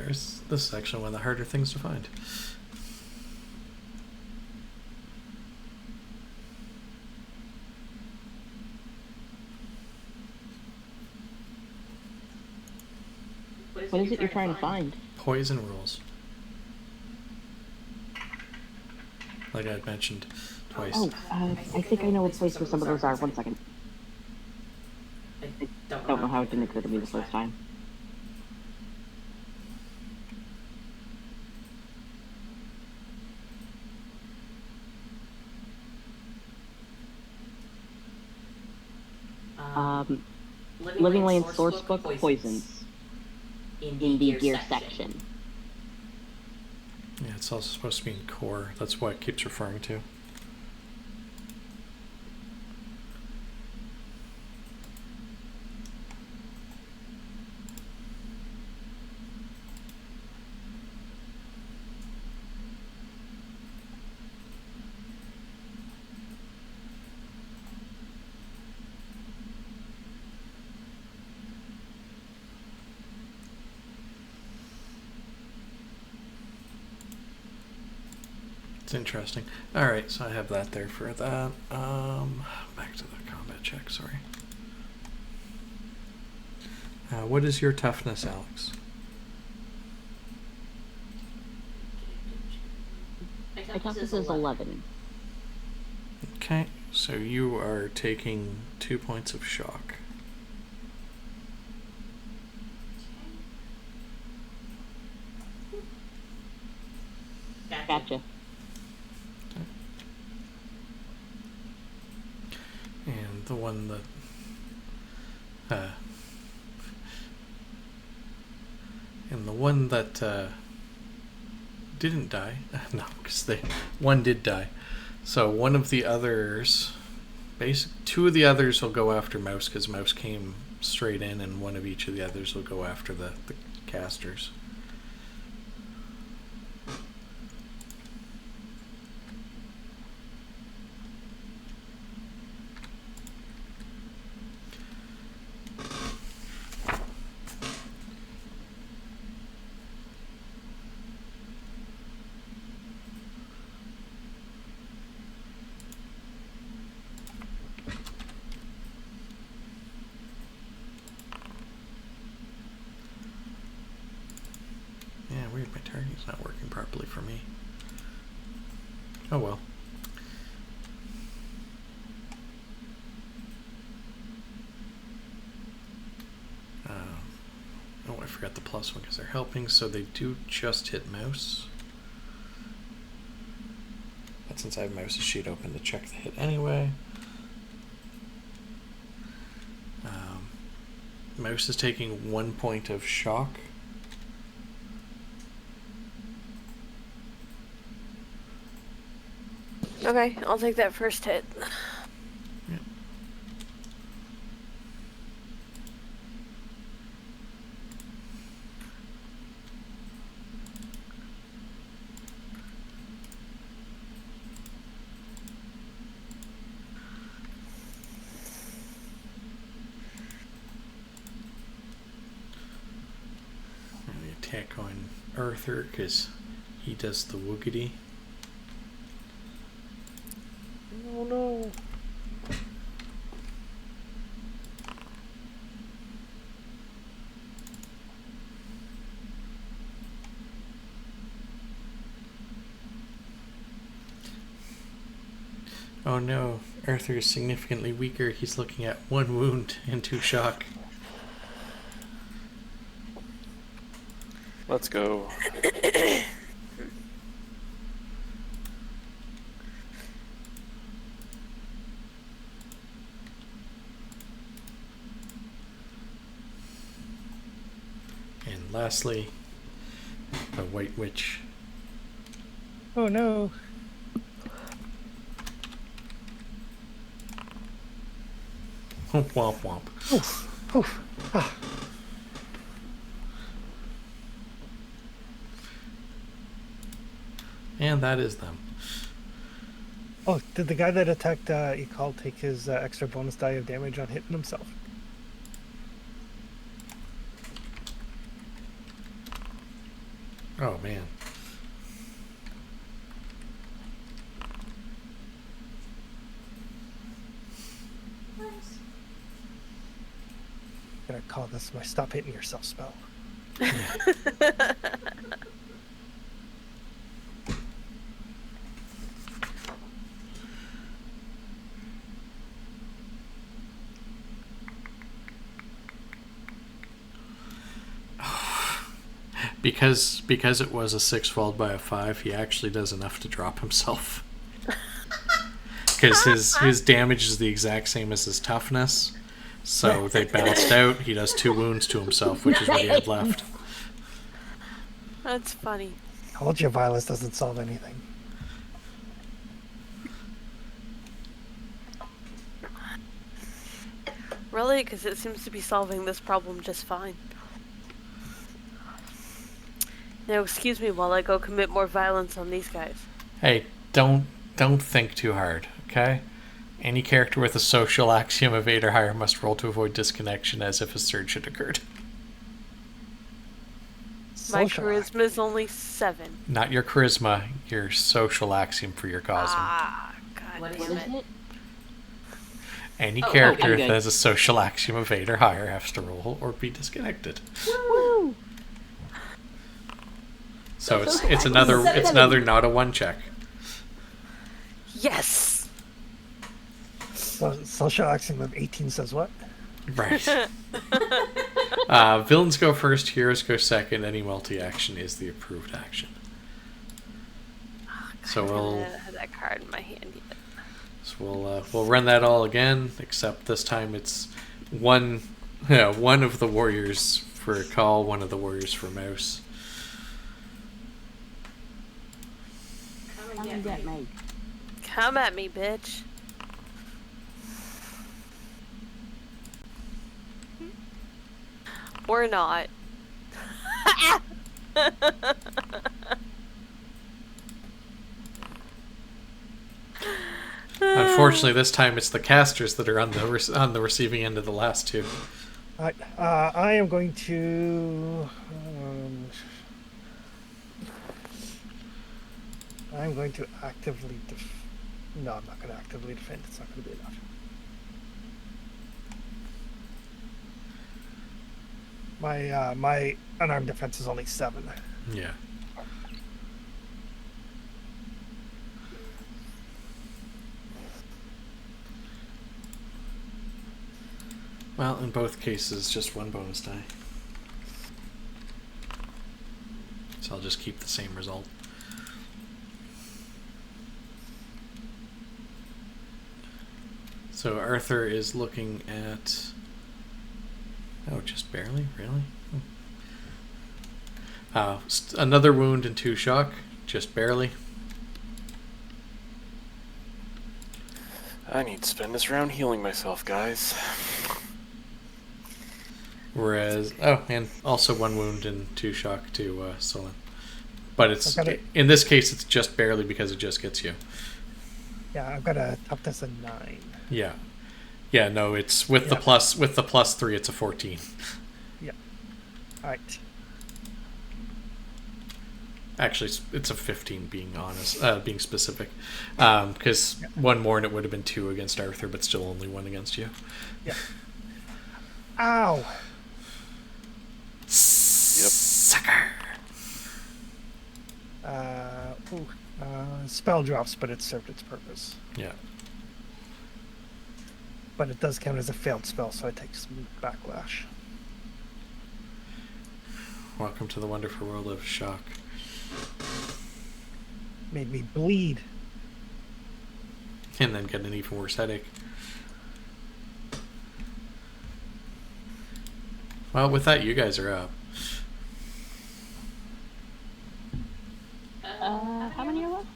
This is actually one of the harder things to find. What is it you're trying to find? Poison rules. Like I had mentioned twice. Oh, I think I know what place where some of those are. 1 second. I don't know how it didn't occur to me the first time. Living Land Sourcebook Poisons in the gear section. Yeah, it's also supposed to be in core. That's what it keeps referring to. It's interesting. Alright, so I have that there for that. Back to the combat check, sorry. What is your toughness, Alex? My toughness is 11. Okay, so you are taking 2 points of shock. Gotcha. And the one that didn't die. No, because one did die. So one of the others, two of the others will go after Mouse because Mouse came straight in, and one of each of the others will go after the casters. Weird, my target's not working properly for me. Oh well. Oh, I forgot the plus one because they're helping, so they do just hit Mouse. But since I have Mouse's sheet open to check the hit anyway. Mouse is taking 1 point of shock. Okay, I'll take that first hit. Yep. And the attack on Arthur because he does the woogity. Oh no. Oh no, Arthur is significantly weaker. He's looking at 1 wound and 2 shock. Let's go. And lastly, the White Witch. Oh no. Womp womp. Oof. Oof. Ah. And that is them. Oh, did the guy that attacked Ekal take his extra bonus die of damage on hitting himself? Oh man. I'm gonna call this my stop hitting yourself spell. Because it was a 6 followed by a 5, he actually does enough to drop himself. Because his damage is the exact same as his toughness. So they balanced out. He does 2 wounds to himself, which is what he had left. That's funny. Told you violence doesn't solve anything. Really? Because it seems to be solving this problem just fine. Now, excuse me while I go commit more violence on these guys. Hey, don't think too hard, okay? Any character with a social axiom of 8 or higher must roll to avoid disconnection as if a surge had occurred. My Social charisma is only 7. Not your charisma, your social axiom for your cosm. Ah, god What damn is it. it? Any Oh, character okay, that good. has a social axiom of 8 or higher has to roll or be disconnected. Woo! So it's Social another axiom. it's another not a 1 check. Yes! So, social axiom of 18 says what? Right. Villains go first, heroes go second. Any multi-action is the approved action. So I haven't had that card in my hand yet. we'll run that all again, except this time it's one of the warriors for a call, one of the warriors for mouse. Come and get me. Come at me, bitch. Or not. Unfortunately, this time it's the casters that are on the receiving end of the last 2. Alright, I am going to. I'm going to actively No, I'm not going to actively defend. It's not going to be enough. My unarmed defense is only 7. Yeah. Well, in both cases, just 1 bonus die. So I'll just keep the same result. So Arthur is looking at... Oh, just barely? Really? Another wound and 2 shock. Just barely. I need to spend this round healing myself, guys. Whereas... Oh, and also 1 wound and 2 shock to Solon. But it's... Okay. In this case, it's just barely because it just gets you. Yeah, I've got a toughness of 9. Yeah. Yeah, no, it's with the plus 3, it's a 14. Yeah. Alright. Actually, it's a 15 being honest, being specific. Because 1 more and it would have been 2 against Arthur, but still only 1 against you. Yeah. Ow! Yep. Sucker! Spell drops, but it served its purpose. Yeah. But it does count as a failed spell, so I take some backlash. Welcome to the wonderful world of shock. Made me bleed. And then get an even worse headache. Well, with that, you guys are up. How many are left?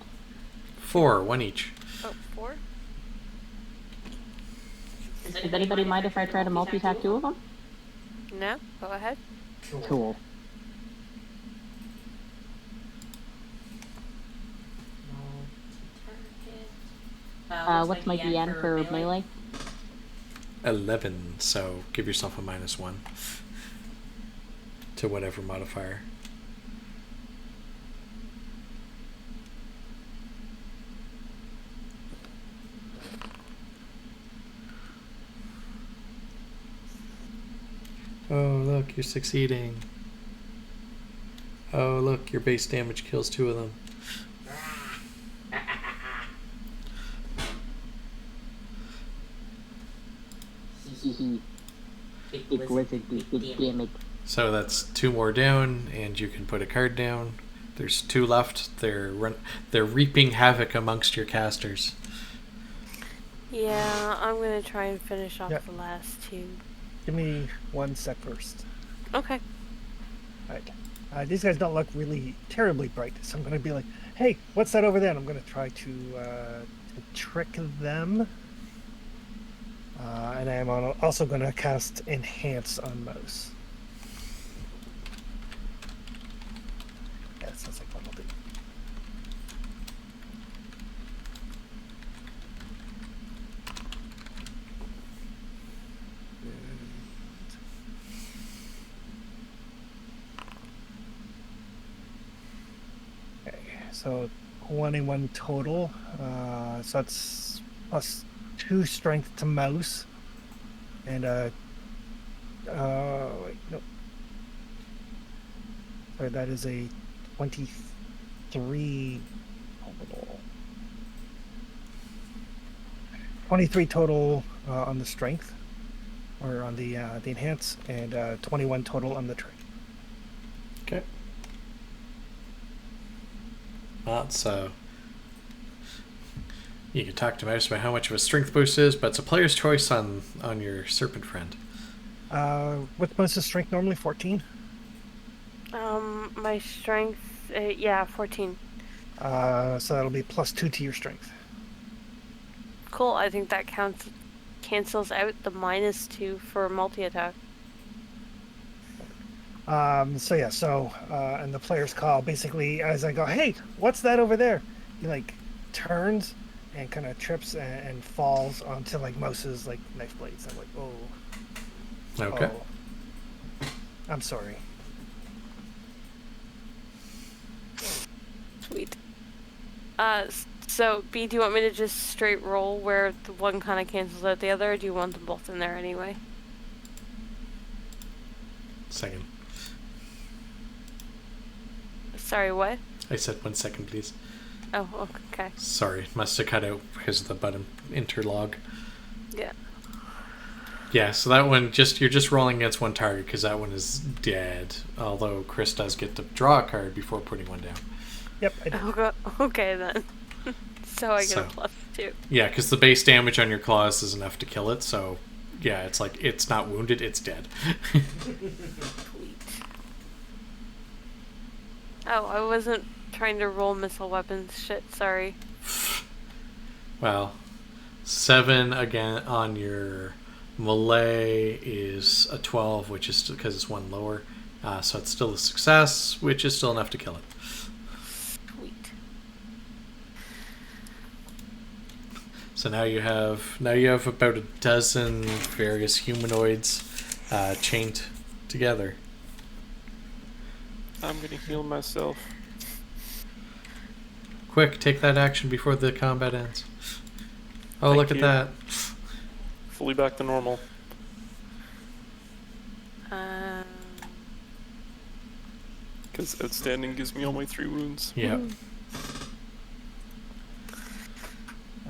4, 1 each. Oh, 4? Does anybody mind if I try to multi-attack 2 of them? No? Go ahead. Cool. What's my DN for melee? 11, so give yourself a -1 to whatever modifier. Oh, look, you're succeeding. Oh, look, your base damage kills 2 of them. Big lizard with good damage. So that's 2 more down, and you can put a card down. There's 2 left. They're reaping havoc amongst your casters. Yeah, I'm gonna try and finish off Yep. the last 2. Give me 1 sec first. Okay. Alright. These guys don't look really terribly bright, so I'm going to be like, hey, what's that over there? And I'm going to try to trick them. And I'm also going to cast Enhance on Mouse. Yeah, that sounds like one will do. Okay, so 21 total. So that's plus 2 strength to Mouse. And wait, no. Sorry, that is a 23 total. 23 total on the strength, or on the enhance, and 21 total on the trick. Okay. So you can talk to Mouse about how much of a strength boost is, but it's a player's choice on your serpent friend. What's Mouse's strength normally? 14? My strength, yeah, 14. So that'll be plus 2 to your strength. Cool, I think that cancels out the -2 for multi-attack. So yeah, and the player's call, basically, as I go, hey, what's that over there? He like turns and kind of trips and falls onto like Mouse's like knife blades. I'm like, oh. Okay. Oh. I'm sorry. Sweet. So, B, do you want me to just straight roll where the one kind of cancels out the other, or do you want them both in there anyway? Second. Sorry, what? I said 1 second, please. Oh, okay. Sorry, must have cut out because of the button interlog. Yeah. Yeah, so that one, you're just rolling against one target because that one is dead. Although Chris does get to draw a card before putting one down. Yep, I did. Okay then. So I get a +2. Yeah, because the base damage on your claws is enough to kill it. So, yeah, it's like it's not wounded; it's dead. Sweet. Oh, I wasn't trying to roll missile weapons. Shit, sorry. Well, 7 again on your melee is a 12, which is because it's 1 lower. So it's still a success, which is still enough to kill it. Sweet. So now you have about a dozen various humanoids chained together. I'm gonna heal myself. Quick, take that action before the combat ends. Oh, Thank look you. at that. Fully back to normal. Because outstanding gives me all my 3 wounds. Yeah.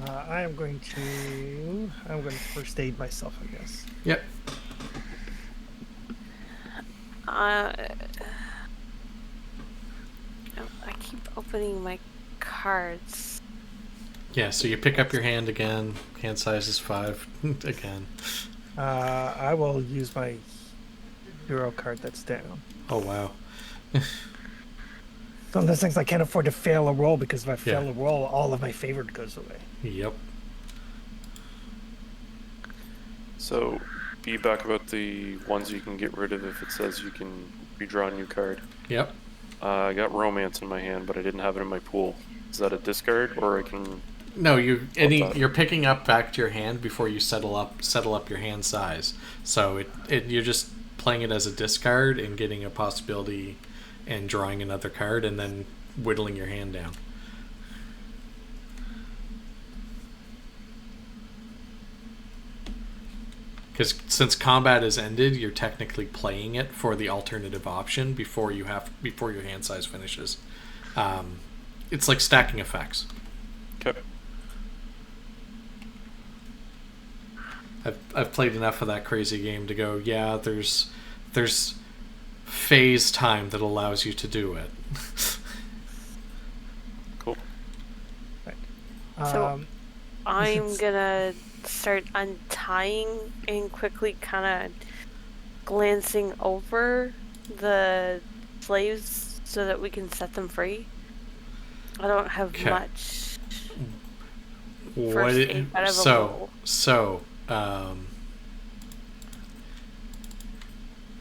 I'm going to first aid myself, I guess. Yep. I keep opening my cards. Yeah, so you pick up your hand again. Hand size is 5 again. I will use my hero card that's down. Oh, wow. Some of those things I can't afford to fail a roll, because if I fail Yeah. a roll, all of my favorite goes away. Yep. So, be back about the ones you can get rid of if it says you can redraw a new card. Yep. I got Romance in my hand, but I didn't have it in my pool. Is that a discard, or I can... No, you're picking up back to your hand before you settle up your hand size. So you're just playing it as a discard and getting a possibility and drawing another card and then whittling your hand down. Because since combat has ended, you're technically playing it for the alternative option before your hand size finishes. It's like stacking effects. Okay. I've played enough of that crazy game to go, yeah, there's phase time that allows you to do it. Cool. So I'm gonna start untying and quickly kind of glancing over the slaves so that we can set them free. I don't have much first aid out of a bowl.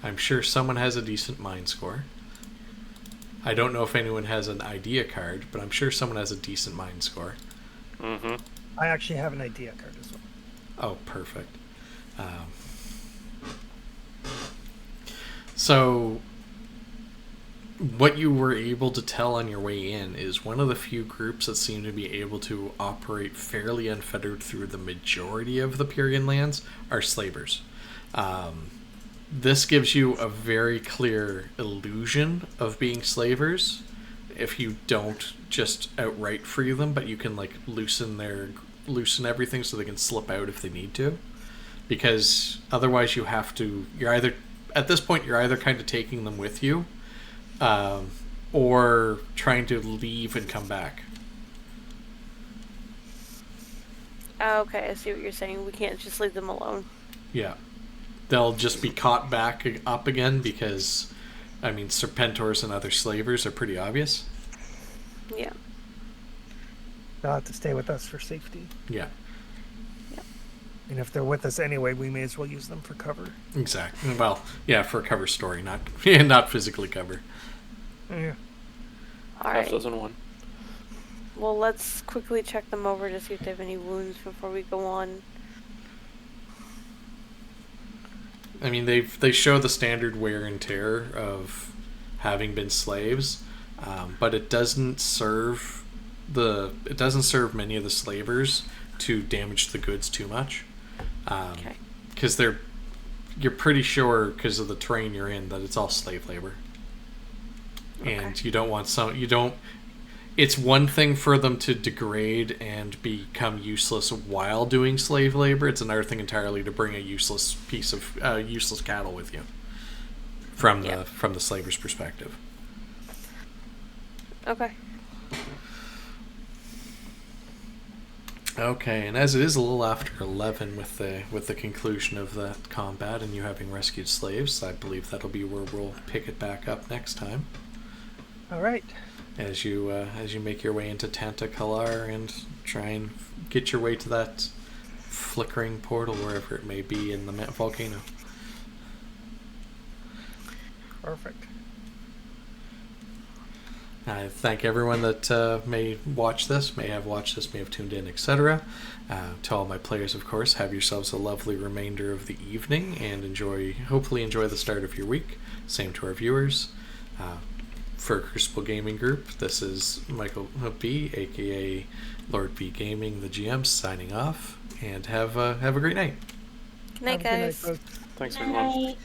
I'm sure someone has a decent mind score. I don't know if anyone has an idea card, but I'm sure someone has a decent mind score. Mm-hmm. I actually have an idea card as well. Oh, perfect. So, what you were able to tell on your way in is one of the few groups that seem to be able to operate fairly unfettered through the majority of the Pyrian lands are slavers. This gives you a very clear illusion of being slavers if you don't just outright free them, but you can like loosen everything so they can slip out if they need to. Because otherwise you're either kind of taking them with you, or trying to leave and come back. Okay, I see what you're saying. We can't just leave them alone. Yeah. They'll just be caught back up again because, I mean, Serpentors and other slavers are pretty obvious. Yeah. They'll have to stay with us for safety. Yeah. Yep. And if they're with us anyway, we may as well use them for cover. Exactly. Well, yeah, for a cover story, not physically cover. Yeah. All Half right. dozen one. Well, let's quickly check them over to see if they have any wounds before we go on. I mean, they show the standard wear and tear of having been slaves, but it doesn't serve many of the slavers to damage the goods too much, because you're pretty sure because of the terrain you're in that it's all slave labor, and you don't want It's one thing for them to degrade and become useless while doing slave labor. It's another thing entirely to bring a useless piece of useless cattle with you from the slaver's perspective. Okay. Okay, and as it is a little after 11 with the conclusion of that combat and you having rescued slaves, I believe that'll be where we'll pick it back up next time. All right. As you make your way into Tanta Kalar and try and get your way to that flickering portal wherever it may be in the volcano. Perfect. I thank everyone that may watch this, may have watched this, may have tuned in, etc. To all my players, of course, have yourselves a lovely remainder of the evening and hopefully enjoy the start of your week. Same to our viewers. For Crucible Gaming Group, this is Michael B, aka Lord B Gaming, the GM, signing off, and have a great night. Good night, guys. Thanks, everyone. Bye.